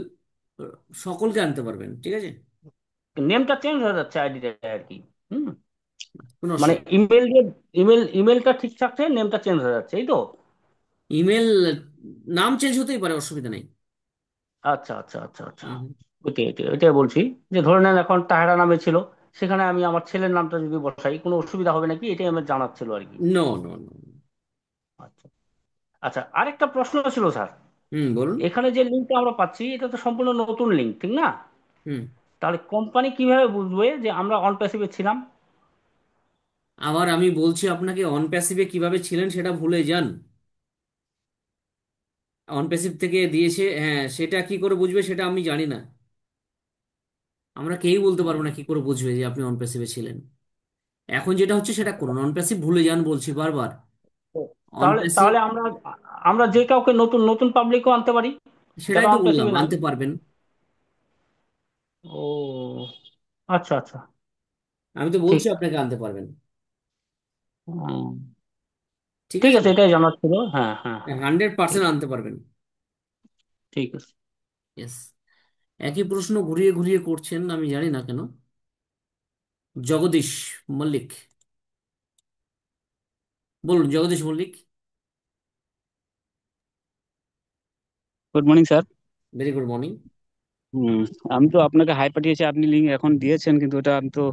সকলকে আনতে পারবেন, ঠিক আছে। নেমটা চেঞ্জ হয়ে যাচ্ছে আইডিটা আর কি। হুম। কোনো মানে অসুবিধা ইমেল দিয়ে, ইমেলটা ঠিক থাকছে, নেমটা চেঞ্জ হয়ে যাচ্ছে, এই তো। ইমেল, নাম চেঞ্জ হতেই পারে, অসুবিধা নেই। আচ্ছা আচ্ছা আচ্ছা আচ্ছা। হুম, হুম। ওইটাই বলছি, যে ধরে নেন এখন তাহেরা নামে ছিল, সেখানে আমি আমার ছেলের নামটা যদি বসাই, কোনো অসুবিধা হবে নাকি, এটাই আমার জানার ছিল আর কি। No, no, no. আচ্ছা আচ্ছা, আরেকটা প্রশ্ন ছিল স্যার। হুম, বলুন। এখানে যে লিঙ্কটা আমরা পাচ্ছি, এটা তো সম্পূর্ণ নতুন লিঙ্ক, ঠিক না? হুম। তাহলে কোম্পানি কিভাবে বুঝবে যে আমরা অন প্যাসিভে ছিলাম? আবার আমি বলছি আপনাকে, অন প্যাসিভে কিভাবে ছিলেন সেটা ভুলে যান। অন প্যাসিভ থেকে দিয়েছে, হ্যাঁ, সেটা কি করে বুঝবে সেটা আমি জানি না। আমরা কেউই বলতে পারবো না কি করে বুঝবে যে আপনি অন প্যাসিভে ছিলেন। এখন যেটা হচ্ছে সেটা করুন, অন প্যাসিভ ভুলে যান বলছি বারবার। অন তাহলে প্যাসিভ, তাহলে আমরা আমরা যে কাউকে নতুন নতুন পাবলিকও আনতে পারি, সেটাই যারা তো অন বললাম, প্যাসিভে নাই। আনতে পারবেন। ও আচ্ছা আচ্ছা। আমি তো ঠিক। বলছি আপনাকে আনতে পারবেন। হুম, ঠিক ঠিক আছে, আছে, এটাই জানার ছিল। হ্যাঁ হ্যাঁ হ্যাঁ। 100% ঠিক। আনতে পারবেন। ঠিক আছে। ইয়েস। একই প্রশ্ন ঘুরিয়ে ঘুরিয়ে করছেন, আমি জানি না কেন। জগদীশ মল্লিক, বলুন Jagadish Mallick. Good morning sir. Very good morning. Hmm, আমি তো আপনাকে হাই পাঠিয়েছি, আপনি লিঙ্ক এখন দিয়েছেন, কিন্তু ওটা আমি তো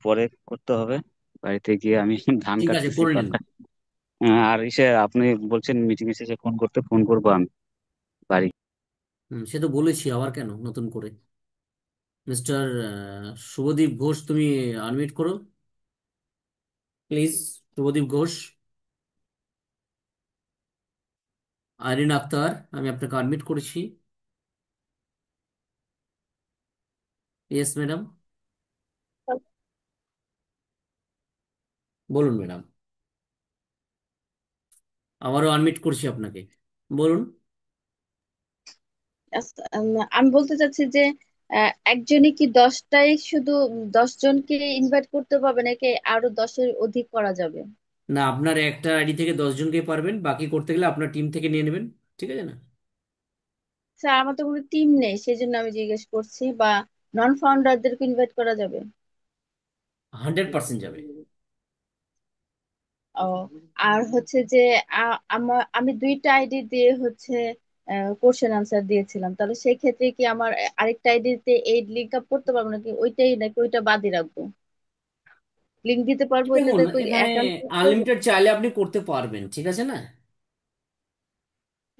পরে করতে হবে, বাড়িতে গিয়ে আমি ধান ঠিক আছে, কাটতেছি করে নিন। পাতা। আর ইসে আপনি বলছেন মিটিং এ শেষে ফোন করতে, ফোন করবো আমি বাড়ি। হুম, সে তো বলেছি, আবার কেন নতুন করে। মিস্টার শুভদীপ ঘোষ, তুমি আনমিউট করো প্লিজ। শুভদীপ ঘোষ। আইরিন আক্তার, আমি আপনাকে আনমিউট করেছি। ইয়েস ম্যাডাম, বলুন ম্যাডাম। আবারও আনমিউট করছি আপনাকে, বলুন। আচ্ছা, আমি বলতে চাচ্ছি যে একজনই কি 10টাই শুধু 10জনকে ইনভাইট করতে পারবে নাকি আরো 10-এর অধিক করা যাবে? না, আপনার একটা আইডি থেকে 10 জনকে পারবেন, বাকি করতে গেলে আপনার টিম থেকে নিয়ে নেবেন, ঠিক আছে না। স্যার, আমার তো কোনো টিম নেই, সেই জন্য আমি জিজ্ঞেস করছি। বা নন ফাউন্ডারদেরকে ইনভাইট করা যাবে? 100% যাবে। ও, আর হচ্ছে যে আমি 2টা আইডি দিয়ে হচ্ছে কোশ্চেন আনসার দিয়েছিলাম, তাহলে সেই ক্ষেত্রে কি আমার আরেকটা আইডিতে এই লিঙ্ক আপ করতে পারবো নাকি ওইটাই, নাকি ওইটা বাদই রাখবো? লিঙ্ক দিতে পারবো দেখুন, ওইটাতে এখানে অ্যাকাউন্ট করবো? আনলিমিটেড চাইলে আপনি করতে পারবেন, ঠিক আছে না।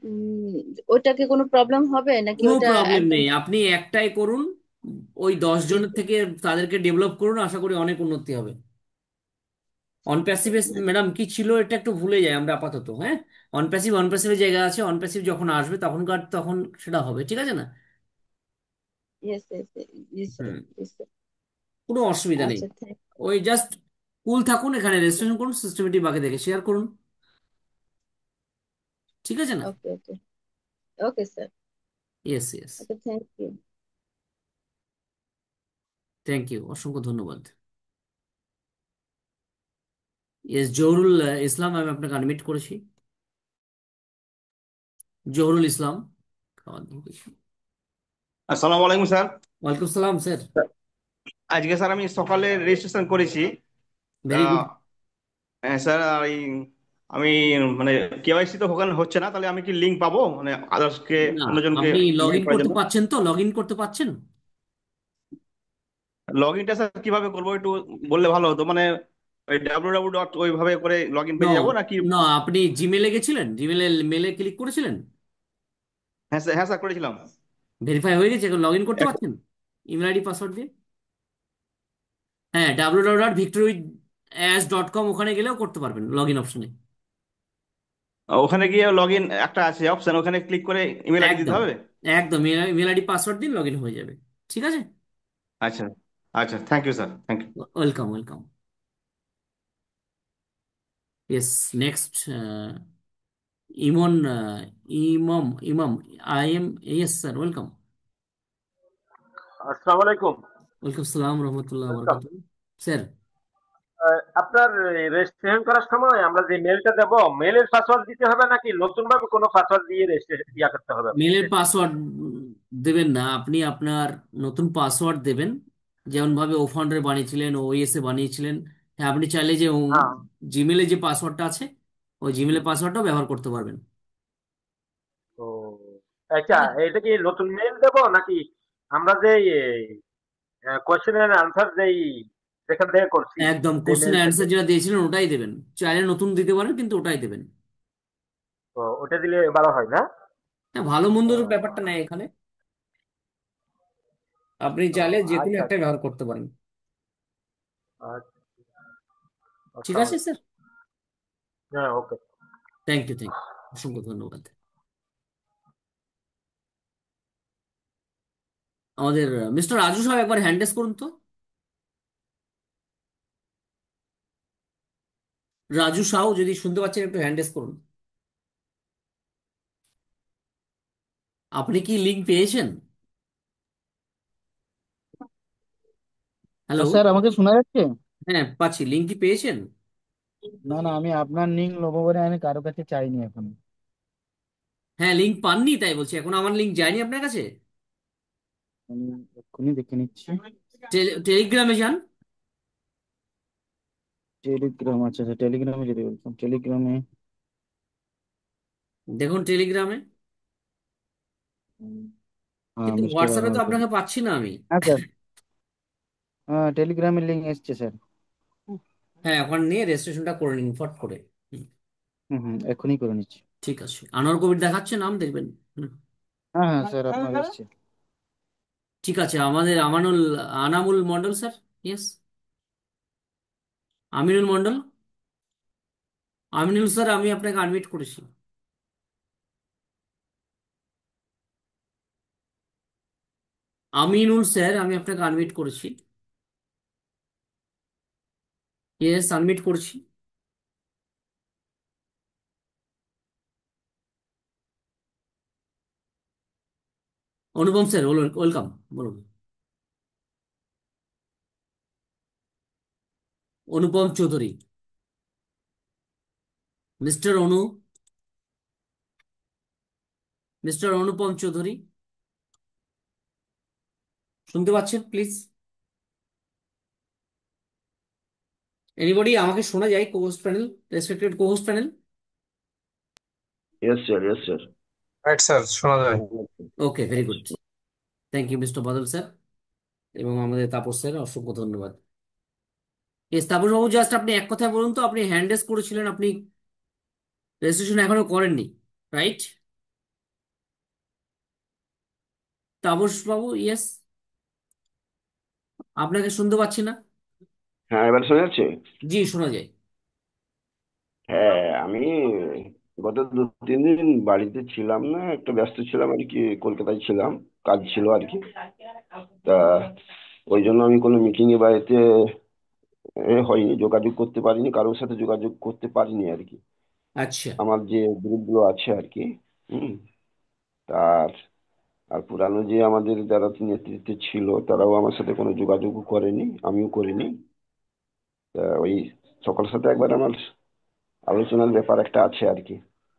উম, ওইটা কি কোনো প্রবলেম হবে নাকি কোনো ওইটা প্রবলেম একদম? নেই, আপনি একটাই করুন। ওই 10 জনের থেকে তাদেরকে ডেভেলপ করুন, আশা করি অনেক উন্নতি হবে। অনপ্যাসিভ, ম্যাডাম কি ছিল এটা একটু ভুলে যাই আমরা আপাতত, হ্যাঁ। অনপ্যাসিভ, অনপ্যাসিভের জায়গা আছে, অনপ্যাসিভ যখন আসবে তখন সেটা হবে, ঠিক আছে না। ইয়েস ইয়েস, জি স্যার, হুম, জি স্যার। কোনো অসুবিধা নেই। আচ্ছা, থ্যাংক ওই জাস্ট কুল থাকুন, এখানে রেজিস্ট্রেশন করুন, সিস্টেমেটিক বাকি দেখে শেয়ার করুন, ঠিক আছে না। Okay okay. Okay sir. Yes, yes. Okay, thank you. Thank you, অসংখ্য ধন্যবাদ। ইয়েস, জহুরুল ইসলাম, আমি আপনাকে আনমিট করেছি। জহুরুল ইসলাম, খাবার দিয়ে দিয়েছি। আসসালামু আলাইকুম স্যার। ওয়ালাইকুম সালাম স্যার। আজকে স্যার আমি সকালে রেজিস্ট্রেশন করেছি। Very good. আহ, হ্যাঁ স্যার, এই আমি মানে কেওয়াইসি তো ওখানে হচ্ছে না, তাহলে আমি কি লিংক পাবো মানে আদার্সকে, না, অন্যজনকে আপনি লগ ইনভাইট ইন করার করতে জন্য? পারছেন তো, লগ ইন করতে পারছেন। লগ ইনটা স্যার কিভাবে করবো একটু বললে ভালো হতো, মানে ওই ডাব্লিউ ডট ওইভাবে করে লগ ইন নো, পেয়ে যাবো নাকি? না, আপনি জিমেলে গেছিলেন, জিমেলে মেলে ক্লিক করেছিলেন, হ্যাঁ স্যার, হ্যাঁ স্যার করেছিলাম। ভেরিফাই হয়ে গেছে, এখন লগ ইন করতে এক- পারছেন ইমেল আইডি পাসওয়ার্ড দিয়ে। হ্যাঁ, www.victoryas.com, ওখানে গেলেও করতে পারবেন লগ ইন অপশনে। ওখানে গিয়ে লগ ইন একটা আছে অপশন, ওখানে ক্লিক করে ইমেল আইডি দিতে একদম, হবে? একদম ইমেল আইডি পাসওয়ার্ড দিন, লগ ইন হয়ে যাবে, ঠিক আছে। আচ্ছা আচ্ছা, thank you sir, thank you. Welcome, welcome. Yes, next Emon, Imam, Imam, I am, yes sir, welcome. আসসালামু আলাইকুম ওয়েলকাম সালাম রহমতুল্লাহ স্যার। বরকাত। স্যার, আপনার রেজিস্ট্রেশন করার সময় আমরা যে মেলটা দেব, মেলের পাসওয়ার্ড দিতে হবে নাকি নতুন ভাবে কোনো পাসওয়ার্ড দিয়ে ইয়া করতে হবে মেলের আপনাকে? পাসওয়ার্ড দেবেন না, আপনি আপনার নতুন পাসওয়ার্ড দেবেন, যেমন ভাবে ও ফাউন্ডারে বানিয়েছিলেন, ওএস এ বানিয়েছিলেন। হ্যাঁ, আপনি চাইলে যে হ্যাঁ। জিমেলে যে পাসওয়ার্ডটা আছে ওই জিমেলের পাসওয়ার্ডটাও ব্যবহার করতে পারবেন। ও আচ্ছা, ঠিক আছে, এটা কি নতুন মেল দেব নাকি আমরা যে কোয়েশ্চেন এর আনসার যেই যেখান থেকে করছি একদম সেই কোশ্চেন মেল থেকে? অ্যান্সার যেটা দিয়েছিলেন ওটাই দেবেন। চাইলে নতুন দিতে পারেন, কিন্তু ওটাই দেবেন। তো ওটা দিলে ভালো হয় না? হ্যাঁ, ভালো মন্দর ব্যাপারটা নেই এখানে, আপনি ও চাইলে যে কোনো আচ্ছা একটাই ব্যবহার করতে পারেন। আচ্ছা, ঠিক আসসালামু আছে আলাইকুম। স্যার। হ্যাঁ, ওকে। থ্যাংক ইউ, থ্যাংক ইউ, অসংখ্য ধন্যবাদ। আমাদের মিস্টার রাজু সাহেব একবার হ্যান্ডেস করুন তো। রাজু সাউ, যদি শুনতে পাচ্ছেন একটু হ্যান্ডেস করুন। আপনি কি লিঙ্ক পেয়েছেন? হ্যালো। স্যার আমাকে শোনা যাচ্ছে? হ্যাঁ, পাচ্ছি। লিঙ্ক কি পেয়েছেন? না না, আমি আপনার লিঙ্ক নেবো বলে আমি কারো কাছে চাইনি এখন। হ্যাঁ, লিঙ্ক পাননি তাই বলছি, এখন আমার লিঙ্ক যায়নি আপনার কাছে। আমি এক্ষুনি দেখে নিচ্ছি। টেলিগ্রামে যান। টেলিগ্রাম, আচ্ছা আচ্ছা, টেলিগ্রামে যদি বলতাম, টেলিগ্রামে। দেখুন টেলিগ্রামে। হ্যাঁ, কিন্তু মিস্টার হোয়াটসঅ্যাপে তো আনোয়ার কবির। আপনাকে পাচ্ছি না আমি। হ্যাঁ স্যার, হ্যাঁ টেলিগ্রামের লিঙ্ক এসছে স্যার। হ্যাঁ, ওখানে নিয়ে রেজিস্ট্রেশনটা করে নিন ফট করে। হুম, হুম হুম, এক্ষুনি করে নিচ্ছি। ঠিক আছে, আনোয়ার কবির দেখাচ্ছে, নাম দেখবেন। হুম, হ্যাঁ হ্যাঁ স্যার, আপনার এসছে। ঠিক আছে। আমাদের Anamul Mondal sir. Yes, Aminul Mondal. Aminul sir, আমি আপনাকে আনমিট করেছি। আমিনুল স্যার, আমি আপনাকে আনমিট করেছি। ইয়েস, আনমিট করছি। অনুপম স্যার, ওয়েলকাম, বলুন। অনুপম চৌধুরী, মিস্টার অনু, মিস্টার অনুপম চৌধুরী, শুনতে পাচ্ছেন প্লিজ? এনিবডি, আমাকে শোনা যায়? Cohost panel, respected cohost panel. Yes, sir. Yes, sir. Right sir, শোনা যায়। Okay, very good. Thank you Mr Badal sir, এবং আমাদের তাপস স্যার, অসংখ্য ধন্যবাদ। এস তাপস বাবু, জাস্ট আপনি এক কথায় বলুন তো, আপনি হ্যান্ড রেজ করেছিলেন, আপনি রেজিস্ট্রেশন এখনো করেননি, রাইট? তাপস বাবু, ইয়েস, আপনাকে শুনতে পাচ্ছি না। হ্যাঁ, এবার শোনা যাচ্ছে? জি, শোনা যায়। হ্যাঁ, আমি গত 2-3 দিন বাড়িতে ছিলাম না, একটু ব্যস্ত ছিলাম আর কি, কলকাতায় ছিলাম, কাজ ছিল আর কি। তা ওই জন্য আমি কোনো মিটিং এ বাড়িতে হয়নি, যোগাযোগ করতে পারিনি, কারোর সাথে যোগাযোগ করতে পারিনি আর কি। আচ্ছা। আমার যে গ্রুপগুলো আছে আর কি, হুম, তার আর পুরানো যে আমাদের যারা নেতৃত্বে ছিল তারাও আমার সাথে কোনো যোগাযোগ করেনি, আমিও করিনি। তা ওই সকলের সাথে একবার আমার আলোচনার ব্যাপার একটা আছে আর কি।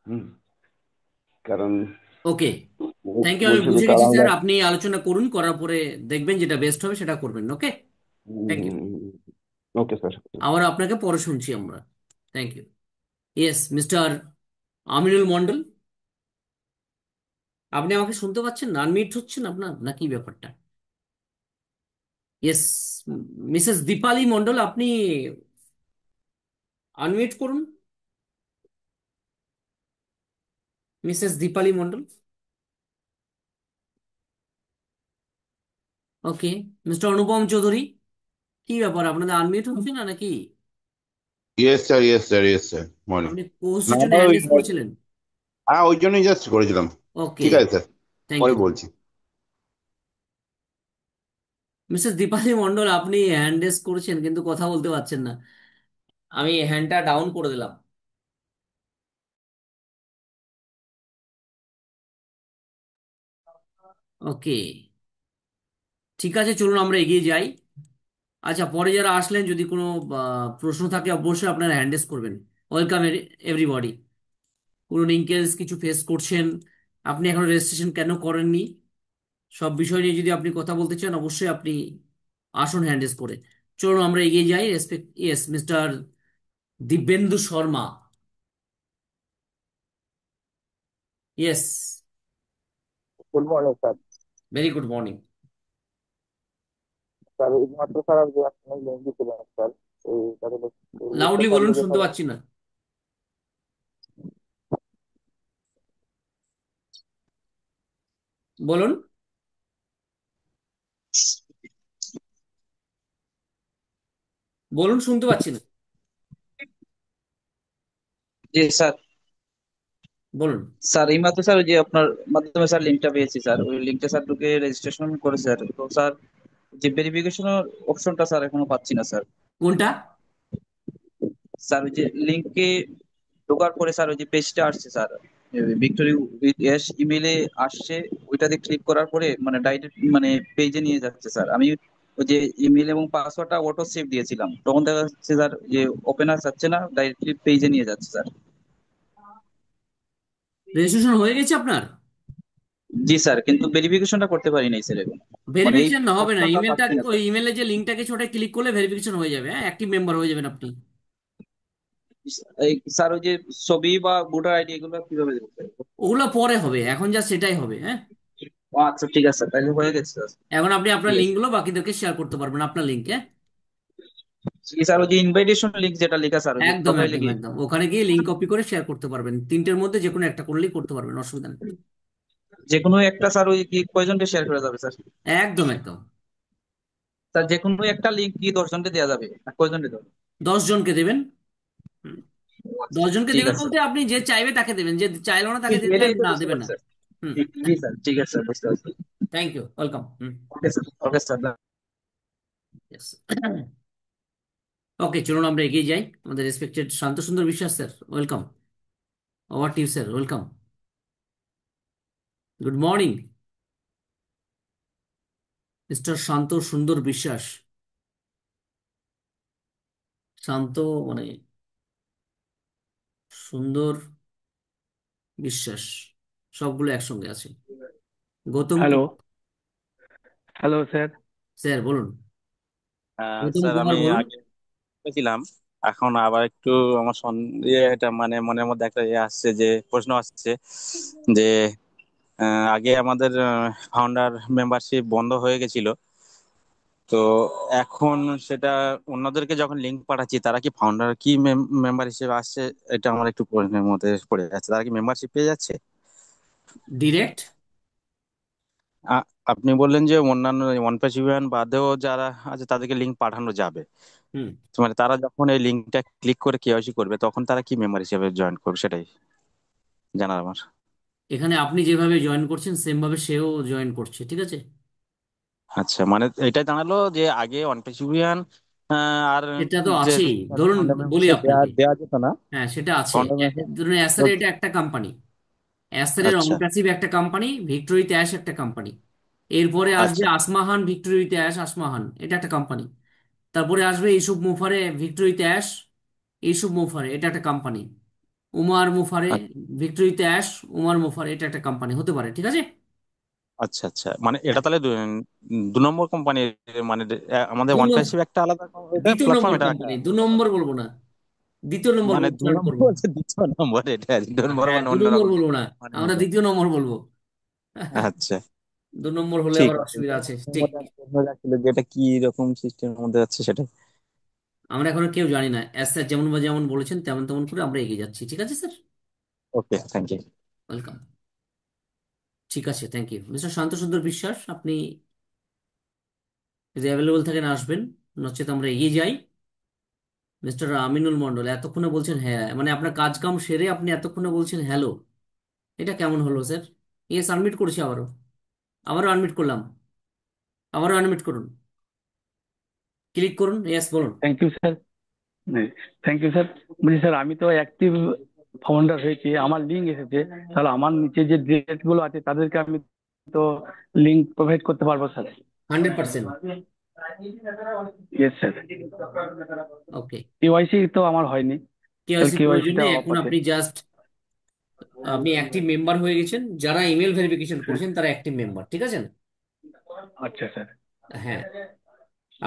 হুম, কারণ ওকে, থ্যাংক ইউ, আমি বলছে যে বুঝে গেছি তারা স্যার। আপনি আলোচনা করুন, করার পরে দেখবেন যেটা বেস্ট হবে সেটা করবেন। Okay, thank you. Okay sir. আবার আপনাকে পরে শুনছি আমরা। Thank you. Yes, mister Aminul Mondal, আপনি আমাকে শুনতে পাচ্ছেন না? আনমিউট হচ্ছেন আপনার নাকি ব্যাপারটা? ইয়েস, মিসেস দীপালি মন্ডল, আপনি আনমিউট করুন। মিসেস দীপালি মন্ডল। ওকে, মিস্টার অনুপম চৌধুরী, কি ব্যাপার, আপনাদের আনমিউট হচ্ছে না নাকি? Yes sir, yes sir, yes sir, morning. আপনি পোস্টের না জন্য আমার হ্যান্ড ওই, রেজ করেছিলেন? হ্যাঁ ওই জন্যই জাস্ট করেছিলাম। ওকে, ঠিক আছে স্যার, থ্যাংক পরে ইউ। বলছি। মিসেস দীপালি মন্ডল, আপনি হ্যান্ড রেজ করেছেন কিন্তু কথা বলতে পারছেন না। আমি হ্যান্ডটা ডাউন করে দিলাম। ওকে, ঠিক আছে, চলুন আমরা এগিয়ে যাই। আচ্ছা, পরে যারা আসলেন যদি কোনো প্রশ্ন থাকে অবশ্যই আপনারা হ্যান্ড রেজ করবেন। Welcome everybody. কোনো লিঙ্কেজ কিছু ফেস করছেন, আপনি এখন রেজিস্ট্রেশন কেন করেননি, সব বিষয় নিয়ে যদি আপনি কথা বলতে চান অবশ্যই আপনি আসুন হ্যান্ড রেজ করে। চলুন আমরা এগিয়ে যাই। Respect, yes mister Dibyendu Sharma. Yes, good morning sir. Very good morning. Sir এইমাত্র স্যার যে আপনি লিঙ্ক দিয়েছিলেন স্যার, এই তাদের লিঙ্কটা লাউডলি স্যার বলুন, লিখে শুনতে স্যার। পাচ্ছি না। বলুন। বলুন, শুনতে পাচ্ছি না। জি স্যার। বলুন। স্যার এইমাত্র স্যার ওই যে আপনার মাধ্যমে স্যার লিঙ্কটা পেয়েছি স্যার, ওই লিঙ্কটা স্যার ঢুকে রেজিস্ট্রেশন করে স্যার, তো স্যার যে ভেরিফিকেশনের অপশনটা স্যার এখনো পাচ্ছি না স্যার। কোনটা? স্যার ওই যে লিঙ্কে ঢোকার পরে স্যার ওই যে পেজটা আসছে স্যার, ভিক্টোরি উইথ এস ইমেলে আসছে, ওইটাতে ক্লিক করার পরে মানে ডাইরেক্ট মানে পেজে নিয়ে যাচ্ছে স্যার। আমি ওই যে ইমেল এবং পাসওয়ার্ডটা অটো সেভ দিয়েছিলাম, তখন দেখা যাচ্ছে স্যার যে ওপেনার যাচ্ছে না, ডাইরেক্টলি পেজে নিয়ে যাচ্ছে স্যার। রেজিস্ট্রেশন হয়ে গেছে আপনার? জি স্যার, কিন্তু ভেরিফিকেশনটা করতে পারি নাই স্যার এখন, মানে এই ভেরিফিকেশন হবে না, অপশনটা ইমেলটা, পাচ্ছি না ওই স্যার। ইমেলে যে লিঙ্কটা গেছে ওটা ক্লিক করলে ভেরিফিকেশন হয়ে যাবে। হ্যাঁ, অ্যাক্টিভ মেম্বার হয়ে যাবেন আপনি। এই স্যার ওই যে ছবি বা ভোটার আইডি এগুলো কিভাবে দেবো স্যার? ওগুলো পরে হবে, এখন যা সেটাই হবে। হ্যাঁ, ও আচ্ছা ঠিক আছে স্যার, তাহলে হয়ে গেছে স্যার। এখন আপনি আপনার ঠিক আছে লিঙ্কগুলো বাকিদেরকে শেয়ার করতে পারবেন, আপনার লিঙ্কে। স্যার, ওই যে ইনভাইটেশন লিঙ্ক যেটা লেখা স্যার, ওই যে একদম প্রোফাইলে একদম গিয়ে। একদম, ওখানে গিয়ে লিঙ্ক কপি করে শেয়ার করতে পারবেন। তিনটের মধ্যে যে কোনো একটা করলেই করতে পারবেন, অসুবিধা নেই। যে কোনো একটা স্যার, ওই কি কয়জনকে শেয়ার করা যাবে স্যার? একদম একদম। স্যার যে কোনো একটা লিঙ্ক কি 10 জনকে দেওয়া যাবে না কয়জনকে দেওয়া যাবে? 10 জনকে দেবেন। ও আচ্ছা, 10 জনকে ঠিক দেবেন আছে বলতে আপনি যে চাইবে তাকে দেবেন, যে চাইলো না তাকে এটা দিবেন এটা না, বুঝতে দেবেন না। পারছি স্যার। হুম। জি স্যার, ঠিক আছে স্যার, বুঝতে পারছি। Thank you, welcome. Hmm. Okay sir, okay sir. Yes. Okay, চলুন আমরা এগিয়ে যাই। আমাদের respected Shanta Sundar Biswas sir, welcome. Over to you sir, welcome. Good morning Mr Shanta Sundar Biswas. Shanta মানে সুন্দর বিশ্বাস, সবগুলো একসঙ্গে আছে। Gautam hello, hello sir. Sir বলুন। গৌতম স্যার কুমার আমি বলুন। আগে ছিলাম, এখন আবার একটু আমার এটা মানে মনের মধ্যে একটা আসছে, যে প্রশ্ন আসছে যে আগে আমাদের ফাউন্ডার মেম্বারশিপ বন্ধ হয়ে গেছিল, তো এখন সেটা অন্যদেরকে যখন লিংক পাঠাচ্ছি তারা কি ফাউন্ডার কি মেম্বার হিসেবে আসছে, এটা আমার একটু প্রশ্নের মধ্যে পড়ে যাচ্ছে। তারা কি মেম্বারশিপ পেয়ে যাচ্ছে ডিরেক্ট। আ- আপনি বললেন যে অন্যান্য ওয়ান পেজ বাদেও যারা আছে তাদেরকে লিংক পাঠানো যাবে, হুম। তো মানে তারা যখন এই লিঙ্কটা ক্লিক করে কেওয়াইসি করবে তখন তারা কি মেম্বার হিসেবে জয়েন করবে, সেটাই জানার আমার। এখানে আপনি যেভাবে জয়েন করছেন সেম ভাবে সেও জয়েন করছে, ঠিক আছে। আচ্ছা, মানে এটাই জানালো যে আগে ওয়ান পেজ আর সেটা তো যে আছেই, ধরুন ফাউন্ডার বলি মেম্বারশিপ দেওয়া আপনাকে। দেওয়া যেত না। হ্যাঁ, সেটা আছে। ফাউন্ডার মেম্বারশিপ, ধরুন অ্যাসার এটা একটা কোম্পানি, অ্যাসারের আচ্ছা অনপ্যাসিভ একটা কোম্পানি, ভিক্টোরিতে অ্যাশ একটা কোম্পানি। এরপরে আসবে আচ্ছা আসমাহান, ভিক্টোরিতে অ্যাশ আসমাহান, এটা একটা কোম্পানি। তারপরে আসবে ইসুফ মুফারে, ভিক্টোরিতে অ্যাশ ইসুফ মুফারে, এটা একটা কোম্পানি। উমার মুফারে, ভিক্টোরিতে অ্যাশ উমার মুফারে, এটা একটা কোম্পানি হতে পারে, ঠিক আছে। আচ্ছা আচ্ছা, মানে এটা হ্যাঁ, তাহলে দু নম্বর কোম্পানি, মানে আমাদের দু ওয়ান নম- পেজ একটা আলাদা দ্বিতীয় প্ল্যাটফর্ম, নম্বর এটা একটা কোম্পানি, দু আলাদা। নম্বর বলবো না, দ্বিতীয় নম্বর মানে দু উচ্চারণ নম্বর করবো। বলছে, দ্বিতীয় নম্বর, এটা দু নম্বর হ্যাঁ, মানে দু নম্বর অন্যরকম বলবো না, মানে আমরা হবে। দ্বিতীয় নম্বর বলবো। আচ্ছা, 2 নম্বর হলে ঠিক আবার আছে, অসুবিধা এটা আছে, আমার ঠিক। মধ্যে একটা প্রশ্ন যাচ্ছিল যে এটা কি রকম সিস্টেমের মধ্যে যাচ্ছে সেটা। আমরা এখনো কেউ জানি না, স্যার যেমন বা যেমন বলেছেন তেমন তেমন করে আমরা এগিয়ে যাচ্ছি, ঠিক আছে sir. Okay, thank you. Welcome. ঠিক আছে, thank you mister Shanta Sundar বিশ্বাস। আপনি যদি অ্যাভেলেবল থাকেন আসবেন, নচেত আমরা এগিয়ে যাই। মিস্টার আমিনুল মন্ডল এতক্ষণে বলছেন হ্যাঁ, মানে আপনার কাজ কাম সেরে আপনি এতক্ষণে বলছেন হ্যালো, এটা কেমন হলো স্যার? ইয়ে সাবমিট করেছি, আবারও আবারও আনমিট করলাম, আবারও আনমিট করুন, ক্লিক করুন, ইয়েস বলুন। Thank you sir. Thank you sir. বলছি স্যার, আমি তো অ্যাক্টিভ ফাউন্ডার হয়েছি, আমার লিঙ্ক এসেছে, তাহলে আমার নিচে যে ডেট গুলো আছে তাদেরকে আমি তো লিঙ্ক প্রোভাইড করতে পারবো sir? 100%। Yes sir. Okay, KYC তো আমার হয়নি, তাহলে কেওয়াইসি প্রয়োজন কেওয়াইসিটা নেই অফ এখন, আছে। আপনি জাস্ট আপনি অ্যাক্টিভ মেম্বার হয়ে গেছেন, যারা ইমেল ভেরিফিকেশন করেছেন তারা অ্যাক্টিভ মেম্বার, ঠিক আছে না? আচ্ছা স্যার। হ্যাঁ,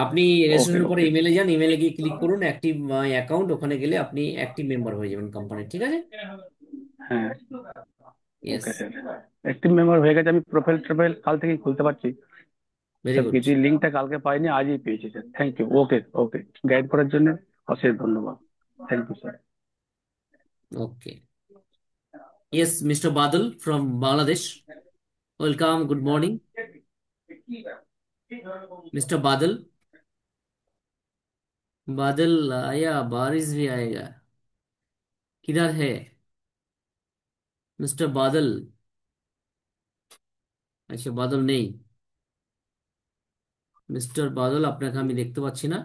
আপনি ওকে রেজিস্ট্রেশনের পরে ওকে। ইমেলে যান, ইমেলে গিয়ে ক্লিক করুন অ্যাক্টিভ মাই অ্যাকাউন্ট, ওখানে গেলে আপনি অ্যাক্টিভ মেম্বার হয়ে যাবেন কোম্পানির, ঠিক আছে? হ্যাঁ yes, okay sir. Active member হয়ে গেছে, আমি প্রোফাইল টোফাইল কাল থেকেই খুলতে পারছি ভেরি সব গুড। কিছু। লিঙ্কটা কালকে পাইনি, আজই পেয়েছি sir. Thank you. Okay okay, guide করার জন্য অশেষ ধন্যবাদ। Thank you sir. Okay, yes, mister Badal from Bangladesh, welcome, good morning mister Badal. Badal आया, बारिश भी आएगा, किधर है मिस्टर बादल? আচ্ছা, বাদল নেই। মিস্টার বাদল, আপনাকে আমি দেখতে পাচ্ছি না,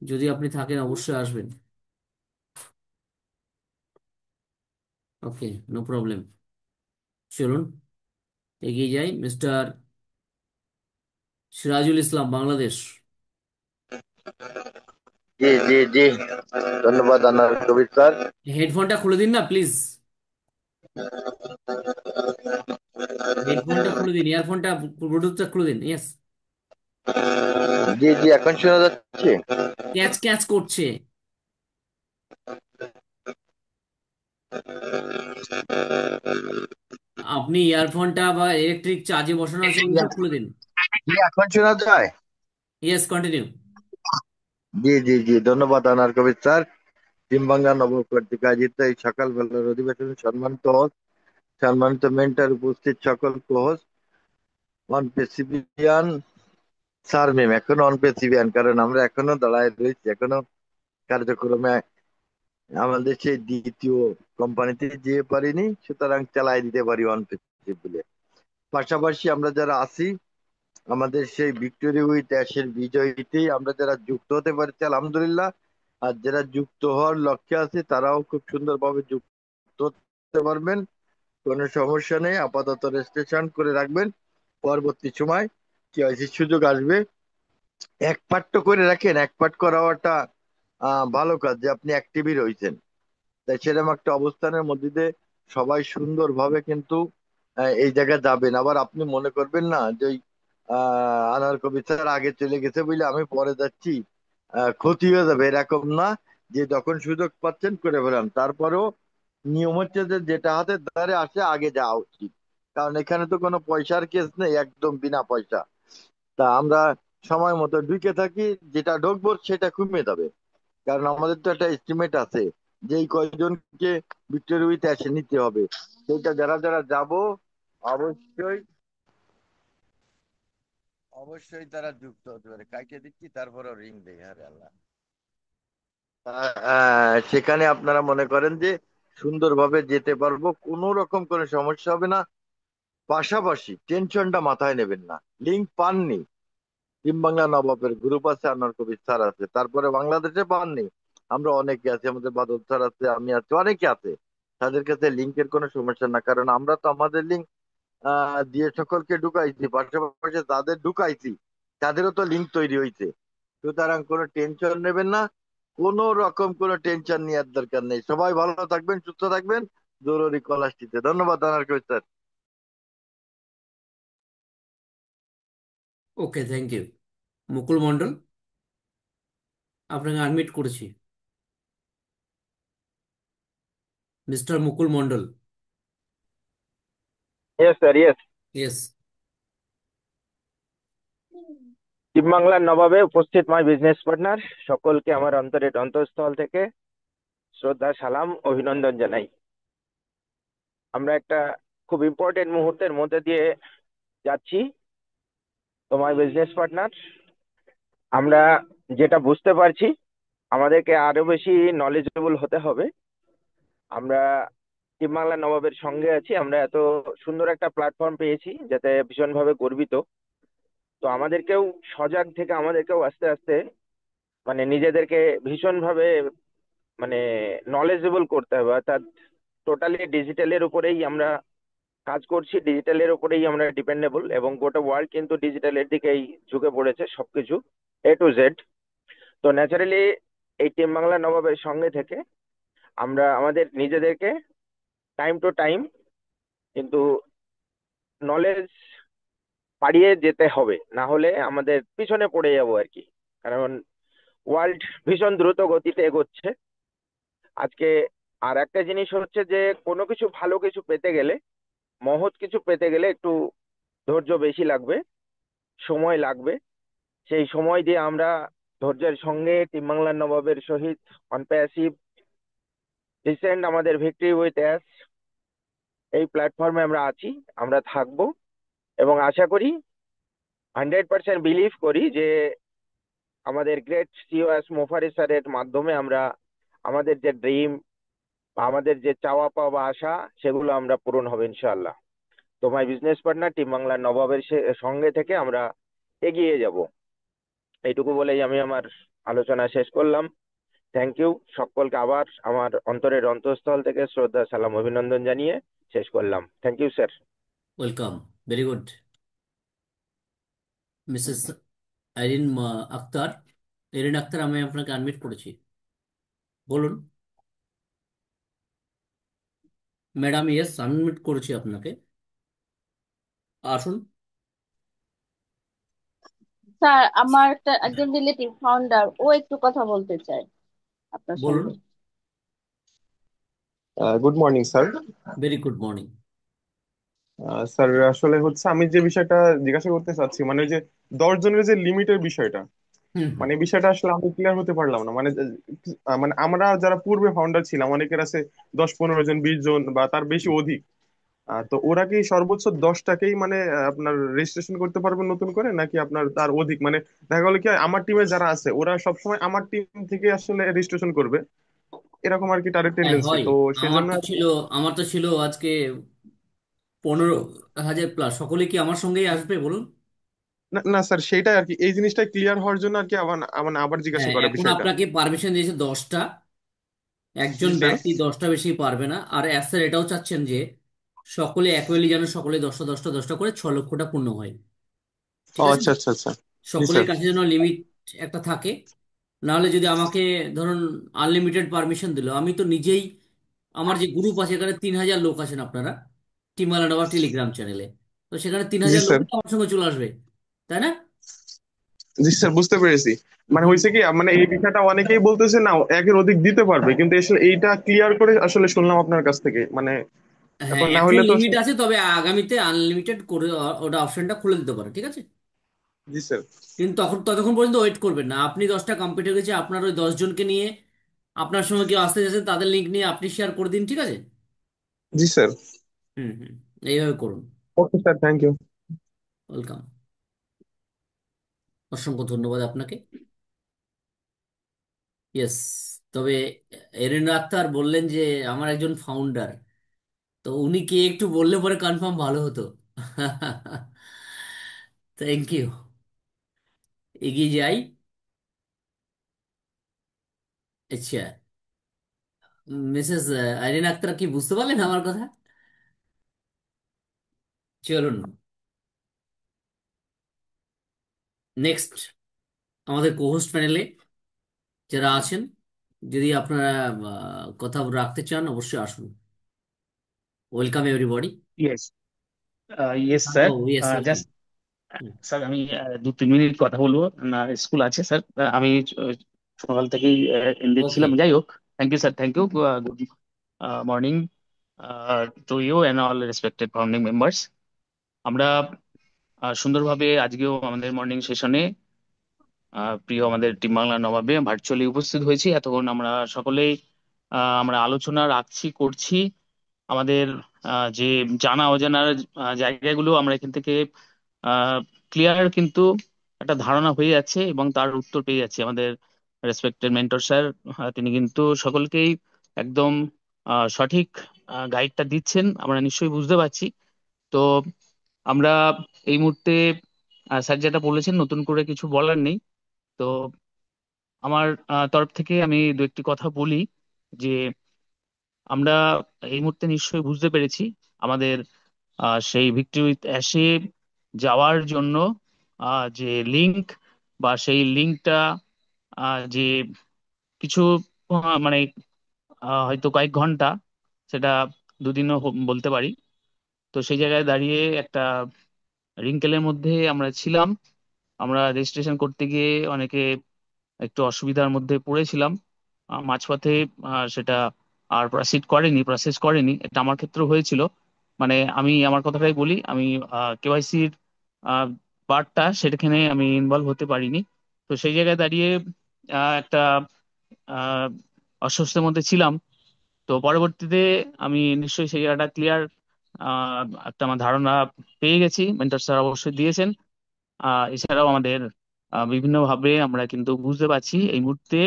যদি আপনি থাকেন অবশ্যই আসবেন। ওকে, নো প্রবলেম, চলুন এগিয়ে যাই। মিস্টার সিরাজুল ইসলাম, বাংলাদেশ। জি জি জি, ধন্যবাদ আনার কবির স্যার। হেডফোনটা খুলে দিন না প্লিজ, হেডফোনটা খুলে দিন, ইয়ারফোনটা, ব্লুটুথটা খুলে দিন। ইয়েস, জি জি, এখন শোনা যাচ্ছে? ক্যাচ ক্যাচ করছে। আপনি ইয়ারফোনটা বা ইলেকট্রিক চার্জে বসানো আছে ওগুলো খুলে দিন। জি, এখন শোনা যায়? Yes, continue. জি জি জি, ধন্যবাদ আনার কবির স্যার। টিম বাংলা নব কর্তৃক আয়োজিত এই সকালবেলার অধিবেশনে সম্মানিত হোস্ট, সম্মানিত মেন্টর, উপস্থিত সকল হোস্ট, অন প্রেসিপিয়ান স্যার ম্যাম, এখনো অন প্রেসিপিয়ান, কারণ আমরা এখনো দাঁড়ায় রয়েছি, এখনো কার্যক্রমে আমাদের সেই দ্বিতীয় কোম্পানিতে যেতে পারিনি, সুতরাং চালাই দিতে পারি অন প্রেসিপিয়ান বলে। পাশাপাশি আমরা যারা আছি, আমাদের সেই ভিক্টোরি উইথ অ্যাশের বিজয়ীতে আমরা যারা যুক্ত হতে পারছি আলহামদুলিল্লাহ, আর যারা যুক্ত হওয়ার লক্ষ্যে আছে তারাও খুব সুন্দরভাবে যুক্ত হতে পারবেন, কোনো সমস্যা নেই। আপাতত রেজিস্ট্রেশন করে রাখবেন, পরবর্তী সময় কেওয়াইসির সুযোগ আসবে। এক পার্ট তো করে রাখেন, এক পার্ট করাটা ভালো কাজ যে আপনি অ্যাক্টিভই রয়েছেন। তাই সেরকম একটা অবস্থানের মধ্যে দিয়ে সবাই সুন্দরভাবে কিন্তু এই জায়গায় যাবেন। আবার আপনি মনে করবেন না যে ওই আনার কবি স্যার আগে চলে গেছে বলে আমি পরে যাচ্ছি, ক্ষতি হয়ে যাবে, এরকম না। যে যখন সুযোগ পাচ্ছেন করে ফেলান। তারপরেও নিয়ম হচ্ছে যে যেটা হাতে ধরে আসে আগে যাওয়া উচিত, কারণ এখানে তো কোনো পয়সার কেস নেই, একদম বিনা পয়সা। তা আমরা সময় মতো ঢুকে থাকি, যেটা ঢুকবো সেটা কমে যাবে, কারণ আমাদের তো একটা এস্টিমেট আছে যে এই কয়জনকে ভিক্টোরি উইথ অ্যাশে নিতে হবে। সেটা যারা যারা যাব অবশ্যই অবশ্যই তারা যুক্ত হতে পারে। কাইকে দিচ্ছি তারপরেও রিং দেয়, আরে আল্লাহ। সেখানে আপনারা মনে করেন যে সুন্দরভাবে যেতে পারবো, কোনো রকম কোনো সমস্যা হবে না। পাশাপাশি টেনশনটা মাথায় নেবেন না, লিঙ্ক পাননি, টিম বাংলা নবাবের গ্রুপ আছে, আনোয়ার কবির স্যার আছে, তারপরে বাংলাদেশে পাননি, আমরা অনেকে আছি, আমাদের বাদল স্যার আছে, আমি আছি, অনেকে আছে, তাদের কাছে লিঙ্কের কোনো সমস্যা না, কারণ আমরা তো আমাদের লিঙ্ক দিয়ে সকলকে ঢুকাইছি, পাশাপাশি তাদের ঢুকাইছি তাদেরও তো লিঙ্ক তৈরি হয়েছে। সুতরাং কোনো টেনশন নেবেন না, কোনো রকম কোনো টেনশন নেওয়ার দরকার নেই। সবাই ভালো থাকবেন, সুস্থ থাকবেন। জরুরি কল আসছে, ধন্যবাদ Anar Kabir sir. Okay, thank you. Mukul Mondal, আপনাকে আনমিট করেছি, Mr Mukul Mondal. Yes sir, yes. Yes, team বাংলার নবাবে উপস্থিত মাই বিজনেস পার্টনার সকলকে আমার অন্তরের অন্তঃস্থল থেকে শ্রদ্ধা, সালাম, অভিনন্দন জানাই। আমরা একটা খুব ইম্পর্টেন্ট মুহূর্তের মধ্যে দিয়ে যাচ্ছি। তো মাই বিজনেস পার্টনার, আমরা যেটা বুঝতে পারছি আমাদেরকে আরো বেশি নলেজেবল হতে হবে। আমরা টিম বাংলা নবাবের সঙ্গে আছি, আমরা এত সুন্দর একটা প্ল্যাটফর্ম পেয়েছি যাতে ভীষণভাবে গর্বিত। তো আমাদেরকেও সজাগ থেকে আমাদেরকেও আস্তে আস্তে মানে নিজেদেরকে ভীষণভাবে মানে নলেজেবল করতে হবে, অর্থাৎ টোটালি ডিজিটালের উপরেই আমরা কাজ করছি ডিজিটালের উপরেই, আমরা ডিপেন্ডেবল, এবং গোটা ওয়ার্ল্ড কিন্তু ডিজিটালের দিকেই ঝুঁকে পড়েছে সবকিছু A to Z। তো ন্যাচারালি এই টিম বাংলা নবাবের সঙ্গে থেকে আমরা আমাদের নিজেদেরকে টাইম টু টাইম কিন্তু নলেজ বাড়িয়ে যেতে হবে, না হলে আমাদের পিছনে পড়ে যাবো আর কি। কারণ ওয়ার্ল্ড ভীষণ দ্রুত গতিতে এগোচ্ছে আজকে। আর একটা জিনিস হচ্ছে যে কোনো কিছু ভালো কিছু পেতে গেলে, মহৎ কিছু পেতে গেলে একটু ধৈর্য বেশি লাগবে, সময় লাগবে। সেই সময় দিয়ে আমরা ধৈর্যের সঙ্গে টিম বাংলার নবাবের সহিত অনপ্যাসিভ রিসেন্ট আমাদের ভিক্টরি উইথ অ্যাস এই প্ল্যাটফর্মে আমরা আছি, আমরা থাকবো, এবং আশা করি, 100% বিলিভ করি যে আমাদের গ্রেট সিও এস মোফারি স্যারের মাধ্যমে আমরা আমাদের যে ড্রিম বা আমাদের যে চাওয়া পাওয়া আশা, সেগুলো আমরা পূরণ হবে ইনশাআল্লাহ। তো মাই বিজনেস পার্টনার টিম বাংলার নবাবের সঙ্গে থেকে আমরা এগিয়ে যাব, এইটুকু বলেই আমি আমার আলোচনা শেষ করলাম। থ্যাংক ইউ সকলকে, আবার আমার অন্তরের অন্তঃস্থল থেকে শ্রদ্ধা সালাম অভিনন্দন জানিয়ে শেষ করলাম। Thank you sir. Welcome, very good. Missus Irene Akter, Erin Akter, আমি আপনাকে আনমিট করেছি, বলুন। ম্যাডাম, ইয়েস, আনমিট করেছি আপনাকে, আসুন। স্যার, আমার একটা একজন রিলেটিভ ফাউন্ডার, ও একটু কথা বলতে চায় আপনার বলুন। সঙ্গে। Good morning sir. Very good morning. Sir আসলে হচ্ছে আমি যে বিষয়টা জিজ্ঞাসা করতে চাচ্ছি, মানে ওই যে 10 জনের যে লিমিটের বিষয়টা, হুম হুম। মানে এই বিষয়টা আসলে আমি ক্লিয়ার হতে পারলাম না। মানে মানে আমরা যারা পূর্বে ফাউন্ডার ছিলাম, অনেকের আছে 10-15 জন, 20 জন বা তার বেশি অধিক। তো ওরা কি সর্বোচ্চ 10টাকেই মানে আপনার রেজিস্ট্রেশন করতে পারবে নতুন করে, নাকি আপনার তার অধিক? মানে দেখা গেলো কি আমার টিমে যারা আছে ওরা সবসময় আমার টিম থেকে আসলে রেজিস্ট্রেশন করবে, এরকম আর কি তাদের হ্যাঁ, টেন্ডেন্সি। হয়। তো আমার সেজন্য তো আর কি। ছিল আমার তো ছিল আজকে 15,000 প্লাস। সকলে কি আমার সঙ্গেই আসবে বলুন? না না স্যার, সেইটাই আর কি, এই জিনিসটা ক্লিয়ার হওয়ার জন্য আর কি আবার মানে আবার জিজ্ঞাসা হ্যাঁ, করা এখন বিষয়টা। আপনাকে পারমিশন দিয়েছে 10টা। একজন জি স্যার। ব্যক্তি 10টা বেশি পারবে না। আর স্যার এটাও চাচ্ছেন যে সকলে একই যেন সকলে 10টা 10টা 10টা করে 6 লক্ষটা পূর্ণ হয়, ও ঠিক আছে? আচ্ছা আচ্ছা আচ্ছা। জি সকলের স্যার। কাছে যেন লিমিট একটা থাকে। নাহলে যদি আমাকে ধরুন আনলিমিটেড পারমিশন দিল, আমি তো নিজেই, আমার যে গ্রুপ আছে এখানে 3,000 লোক আছেন আপনারা, টিমালা নবাব টেলিগ্রাম চ্যানেলে, তো সেখানে তিন জি হাজার লোক স্যার। আমার সঙ্গে চলে আসবে, তাই না? জি স্যার, বুঝতে পেরেছি। মানে হুম। হয়েছে কি, মানে এই বিষয়টা অনেকেই বলতেছে না একের অধিক দিতে পারবে, কিন্তু আসলে এইটা ক্লিয়ার করে আসলে শুনলাম আপনার কাছ থেকে। মানে হ্যাঁ, এখন না এখন হলে তো লিমিট আছে, তবে আগামীতে আনলিমিটেড করে ওটা অপশনটা খুলে দিতে পারে, ঠিক আছে? জি স্যার। কিন্তু ততক্ষণ পর্যন্ত ওয়েট করবেন না। আপনি 10টা কমপ্লিট হয়ে গেছে, আপনার ওই 10 জনকে নিয়ে, আপনার সঙ্গে কেউ আসতে যাচ্ছে তাদের লিঙ্ক নিয়ে আপনি শেয়ার করে দিন, ঠিক আছে? জি স্যার। হুম হুম, এইভাবে করুন। Okay sir, thank you. Welcome, অসংখ্য ধন্যবাদ আপনাকে। ইয়েস, তবে এরিন আক্তার বললেন যে আমার একজন ফাউন্ডার, তো উনি কে একটু বললে পরে কনফার্ম ভালো হতো। Thank you. এগিয়ে যাই। আচ্ছা, মিসেস আইরিন আক্তার কি বুঝতে পারলেন আমার কথা? চলুন নেক্সট, আমাদের কোহোস্ট প্যানেলে যারা আছেন, যদি আপনারা কথা রাখতে চান অবশ্যই আসুন। Welcome everybody. Yes, yes sir. Oh yes, welcome. Just sir আমি 2-3 মিনিট কথা বলবো না, স্কুল আছে স্যার। আমি সকাল থেকেই এনগেজ ওকে। ছিলাম। যাই হোক, thank you sir, thank you. Good morning to you and all respected founding members. আমরা সুন্দরভাবে আজকেও আমাদের মর্নিং সেশনে প্রিয় আমাদের টিম বাংলা নবাবে ভার্চুয়ালি উপস্থিত হয়েছি। এতক্ষণ আমরা সকলেই আমরা আলোচনা রাখছি, করছি। আমাদের যে জানা অজানার জায়গাগুলো আমরা এখান থেকে ক্লিয়ার কিন্তু একটা ধারণা হয়ে যাচ্ছে, এবং তার উত্তর পেয়ে যাচ্ছি। আমাদের রেসপেক্টেড মেন্টর স্যার তিনি কিন্তু সকলকেই একদম সঠিক গাইডটা দিচ্ছেন, আমরা নিশ্চয়ই বুঝতে পারছি। তো আমরা এই মুহূর্তে স্যার যেটা বলেছেন নতুন করে কিছু বলার নেই। তো আমার তরফ থেকে আমি দু একটি কথা বলি যে আমরা এই মুহূর্তে নিশ্চয়ই বুঝতে পেরেছি আমাদের সেই ভিক্টরি উইথ অ্যাশে যাওয়ার জন্য যে লিংক বা সেই লিঙ্কটা যে কিছু মানে হয়তো কয়েক ঘন্টা, সেটা দুদিনও বলতে পারি। তো সেই জায়গায় দাঁড়িয়ে একটা রিঙ্কেলের মধ্যে আমরা ছিলাম। আমরা রেজিস্ট্রেশন করতে গিয়ে অনেকে একটু অসুবিধার মধ্যে পড়েছিলাম মাঝপথে। সেটা আর প্রসেস করেনি, এটা আমার ক্ষেত্রেও হয়েছিল। মানে আমি আমার কথাটাই বলি, আমি কেওয়াইসির পার্টটা সেখানে আমি ইনভলভ হতে পারিনি। তো সেই জায়গায় দাঁড়িয়ে একটা আহ, অস্বস্তির মধ্যে ছিলাম। তো পরবর্তীতে আমি নিশ্চয়ই সেই জায়গাটা ক্লিয়ার একটা আমার ধারণা পেয়ে গেছি, মেন্টর স্যার অবশ্যই দিয়েছেন। এছাড়াও আমাদের বিভিন্নভাবে আমরা কিন্তু বুঝতে পারছি এই মুহূর্তে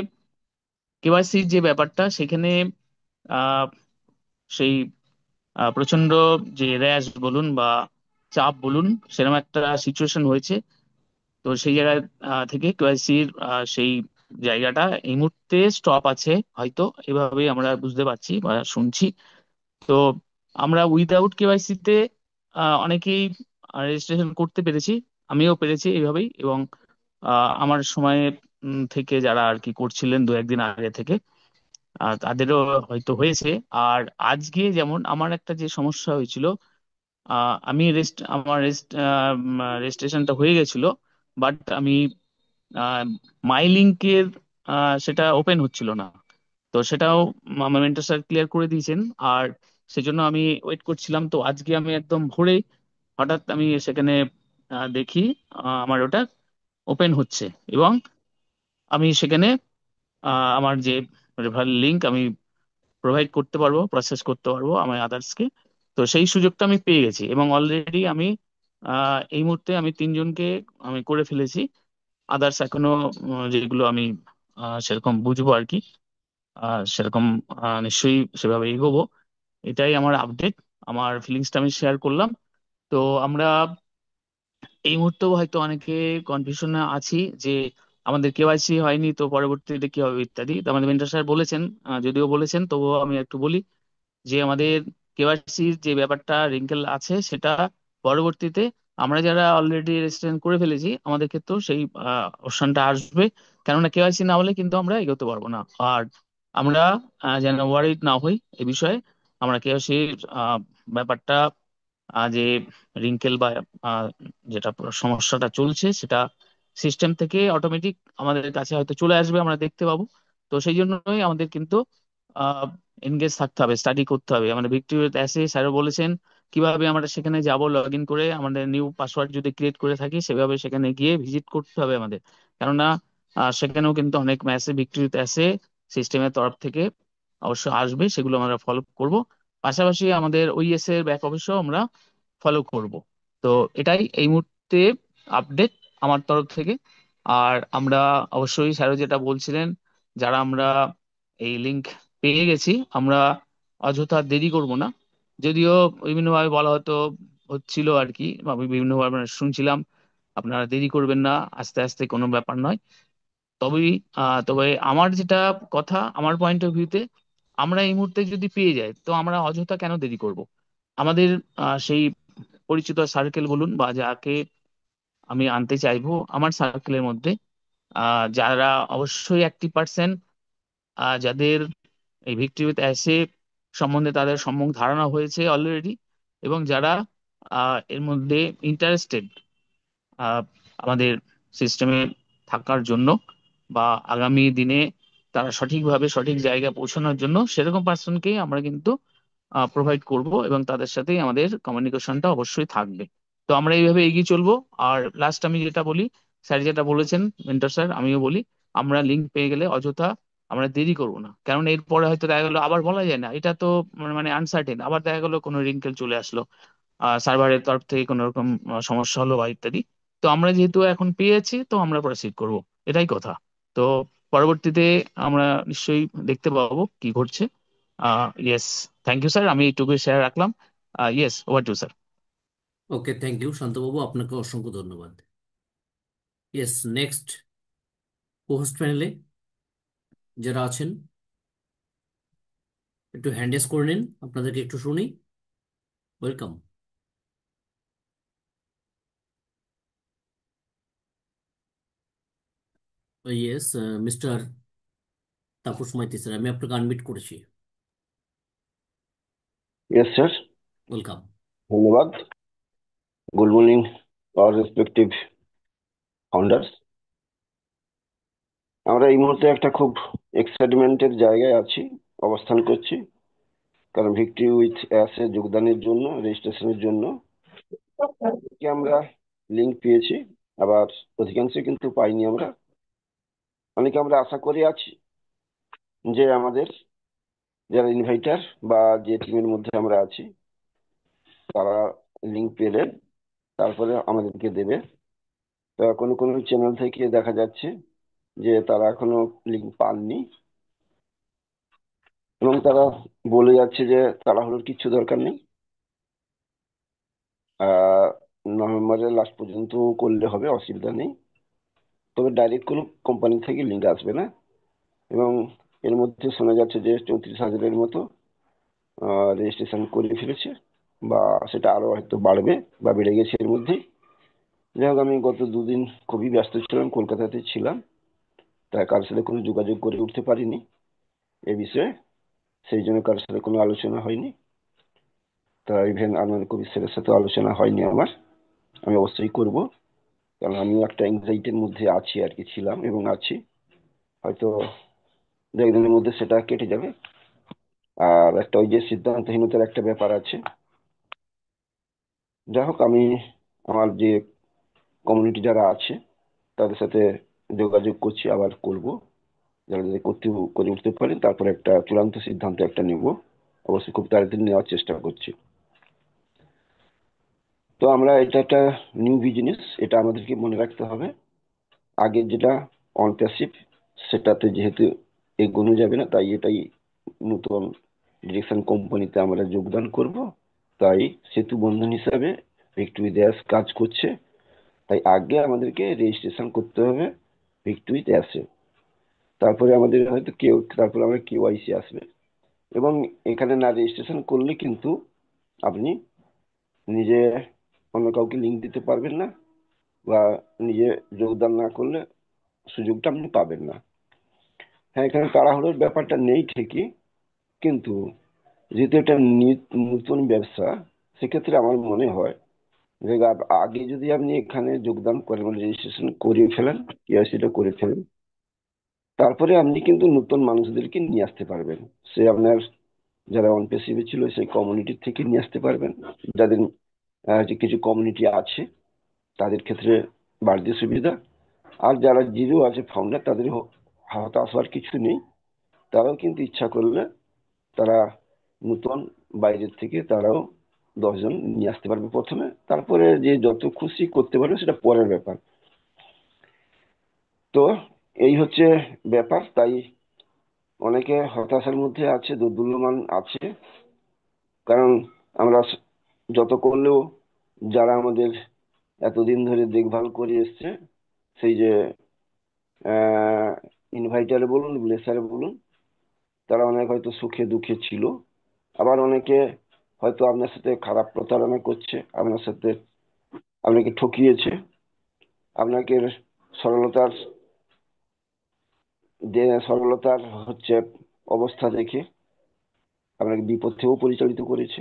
কেওয়াইসির যে ব্যাপারটা সেখানে আহ, সেই প্রচন্ড যে র্যাশ বলুন বা চাপ বলুন, সেরকম একটা সিচুয়েশন হয়েছে। তো সেই জায়গা থেকে কেওয়াইসির সেই জায়গাটা এই মুহূর্তে স্টপ আছে হয়তো, এভাবেই আমরা বুঝতে পারছি বা শুনছি। তো আমরা উইদাউট কেওয়াইসি তে অনেকেই রেজিস্ট্রেশন করতে পেরেছি, আমিও পেরেছি এইভাবেই। এবং আমার সময় থেকে যারা আর কি করছিলেন দু একদিন আগে থেকে, তাদেরও হয়তো হয়েছে। আর আজকে যেমন আমার একটা যে সমস্যা হয়েছিল, আমার রেজিস্ট্রেশনটা হয়ে গেছিল, বাট আমি মাই লিঙ্কের সেটা ওপেন হচ্ছিল না। তো সেটাও আমার মেন্টর স্যার ক্লিয়ার করে দিয়েছেন। আর সেজন্য আমি ওয়েট করছিলাম। তো আজকে আমি একদম ভোরে হঠাৎ আমি সেখানে দেখি আমার ওটা ওপেন হচ্ছে, এবং আমি সেখানে আমার যে রেফারেল লিঙ্ক আমি প্রোভাইড করতে পারবো, প্রসেস করতে পারবো আমার আদার্সকে। তো সেই সুযোগটা আমি পেয়ে গেছি, এবং অলরেডি আমি এই মুহূর্তে আমি তিনজনকে আমি করে ফেলেছি। আদার্স এখনো যেগুলো আমি সেরকম বুঝবো আর কি, সেরকম নিশ্চয়ই সেভাবে এগোবো। এটাই আমার আপডেট, আমার ফিলিংসটা আমি শেয়ার করলাম। তো আমরা এই মুহূর্তেও হয়তো অনেকে কনফিউশনে আছি যে আমাদের কেওয়াইসি হয়নি, তো পরবর্তীতে কি হবে ইত্যাদি। তো আমাদের মেন্টর স্যার বলেছেন, যদিও বলেছেন তবুও আমি একটু বলি যে আমাদের কেওয়াইসির যে ব্যাপারটা রিঙ্কেল আছে সেটা পরবর্তীতে আমরা যারা অলরেডি রেজিস্ট্রেশন করে ফেলেছি আমাদের ক্ষেত্রেও সেই অপশনটা আসবে। কেননা কেওয়াইসি না হলে কিন্তু আমরা এগোতে পারবো না। আর আমরা যেন ওয়ারিড না হই এ বিষয়ে। আমরা কেওয়াইসির ব্যাপারটা যে রিঙ্কেল বা আহ, যেটা সমস্যাটা চলছে সেটা সিস্টেম থেকে অটোমেটিক আমাদের কাছে হয়তো চলে আসবে, আমরা দেখতে পাবো। তো সেই জন্যই আমাদের কিন্তু এনগেজ থাকতে হবে, স্টাডি করতে হবে। আমাদের ভিক্টোরিয়াতে এসে স্যারও বলেছেন কিভাবে আমরা সেখানে যাব, লগ ইন করে আমাদের নিউ পাসওয়ার্ড যদি ক্রিয়েট করে থাকি সেভাবে সেখানে গিয়ে ভিজিট করতে হবে আমাদের। কেননা সেখানেও কিন্তু অনেক মেসেজ ভিক্টোরিয়াতে এসে সিস্টেমের তরফ থেকে অবশ্য আসবে, সেগুলো আমরা ফলো করব। পাশাপাশি আমাদের ওইএস এর ব্যাক অফিসও আমরা ফলো করব। তো এটাই এই মুহূর্তে আপডেট আমার তরফ থেকে। আর আমরা অবশ্যই স্যারও যেটা বলছিলেন, যারা আমরা এই লিংক পেয়ে গেছি আমরা অযথা দেরি করব না। যদিও বিভিন্নভাবে বলা হতো হচ্ছিল আর কি, বা আমি বিভিন্নভাবে আমরা শুনছিলাম আপনারা দেরি করবেন না, আস্তে আস্তে কোনো ব্যাপার নয়। তবেই তবে আমার যেটা কথা, আমার পয়েন্ট অফ ভিউতে আমরা এই মুহূর্তে যদি পেয়ে যাই তো আমরা অযথা কেন দেরি করব। আমাদের সেই পরিচিত সার্কেল বলুন বা যাকে আমি আনতে চাইবো আমার সার্কেলের মধ্যে, যারা অবশ্যই 80% যাদের এই ভিক্টরি উইথ অ্যাসে সম্বন্ধে তাদের সম্যক ধারণা হয়েছে অলরেডি, এবং যারা এর মধ্যে ইন্টারেস্টেড আমাদের সিস্টেমে থাকার জন্য বা আগামী দিনে তারা সঠিকভাবে সঠিক জায়গায় পৌঁছানোর জন্য, সেরকম পার্সনকেই আমরা কিন্তু প্রোভাইড করব, এবং তাদের সাথেই আমাদের কমিউনিকেশনটা অবশ্যই থাকবে। তো আমরা এইভাবে এগিয়ে চলবো। আর লাস্ট আমি যেটা বলি, স্যার যেটা বলেছেন মেন্টর স্যার, আমিও বলি আমরা লিঙ্ক পেয়ে গেলে অযথা আমরা দেরি করব না। কারণ এরপরে হয়তো দেখা গেলো, আবার বলা যায় না, এটা তো মানে আনসার্টেন, আবার দেখা গেলো কোনো রিঙ্কেল চলে আসলো, সার্ভারের তরফ থেকে কোনো রকম সমস্যা হলো বা ইত্যাদি। তো আমরা যেহেতু এখন পেয়েছি তো আমরা প্রসিড করব, এটাই কথা। তো পরবর্তীতে আমরা নিশ্চয়ই দেখতে পাবো কি ঘটছে। ইয়েস, থ্যাংক ইউ স্যার, আমি এইটুকুই শেয়ার রাখলাম। Yes, over to sir. Okay, thank you শান্তবাবু, আপনাকে অসংখ্য ধন্যবাদ। ইয়েস, নেক্সট হোস্ট প্যানেলে যারা আছেন একটু হ্যান্ড রেজ করে নিন, আপনাদেরকে একটু শুনি। Welcome. Yes, Mr Tapas Maiti sir, আমি আপনাকে আনমিট করেছি। Yes sir, welcome. ধন্যবাদ। Good morning our respective founders. আমরা এই মুহূর্তে একটা খুব এক্সাইটমেন্টের জায়গায় আছি, অবস্থান করছি। কারণ ভিক্টরি উইথ অ্যাসে যোগদানের জন্য, রেজিস্ট্রেশনের জন্য কি আমরা লিঙ্ক পেয়েছি, আবার অধিকাংশ কিন্তু পাইনি আমরা। অনেকে আমরা আশা করে আছি যে আমাদের যারা ইনভাইটার বা যে টিমের মধ্যে আমরা আছি তারা লিঙ্ক পেলে তারপরে আমাদেরকে দেবে। তা কোনো কোনো চ্যানেল থেকে দেখা যাচ্ছে যে তারা এখনো লিঙ্ক পাননি, এবং তারা বলে যাচ্ছে যে তাড়াহুড়োর কিছু দরকার নেই, নভেম্বরের লাস্ট পর্যন্ত করলে হবে, অসুবিধা নেই। তবে ডাইরেক্ট কোনো কোম্পানি থেকে লিঙ্ক আসবে না। এবং এর মধ্যে শোনা যাচ্ছে যে 34,000-এর মতো রেজিস্ট্রেশন করে ফেলেছে, বা সেটা আরো হয়তো বাড়বে বা বেড়ে গেছে এর মধ্যেই। যাই হোক, আমি গত দুদিন খুবই ব্যস্ত ছিলাম, কলকাতাতে ছিলাম, তাই কারোর সাথে কোনো যোগাযোগ করে উঠতে পারিনি এ বিষয়ে। সেই জন্য কারোর সাথে কোনো আলোচনা হয়নি। তা ইভেন আনন্দ কবির স্যারের সাথে আলোচনা হয়নি আমার। আমি অবশ্যই করব, কারণ আমিও একটা এংজাইটির মধ্যে আছি আর কি, ছিলাম এবং আছি। হয়তো দু একদিনের মধ্যে সেটা কেটে যাবে। আর একটা ওই যে সিদ্ধান্তহীনতার একটা ব্যাপার আছে। যাই হোক, আমি আমার যে কমিউনিটি যারা আছে তাদের সাথে যোগাযোগ করছি, আবার করব। যারা যদি করতে করে উঠতে পারেন, তারপরে একটা চূড়ান্ত সিদ্ধান্ত একটা নেব। অবশ্যই খুব তাড়াতাড়ি নেওয়ার চেষ্টা করছি। তো আমরা, এটা একটা নিউ বিজনেস, এটা আমাদেরকে মনে রাখতে হবে। আগে যেটা অন প্যাসিভ, সেটাতে যেহেতু এগোনো যাবে না, তাই এটাই নতুন ডিরেকশন কোম্পানিতে আমরা যোগদান করব। তাই সেতু বন্ধন হিসাবে ভিক্টরি গ্যাস কাজ করছে। তাই আগে আমাদেরকে রেজিস্ট্রেশন করতে হবে ভিক্টরি গ্যাসে, তারপরে আমাদের হয়তো তারপরে আমরা কেওয়াইসি আসবে। এবং এখানে না রেজিস্ট্রেশন করলে কিন্তু আপনি নিজে অন্য কাউকে লিঙ্ক দিতে পারবেন না, বা নিজে যোগদান না করলে সুযোগটা আপনি পাবেন না। হ্যাঁ, এখানে তাড়াহুড়োর ব্যাপারটা নেই ঠিকই, কিন্তু যেহেতু এটা নতুন ব্যবসা, সেক্ষেত্রে আমার মনে হয় যে আগে যদি আপনি এখানে যোগদান করেন, মানে রেজিস্ট্রেশন করে ফেলেন, কেওয়াইসিটা করে ফেলেন, তারপরে আপনি কিন্তু নতুন মানুষদেরকে নিয়ে আসতে পারবেন। সে আপনার যারা অন প্যাসিভে ছিল সেই কমিউনিটি থেকে নিয়ে আসতে পারবেন। যাদের যে কিছু কমিউনিটি আছে তাদের ক্ষেত্রে বাড়তি সুবিধা। আর যারা জিরো আছে ফাউন্ডার, তাদের হতাশ হওয়ার কিছু নেই। তারাও কিন্তু ইচ্ছা করলে তারা নতুন বাইরের থেকে তারাও 10 জন নিয়ে আসতে পারবে প্রথমে, তারপরে যে যত খুশি করতে পারবে সেটা পরের ব্যাপার। তো এই হচ্ছে ব্যাপার। তাই অনেকে হতাশার মধ্যে আছে, দুর্দুল্যমান আছে। কারণ আমরা যত করলেও যারা আমাদের এতদিন ধরে দেখভাল করে এসছে, সেই যে ইনভাইটারে বলুন, ব্লেসারে বলুন, তারা অনেক হয়তো সুখে দুঃখে ছিল। আবার অনেকে হয়তো আপনার সাথে খারাপ প্রতারণা করছে, আপনার সাথে আপনাকে ঠকিয়েছে, আপনাকে সরলতার সরলতার হচ্ছে অবস্থা দেখে আপনাকে বিপথেও পরিচালিত করেছে।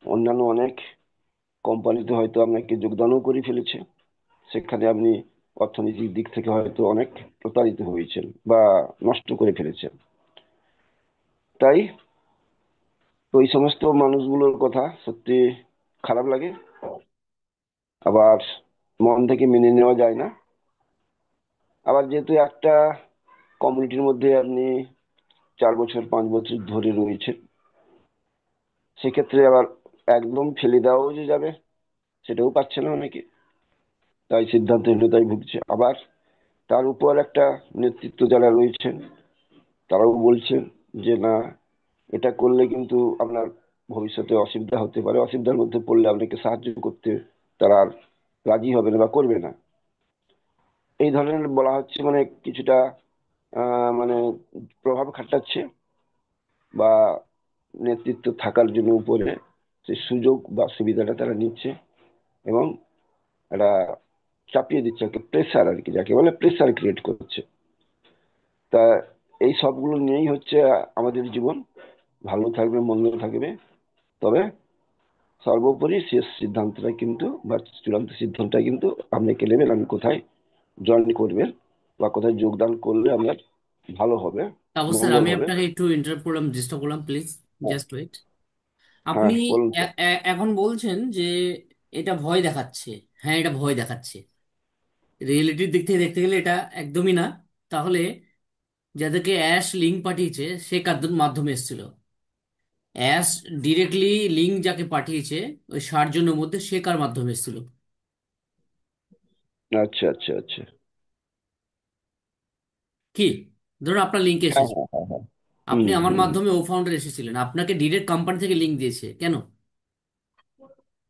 অন্যান্য অনেক কোম্পানিতে হয়তো আপনাকে যোগদানও করে ফেলেছে, সেখানে আপনি অর্থনৈতিক দিক থেকে হয়তো অনেক প্রতারিত হয়েছেন বা নষ্ট করে ফেলেছেন। তাই ওই সমস্ত মানুষগুলোর কথা সত্যি খারাপ লাগে, আবার মন থেকে মেনে নেওয়া যায় না। আবার যেহেতু একটা কমিউনিটির মধ্যে আপনি 4 বছর 5 বছর ধরে রয়েছেন, সেক্ষেত্রে আবার একদম ফেলে দেওয়াও যে যাবে সেটাও পাচ্ছে না অনেকে, তাই সিদ্ধান্তহীনতায় ভুগছে। আবার তার উপর একটা নেতৃত্ব যারা রয়েছেন তারাও বলছেন যে না, এটা করলে কিন্তু আপনার ভবিষ্যতে অসুবিধা হতে পারে, অসুবিধার মধ্যে পড়লে আপনাকে সাহায্য করতে তারা আর রাজি হবে না বা করবে না। এই ধরনের বলা হচ্ছে, মানে কিছুটা মানে প্রভাব খাটাচ্ছে, বা নেতৃত্ব থাকার জন্য উপরে সেই সুযোগ বা সুবিধাটা তারা নিচ্ছে, এবং একটা চাপিয়ে দিচ্ছে, একটা প্রেসার আর কি, যাকে বলে প্রেসার ক্রিয়েট করছে। তা এই সবগুলো নিয়েই হচ্ছে আমাদের জীবন। ভালো থাকবে মন্দ থাকবে, তবে সর্বোপরি শেষ সিদ্ধান্তটা কিন্তু বা চূড়ান্ত সিদ্ধান্তটা কিন্তু আপনাকে নেবেন, আমি কোথায় জয়েন করবেন বা কোথায় যোগদান করলে আপনার ভালো হবে, তারপর স্যার মঙ্গল আমি হবে। আপনাকে একটু ইন্টারাপ্ট করলাম, ডিস্টার্ব করলাম, প্লিজ হ্যাঁ, জাস্ট ওয়েট। হ্যাঁ, আপনি বলুন স্যার। এখন বলছেন যে এটা ভয় দেখাচ্ছে। হ্যাঁ, এটা ভয় দেখাচ্ছে। রিয়েলিটির দিক থেকে দেখতে গেলে এটা একদমই না। তাহলে যাদেরকে অ্যাশ লিঙ্ক পাঠিয়েছে সে কার মাধ্যমে এসেছিল? অ্যাশ ডিরেক্টলি লিঙ্ক যাকে পাঠিয়েছে ওই 60 জনের মধ্যে সে কার মাধ্যমে এসেছিল? আচ্ছা, আচ্ছা, আচ্ছা। কি, ধরুন আপনার লিঙ্কে হ্যাঁ, এসেছে, হ্যাঁ, হ্যাঁ, হ্যাঁ। আপনি হুম, আমার হুম। মাধ্যমে ও ফাউন্ডার এসেছিলেন, আপনাকে ডিরেক্ট কোম্পানি থেকে লিঙ্ক দিয়েছে কেন?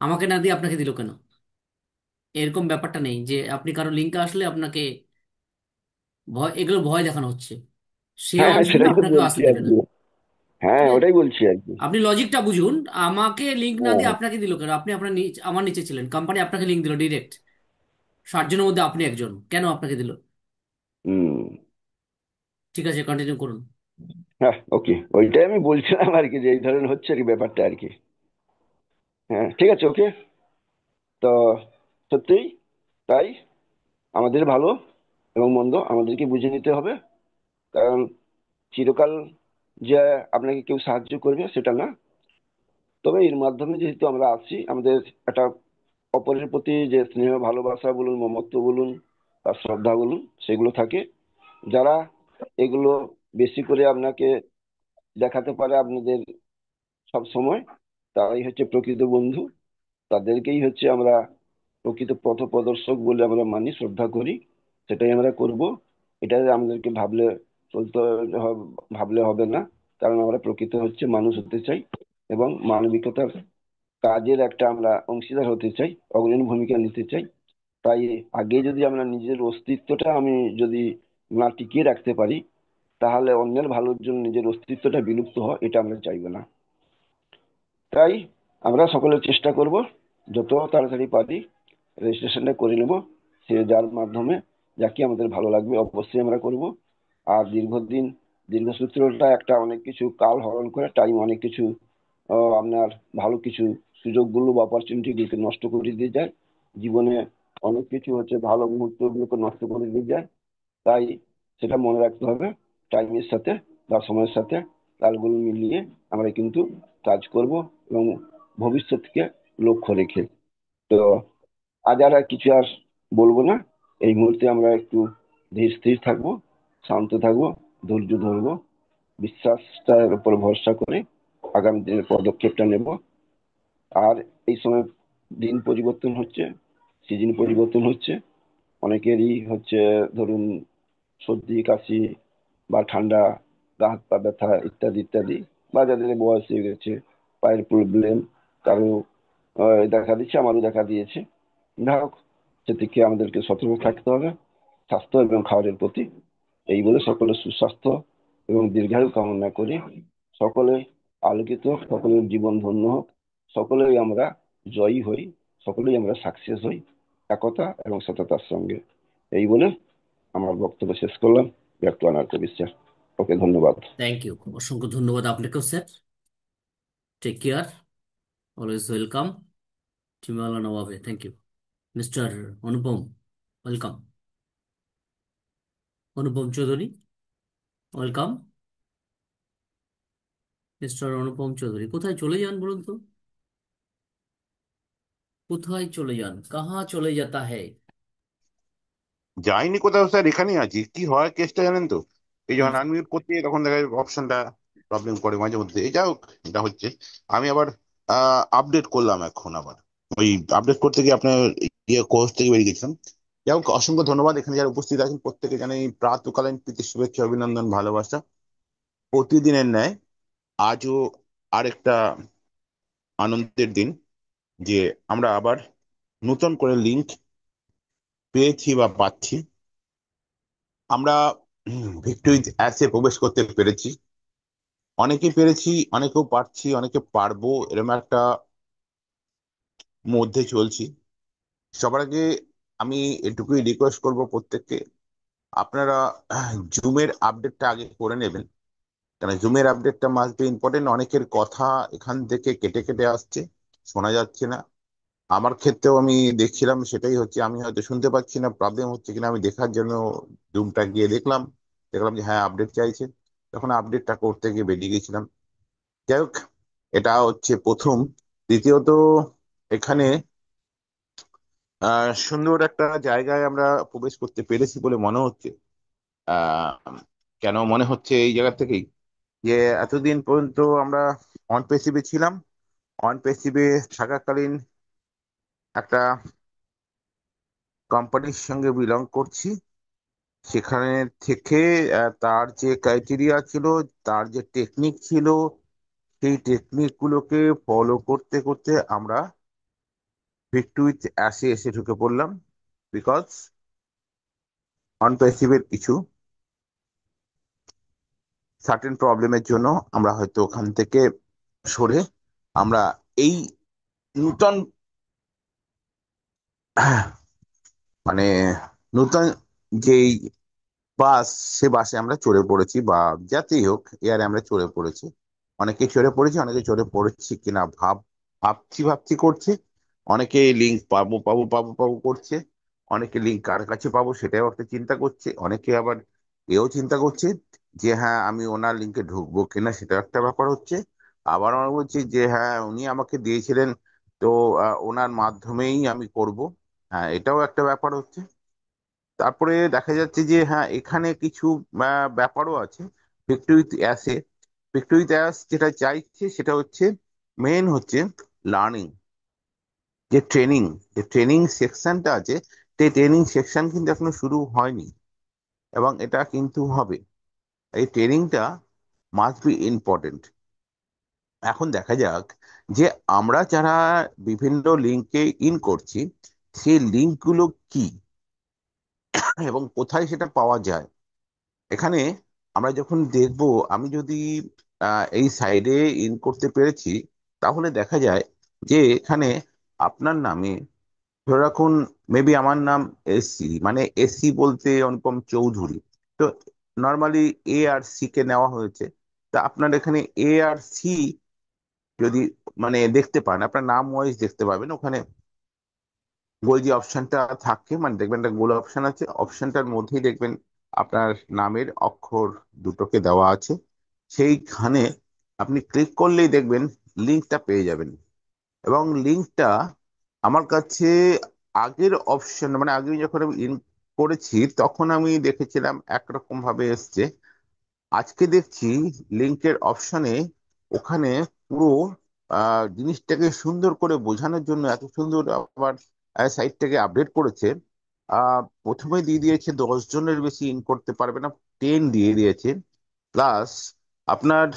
আমাকে না দিয়ে আপনাকে দিল কেন? এরকম ব্যাপারটা নেই যে আপনি কারো লিঙ্কে আসলে আপনাকে ভয়, এগুলো ভয় দেখানো হচ্ছে। সেও হ্যাঁ, হ্যাঁ, আসবে না, সেটাই তো আপনাকেও বলছি আসতে আর দেবে না। কি। হ্যাঁ, ঠিক আছে, ওটাই বলছি আর কি। আপনি লজিকটা বুঝুন। আমাকে লিঙ্ক না দিয়ে হ্যাঁ। আপনাকে দিল কেন? আপনি আপনার আমার নিচে ছিলেন, কোম্পানি আপনাকে লিঙ্ক দিল ডিরেক্ট। 60 জনের মধ্যে আপনি একজন, কেন আপনাকে দিল? হুম। ঠিক আছে, কন্টিনিউ করুন। হ্যাঁ, ওকে, ওইটাই আমি বলছিলাম আর কি, যে এই ধরনের হচ্ছে আর কি ব্যাপারটা আর কি। হ্যাঁ, ঠিক আছে, ওকে। তো সত্যিই তাই, আমাদের ভালো এবং মন্দ আমাদেরকে বুঝে নিতে হবে। কারণ চিরকাল যে আপনাকে কেউ সাহায্য করবে সেটা না, তবে এর মাধ্যমে যেহেতু আমরা আছি, আমাদের একটা অপরের প্রতি যে স্নেহ ভালোবাসা বলুন, মমত্ব বলুন বা শ্রদ্ধা বলুন, সেগুলো থাকে। যারা এগুলো বেশি করে আপনাকে দেখাতে পারে আপনাদের সব সময়, তারাই হচ্ছে প্রকৃত বন্ধু। তাদেরকেই হচ্ছে আমরা প্রকৃত পথ প্রদর্শক বলে আমরা মানি, শ্রদ্ধা করি। সেটাই আমরা করব। এটাই আমাদেরকে চলতে ভাবলে হবে না। কারণ আমরা প্রকৃত হচ্ছে মানুষ হতে চাই এবং মানবিকতার কাজের একটা আমরা অংশীদার হতে চাই, অগ্রণী ভূমিকা নিতে চাই। তাই আগে যদি আমরা নিজের অস্তিত্বটা আমি যদি না টিকিয়ে রাখতে পারি, তাহলে অন্যের ভালোর জন্য নিজের অস্তিত্বটা বিলুপ্ত হয়, এটা আমরা চাইবো না। তাই আমরা সকলে চেষ্টা করব যত তাড়াতাড়ি পারি রেজিস্ট্রেশনটা করে নেব। সে যার মাধ্যমে যাকে আমাদের ভালো লাগবে অবশ্যই আমরা করব। আর দীর্ঘসূত্রটা একটা অনেক কিছু কাল হরণ করে টাইম অনেক কিছু আপনার ভালো কিছু সুযোগগুলো বা অপরচুনিটিগুলোকে নষ্ট করে দিয়ে যায়। জীবনে অনেক কিছু হচ্ছে ভালো মুহূর্তগুলোকে নষ্ট করে দিয়ে যায়। তাই সেটা মনে রাখতে হবে, টাইমের সাথে বা সময়ের সাথে তালগুলো মিলিয়ে আমরা কিন্তু কাজ করব এবং ভবিষ্যৎকে লক্ষ্য রেখে। তো আর কিছু বলবো না। এই মুহূর্তে আমরা একটু ধীর স্থির থাকবো, শান্ত থাকবো, ধৈর্য ধরবো, বিশ্বাসটার উপর ভরসা করে আগামী দিনের পদক্ষেপটা নেব। আর এই সময় দিন পরিবর্তন হচ্ছে, সিজন পরিবর্তন হচ্ছে, অনেকেরই হচ্ছে ধরুন সর্দি কাশি বা ঠান্ডা, গা হাত পা ব্যথা ইত্যাদি ইত্যাদি, বা যাদের বয়স হয়ে গেছে পায়ের প্রবলেম, কারো দেখা দিচ্ছে, আমারও দেখা দিয়েছে। যাই হোক, সেদিকে আমাদেরকে সতর্ক থাকতে হবে স্বাস্থ্য এবং খাবারের প্রতি। এই বলে সকলের সুস্বাস্থ্য এবং দীর্ঘায়ু কামনা করি। সকলে আলোকিত হোক, সকলের জীবন ধন্য হোক, সকলেই আমরা জয়ী হই, সকলেই আমরা সাকসেস হই একতা এবং সততার সঙ্গে। এই বলে আমার বক্তব্য শেষ করলাম। ব্যাক টু আনার বিশ্বাস। ওকে, ধন্যবাদ। থ্যাংক ইউ, অসংখ্য ধন্যবাদ আপনাকেও sir. Take care, always welcome টিমালা নবাবে। Thank you. Mr Anupam, welcome. Anupam Chowdhury, welcome. Mr Anupam Chowdhury কোথায় চলে যান বলুন তো? কোথায় চলে যান, কাহা চলে যাতা হ্যায়? যাইনি কোথাও স্যার, এখানেই আছি। কি হয় কেসটা জানেন তো, এই হুম। যখন আনমিউট করতে যাই তখন দেখা যায় অপশনটা প্রবলেম করে মাঝে মধ্যে। এই যা হোক, এটা হচ্ছে। আমি আবার আপডেট করলাম এখন আবার। ওই আপডেট করতে গিয়ে আপনার কোর্স থেকে বেরিয়ে গেছিলাম। যাই হোক, অসংখ্য ধন্যবাদ। এখানে যারা উপস্থিত আছেন প্রত্যেকে জানাই প্রাতকালীন প্রীতি শুভেচ্ছা অভিনন্দন ভালোবাসা। প্রতিদিনের ন্যায় আজও আরেকটা আনন্দের দিন, যে আমরা আবার নতুন করে লিংক পেয়েছি বা পাচ্ছি। আমরা ভিক্টোরি অ্যাসে প্রবেশ করতে পেরেছি। অনেকে পেরেছি, অনেকেও পারছি, অনেকে পারবো, এরকম একটা মধ্যে চলছি। সবার আগে আমি এটুকুই রিকোয়েস্ট করব প্রত্যেককে, আপনারা জুমের আপডেটটা আগে করে নেবেন, কারণ জুমের আপডেটটা মাস্ট বি ইম্পর্টেন্ট। অনেকের কথা এখান থেকে কেটে কেটে আসছে, শোনা যাচ্ছে না। আমার ক্ষেত্রেও আমি দেখছিলাম সেটাই হচ্ছে, আমি হয়তো শুনতে পাচ্ছি না, প্রবলেম হচ্ছে কিনা আমি দেখার জন্য জুমটা গিয়ে দেখলাম, দেখলাম যে হ্যাঁ আপডেট চাইছে, তখন আপডেটটা করতে গিয়ে বেরিয়ে গেছিলাম। যাই হোক, এটা হচ্ছে প্রথম। দ্বিতীয়ত, এখানে সুন্দর একটা জায়গায় আমরা প্রবেশ করতে পেরেছি বলে মনে হচ্ছে। আহ কেন মনে হচ্ছে এই জায়গা থেকেই, যে এতদিন পর্যন্ত আমরা অন পেসিভে ছিলাম, অন পেসিভে থাকাকালীন একটা কোম্পানির সঙ্গে বিলং করছি, সেখানে থেকে তার যে ক্রাইটেরিয়া ছিল, তার যে টেকনিক ছিল, সেই টেকনিক গুলোকে ফলো করতে করতে আমরা ভিক্টুইথ অ্যাসে এসে ঢুকে পড়লাম। বিকজ অনপ্রেসিভের কিছু সার্টেন প্রবলেমের জন্য আমরা হয়তো ওখান থেকে সরে আমরা এই নূতন মানে নূতন যেই বাস, সে বাসে আমরা চড়ে পড়েছি, বা যাতেই হোক এয়ারে আমরা চড়ে পড়েছি। অনেকে চড়ে পড়েছি, অনেকে চড়ে পড়েছি কিনা ভাবছি ভাবছি করছে। অনেকে লিঙ্ক পাবো পাবো পাবো পাবো করছে, অনেকে লিঙ্ক কার কাছে পাবো সেটাও একটা চিন্তা করছে, অনেকে আবার এও চিন্তা করছে যে হ্যাঁ আমি ওনার লিঙ্কে ঢুকবো কিনা, সেটা একটা ব্যাপার হচ্ছে। আবার আমরা বলছি যে হ্যাঁ উনি আমাকে দিয়েছিলেন, তো ওনার মাধ্যমেই আমি করব। হ্যাঁ, এটাও একটা ব্যাপার হচ্ছে। তারপরে দেখা যাচ্ছে যে হ্যাঁ এখানে কিছু ব্যাপারও আছে। ভিক্টোরিত অ্যাসে, ভিক্টোরিত অ্যাস যেটা চাইছে সেটা হচ্ছে, মেন হচ্ছে লার্নিং, যে ট্রেনিং, যে ট্রেনিং সেকশনটা আছে, সেই ট্রেনিং সেকশন কিন্তু এখনো শুরু হয়নি, এবং এটা কিন্তু হবে। এই ট্রেনিংটা মাস্ট বি ইম্পর্টেন্ট। এখন দেখা যাক যে আমরা যারা বিভিন্ন লিঙ্কে ইন করছি, সেই লিঙ্কগুলো কি এবং কোথায় সেটা পাওয়া যায়। এখানে আমরা যখন দেখব, আমি যদি এই সাইডে ইন করতে পেরেছি, তাহলে দেখা যায় যে এখানে আপনার নামে, ধরে রাখুন মেবি আমার নাম এসসি, মানে এসসি বলতে অনুপম চৌধুরী, তো নর্মালি এ আর সি কে নেওয়া হয়েছে। তা আপনার এখানে এ আর সি যদি মানে দেখতে পান, আপনার নাম ওয়াইজ দেখতে পাবেন, ওখানে গোল যে অপশনটা থাকে, মানে দেখবেন একটা গোল অপশন আছে, অপশনটার মধ্যেই দেখবেন আপনার নামের অক্ষর দুটোকে দেওয়া আছে। সেইখানে আপনি ক্লিক করলেই দেখবেন লিঙ্কটা পেয়ে যাবেন। এবং লিঙ্কটা আমার কাছে আগের অপশন, মানে আগে যখন আমি ইন করেছি তখন আমি দেখেছিলাম একরকম ভাবে এসছে। আজকে দেখছি লিঙ্কের অপশনে ওখানে পুরো জিনিসটাকে সুন্দর করে বোঝানোর জন্য এত সুন্দর আবার সাইটটাকে আপডেট করেছে। প্রথমে দিয়ে দিয়েছে 10 জনের বেশি ইন করতে পারবে না, 10 দিয়ে দিয়েছে। প্লাস আপনার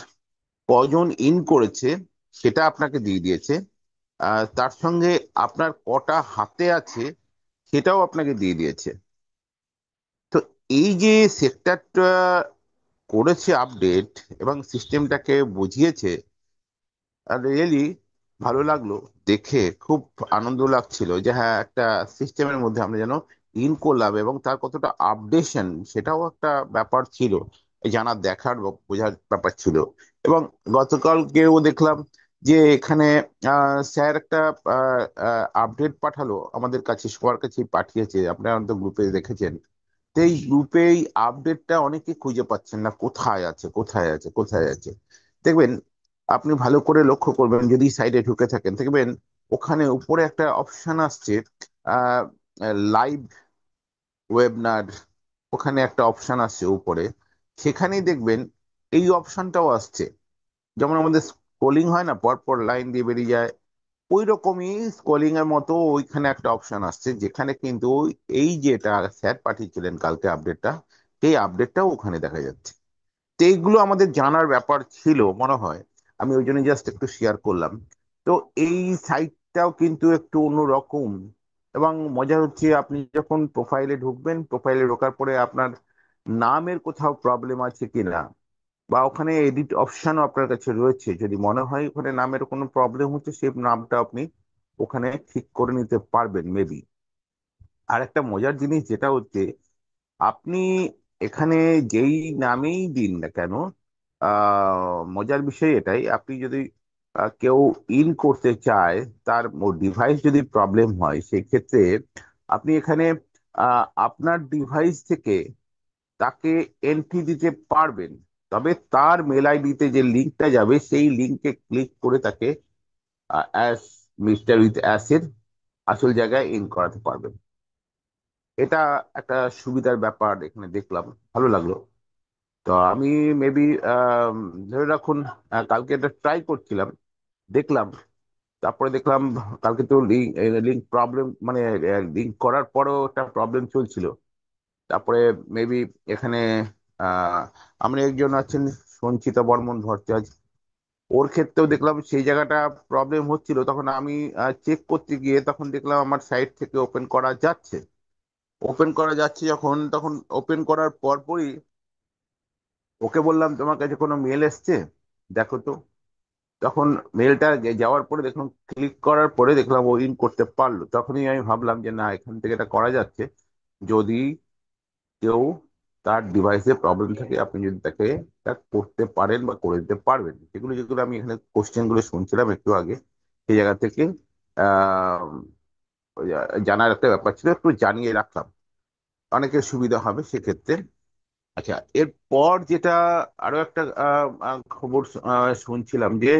কজন ইন করেছে সেটা আপনাকে দিয়ে দিয়েছে। তার সঙ্গে আপনার কটা হাতে আছে সেটাও আপনাকে দিয়ে দিয়েছে। তো এই যে সেক্টরটা করেছে আপডেট এবং সিস্টেমটাকে বুঝিয়েছে, আর রিয়েলি ভালো লাগলো দেখে, খুব আনন্দ লাগছিল যে হ্যাঁ একটা সিস্টেমের মধ্যে আমরা যেন ইন করলাম, এবং তার কতটা আপডেশন সেটাও একটা ব্যাপার ছিল, এই জানার দেখার বা বোঝার ব্যাপার ছিল। এবং গতকালকেও দেখলাম যে এখানে স্যার একটা আপডেট পাঠালো আমাদের কাছে, সবার কাছে পাঠিয়েছে, আপনারা তো গ্রুপে দেখেছেন। তো এই গ্রুপে এই আপডেটটা অনেকে খুঁজে পাচ্ছেন না, কোথায় আছে কোথায় আছে কোথায় আছে। দেখবেন, আপনি ভালো করে লক্ষ্য করবেন, যদি সাইডে ঢুকে থাকেন দেখবেন ওখানে উপরে একটা অপশন আসছে, লাইভ ওয়েবিনার, ওখানে একটা অপশন আসছে উপরে, সেখানেই দেখবেন এই অপশনটাও আসছে। যেমন আমাদের স্ক্রোলিং হয় না, পরপর লাইন দিয়ে বেরিয়ে যায়, ওই রকমই স্ক্রোলিং এর মতো ওইখানে একটা অপশন আসছে, যেখানে কিন্তু এই যেটা স্যার পাঠিয়েছিলেন কালকে আপডেটটা, সেই আপডেটটাও ওখানে দেখা যাচ্ছে। তো এইগুলো আমাদের জানার ব্যাপার ছিল মনে হয়, আমি ওই জন্য জাস্ট একটু শেয়ার করলাম। তো এই সাইটটাও কিন্তু একটু অন্যরকম, এবং মজা হচ্ছে আপনি যখন প্রোফাইলে ঢুকবেন, প্রোফাইলে ঢোকার পরে আপনার নামের কোথাও প্রবলেম আছে কিনা, বা ওখানে এডিট অপশনও আপনার কাছে রয়েছে, যদি মনে হয় ওখানে নামের কোনো প্রবলেম হচ্ছে, সেই নামটা আপনি ওখানে ঠিক করে নিতে পারবেন মেবি। আর একটা মজার জিনিস যেটা হচ্ছে, আপনি এখানে যেই নামেই দিন না কেন, মজার বিষয় এটাই, আপনি যদি কেউ ইন করতে চায়, তার ডিভাইস যদি প্রবলেম হয়, সেক্ষেত্রে আপনি এখানে আপনার ডিভাইস থেকে তাকে এন্ট্রি দিতে পারবেন। তবে তার মেল আইডিতে যে লিঙ্কটা যাবে, সেই লিঙ্কে ক্লিক করে তাকে অ্যাস মিস্টার উইথ অ্যাসের আসল জায়গায় ইন করাতে পারবেন। এটা একটা সুবিধার ব্যাপার এখানে দেখলাম, ভালো লাগলো। তো আমি মেবি ধরে রাখুন, কালকে এটা ট্রাই করছিলাম, দেখলাম, তারপরে দেখলাম কালকে তো লিঙ্ক প্রবলেম, মানে লিঙ্ক করার পরেও একটা প্রবলেম চলছিল। তারপরে মেবি এখানে আহ আমরা একজন আছেন সঞ্চিতা বর্মন ভট্টাচার্য, ওর ক্ষেত্রেও দেখলাম সেই জায়গাটা প্রবলেম হচ্ছিল। তখন আমি চেক করতে গিয়ে তখন দেখলাম আমার সাইট থেকে ওপেন করা যাচ্ছে। ওপেন করা যাচ্ছে যখন, তখন ওপেন করার পরপরই ওকে বললাম, তোমার কাছে কোনো মেল এসছে, দেখো তো। তখন মেলটা যাওয়ার পরে দেখলাম, ক্লিক করার পরে দেখলাম ও ইন করতে পারলো। তখনই আমি ভাবলাম যে না, এখান থেকে এটা করা যাচ্ছে। যদি কেউ তার ডিভাইসে প্রবলেম থাকে, আপনি যদি তাকে তা করতে পারেন বা করে দিতে পারবেন। যেগুলো যেগুলো আমি এখানে কোশ্চেন গুলো শুনছিলাম একটু আগে, সেই জায়গা থেকে আহ ওই, জানার একটা ব্যাপার ছিল, একটু জানিয়ে রাখলাম, অনেকের সুবিধা হবে সেক্ষেত্রে। আচ্ছা, এরপর যেটা আরো একটা খবর শুনছিলাম যে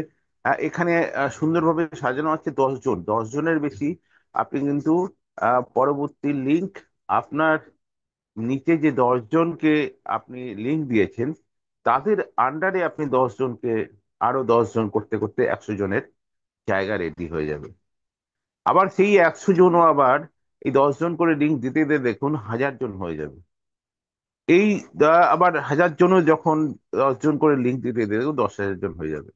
এখানে সুন্দরভাবে সাজানো আছে 10 জন, 10 জনের বেশি আপনি কিন্তু পরবর্তী লিঙ্ক, আপনার নিচে যে 10 জনকে আপনি লিঙ্ক দিয়েছেন, তাদের আন্ডারে আপনি 10 জনকে, আরো 10 জন করতে করতে 100 জনের জায়গা রেডি হয়ে যাবে। আবার সেই 100 জনও আবার এই 10 জন করে লিঙ্ক দিতে দিতে দেখুন 1000 জন হয়ে যাবে। এই আবার 1000 জনও যখন 10 জন করে লিঙ্ক দিতে দিতে দেখুন 10,000 জন হয়ে যাবে।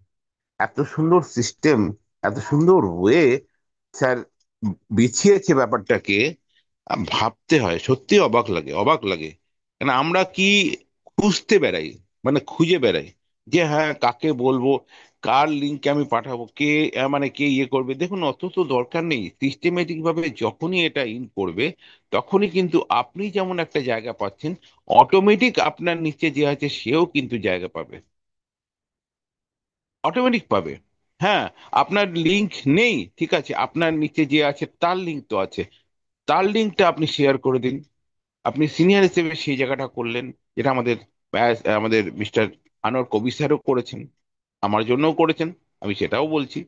এত সুন্দর সিস্টেম, এত সুন্দর ওয়ে স্যার বিছিয়েছে ব্যাপারটাকে, ভাবতে হয়, সত্যি অবাক লাগে, অবাক লাগে। কারণ আমরা কি খুঁজতে বেড়াই, মানে খুঁজে বেড়াই যে হ্যাঁ কাকে বলবো, কার লিঙ্কে আমি পাঠাবো, কে মানে কে ইয়ে করবে। দেখুন, অত তো দরকার নেই। সিস্টেমেটিক ভাবে যখনই এটা ইন করবে, তখনই কিন্তু আপনি যেমন একটা জায়গা পাচ্ছেন, অটোমেটিক আপনার নিচে যে আছে সেও কিন্তু জায়গা পাবে, অটোমেটিক পাবে। হ্যাঁ, আপনার লিংক নেই, ঠিক আছে, আপনার নিচে যে আছে তার লিঙ্ক তো আছে, তার লিঙ্কটা আপনি শেয়ার করে দিন। আপনি সিনিয়র হিসেবে সেই জায়গাটা করলেন, যেটা আমাদের মিস্টার আনোয়ার কবির স্যারও করেছেন, আমার জন্যও করেছেন, আমি সেটাও বলছি।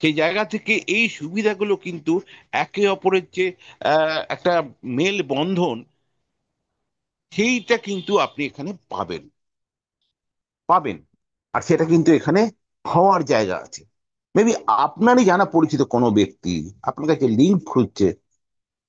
সেই জায়গা থেকে এই সুবিধাগুলো কিন্তু একে অপরের যে একটা মেল বন্ধন, সেইটা কিন্তু আপনি এখানে পাবেন, পাবেন। আর সেটা কিন্তু এখানে হওয়ার জায়গা আছে। মেবি আপনারই জানা পরিচিত কোনো ব্যক্তি আপনার কাছে লিঙ্ক খুঁজছে,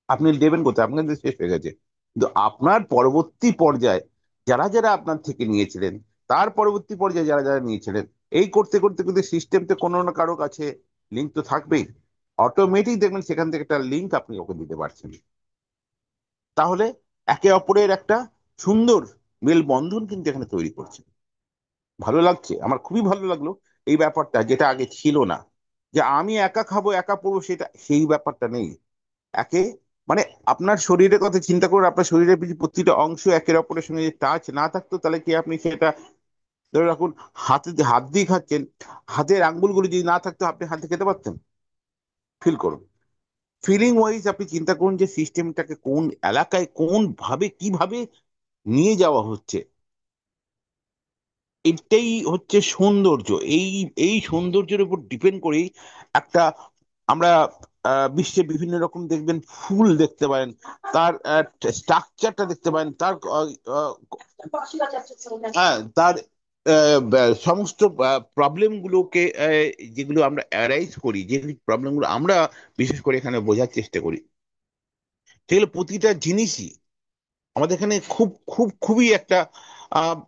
আপনি দেবেন কোথায়, আপনার কাছে শেষ হয়ে গেছে। কিন্তু আপনার পরবর্তী পর্যায়ে যারা যারা আপনার থেকে নিয়েছিলেন, তার পরবর্তী পর্যায়ে যারা যারা নিয়েছিলেন, এই করতে করতে কিন্তু সিস্টেমতে কোনো না কারো কাছে লিঙ্ক তো থাকবেই। অটোমেটিক দেখবেন সেখান থেকে একটা লিঙ্ক আপনি ওকে দিতে পারছেন। তাহলে একে অপরের একটা সুন্দর মেলবন্ধন কিন্তু এখানে তৈরি করছে। ভালো লাগছে, আমার খুবই ভালো লাগলো এই ব্যাপারটা, যেটা আগে ছিল না। যে আমি একা খাবো একা পড়বো, সেটা সেই ব্যাপারটা নেই। একে মানে আপনার শরীরের কথা চিন্তা করুন, আপনার শরীরের প্রতিটা অংশ একের অপরের সঙ্গে টাচ না থাকতো, তাহলে কি আপনি সেটা, ধরে রাখুন হাতে হাত দিয়ে খাচ্ছেন, হাতের আঙ্গুলগুলো যদি না থাকতো আপনি হাতে খেতে পারতেন? ফিল করুন, ফিলিং ওয়াইজ আপনি চিন্তা করুন যে সিস্টেমটাকে কোন এলাকায় কোন ভাবে কিভাবে নিয়ে যাওয়া হচ্ছে। এটাই হচ্ছে সৌন্দর্য। এই এই সৌন্দর্যের উপর ডিপেন্ড করেই একটা, আমরা বিশ্বে বিভিন্ন রকম দেখবেন ফুল দেখতে পারেন, তার স্ট্রাকচারটা দেখতে পারেন, তার হ্যাঁ, তার সমস্ত প্রবলেম গুলোকে, যেগুলো আমরা অ্যারাইজ করি, যে প্রবলেম গুলো আমরা বিশেষ করে এখানে বোঝার চেষ্টা করি, সেগুলো প্রতিটা জিনিসই আমাদের এখানে খুব খুব খুবই একটা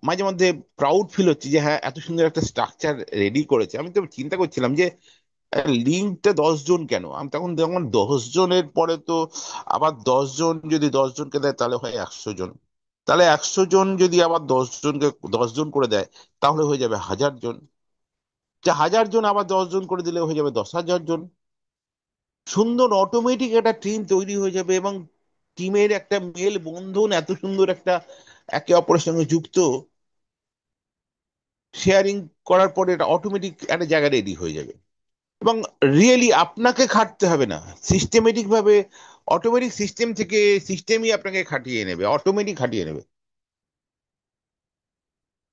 মাঝে মধ্যে প্রাউড ফিল হচ্ছে যে হ্যাঁ, এত সুন্দর একটা স্ট্রাকচার রেডি করেছে। আমি তো চিন্তা করছিলাম যে লিঙ্কটা 10 জন কেন, আমি তখন দেখলাম 10 জনের পরে তো আবার 10 জন যদি 10 জনকে দেয় তাহলে হয় 100 জন। তাহলে 100 জন যদি আবার 10 জনকে 10 জন করে দেয়, তাহলে হয়ে যাবে 1000 জন। যে 1000 জন আবার 10 জন করে দিলে হয়ে যাবে 10,000 জন। সুন্দর অটোমেটিক একটা টিম তৈরি হয়ে যাবে, এবং টিমের একটা মেল বন্ধন, এত সুন্দর একটা একে অপরের সঙ্গে যুক্ত, শেয়ারিং করার পরে এটা অটোমেটিক একটা জায়গায় রেডি হয়ে যাবে। এবং রিয়েলি আপনাকে খাটতে হবে না, সিস্টেমেটিক ভাবে অটোমেটিক সিস্টেম থেকে সিস্টেমই আপনাকে খাটিয়ে নেবে, অটোমেটিক খাটিয়ে নেবে।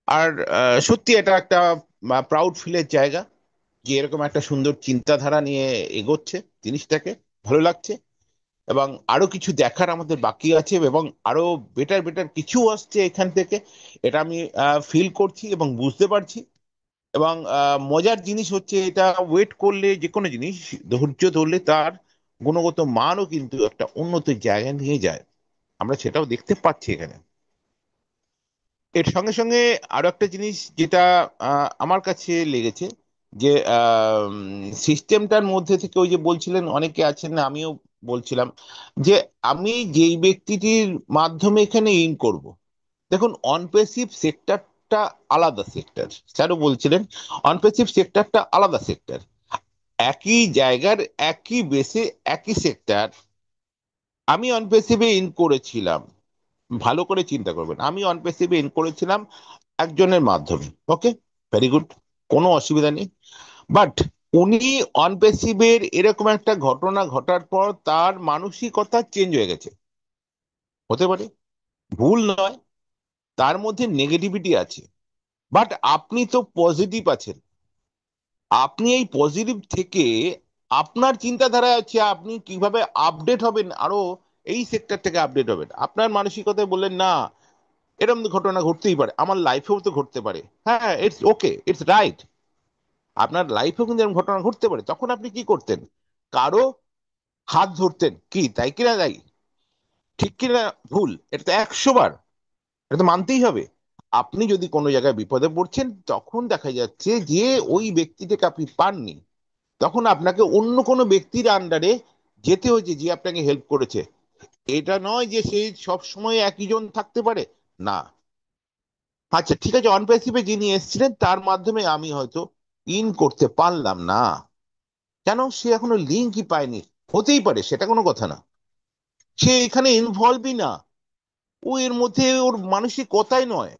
আর সত্যি এটা একটা প্রাউড ফিলের জায়গা যে এরকম একটা সুন্দর চিন্তাধারা নিয়ে এগোচ্ছে জিনিসটাকে, ভালো লাগছে। এবং আরো কিছু দেখার আমাদের বাকি আছে, এবং আরো বেটার বেটার কিছু আসছে এখান থেকে, এটা আমি ফিল করছি এবং বুঝতে পারছি। এবং মজার জিনিস হচ্ছে এটা ওয়েট করলে যে কোনো জিনিস ধৈর্য ধরলে তার গুণগত মানও কিন্তু একটা উন্নত জায়গায় নিয়ে যায়, আমরা সেটাও দেখতে পাচ্ছি এখানে। এর সঙ্গে সঙ্গে আরো একটা জিনিস যেটা আমার কাছে লেগেছে, যে সিস্টেমটার মধ্যে থেকে ওই যে বলছিলেন অনেকে আছেন, আমিও বলছিলাম যে আমি যেই ব্যক্তিটির মাধ্যমে এখানে ইন করব, দেখুন অনপেসিভ সেক্টরটা আলাদা সেক্টর, স্যারও বলছিলেন অনপেসিভ সেক্টরটা আলাদা সেক্টর। একই জায়গার একই বেসে একই সেক্টর, আমি অনপেসিভে ইন করেছিলাম, ভালো করে চিন্তা করবেন, আমি অনপেসিভে ইন করেছিলাম একজনের মাধ্যমে, ওকে, ভেরি গুড, কোনো অসুবিধা নেই। বাট উনি অনপেসিভের এরকম একটা ঘটনা ঘটার পর তার মানসিকতা চেঞ্জ হয়ে গেছে, হতে পারে, ভুল নয়, তার মধ্যে নেগেটিভিটি আছে, বাট আপনি তো পজিটিভ আছেন, আপনি এই পজিটিভ থেকে আপনার চিন্তাধারা আছে আপনি কিভাবে আপডেট হবেন, আরো এই সেক্টর থেকে আপডেট হবেন, আপনার মানসিকতায় বললেন না এরকম ঘটনা ঘটতেই পারে, আমার লাইফেও তো ঘটতে পারে, হ্যাঁ ইটস ওকে, ইটস রাইট, আপনার লাইফেও কিন্তু এরকম ঘটনা ঘটতে পারে, তখন আপনি কি করতেন, কারো হাত ধরতেন, কি তাই কিনা, তাই ঠিক কিনা ভুল, এটা তো 100 বার, এটা তো মানতেই হবে। আপনি যদি কোনো জায়গায় বিপদে পড়ছেন তখন দেখা যাচ্ছে যে ওই ব্যক্তিটাকে আপনি পাননি, তখন আপনাকে অন্য কোনো ব্যক্তির আন্ডারে যেতে হয়েছে যে আপনাকে হেল্প করেছে, এটা নয় যে সে সব সময় একই জন থাকতে পারে, না। আচ্ছা ঠিক আছে, অনপ্যাসিভে যিনি এসেছিলেন তার মাধ্যমে আমি হয়তো ইন করতে পারলাম না, কেন, সে এখনো লিঙ্কই পায়নি, হতেই পারে, সেটা কোনো কথা না, সে এখানে ইনভলভই না, ও এর মধ্যে ওর মানসিকতাই নয়,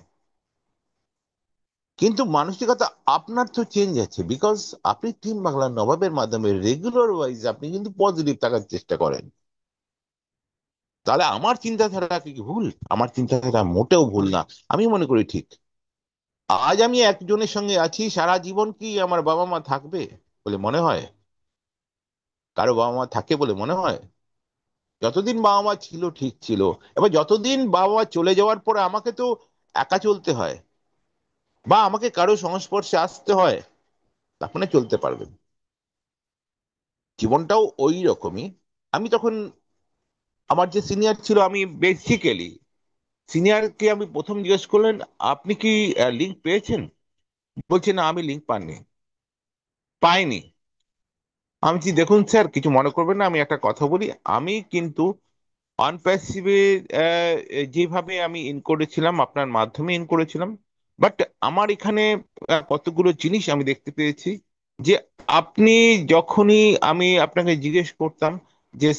কিন্তু মানসিকতা আপনার তো চেঞ্জ আছে, বিকজ আপনি টিম বাংলার নবাবের মাধ্যমে রেগুলার ওয়াইজ আপনি কিন্তু পজিটিভ থাকার চেষ্টা করেন। তাহলে আমার চিন্তাধারা কি ভুল? আমার চিন্তাধারা মোটেও ভুল না, আমি মনে করি ঠিক। আজ আমি একজনের সঙ্গে আছি, সারা জীবন কি আমার বাবা মা থাকবে বলে মনে হয়? কারো বাবা মা থাকে বলে মনে হয়? যতদিন বাবা মা ছিল ঠিক ছিল, এবার যতদিন বাবা মা চলে যাওয়ার পরে আমাকে তো একা চলতে হয়, বা আমাকে কারো সংস্পর্শে আসতে হয়, তখন চলতে পারবেন। জীবনটাও ওই রকমই। আমি তখন আমার যে সিনিয়র ছিল, আমি বেসিক্যালি সিনিয়রকে আমি প্রথম জিজ্ঞেস করলেন আপনি কি লিঙ্ক পেয়েছেন, বলছে না আমি লিঙ্ক পাইনি। আমি কি, দেখুন স্যার কিছু মনে করবেন না, আমি একটা কথা বলি, আমি কিন্তু অনপ্যাসিভে যেভাবে আমি ইন করেছিলাম আপনার মাধ্যমে ইন করেছিলাম, বাট আমার এখানে কতগুলো জিনিস আমি দেখতে পেয়েছি, যে আপনি যখনই আমি আপনাকে জিজ্ঞেস করতাম যে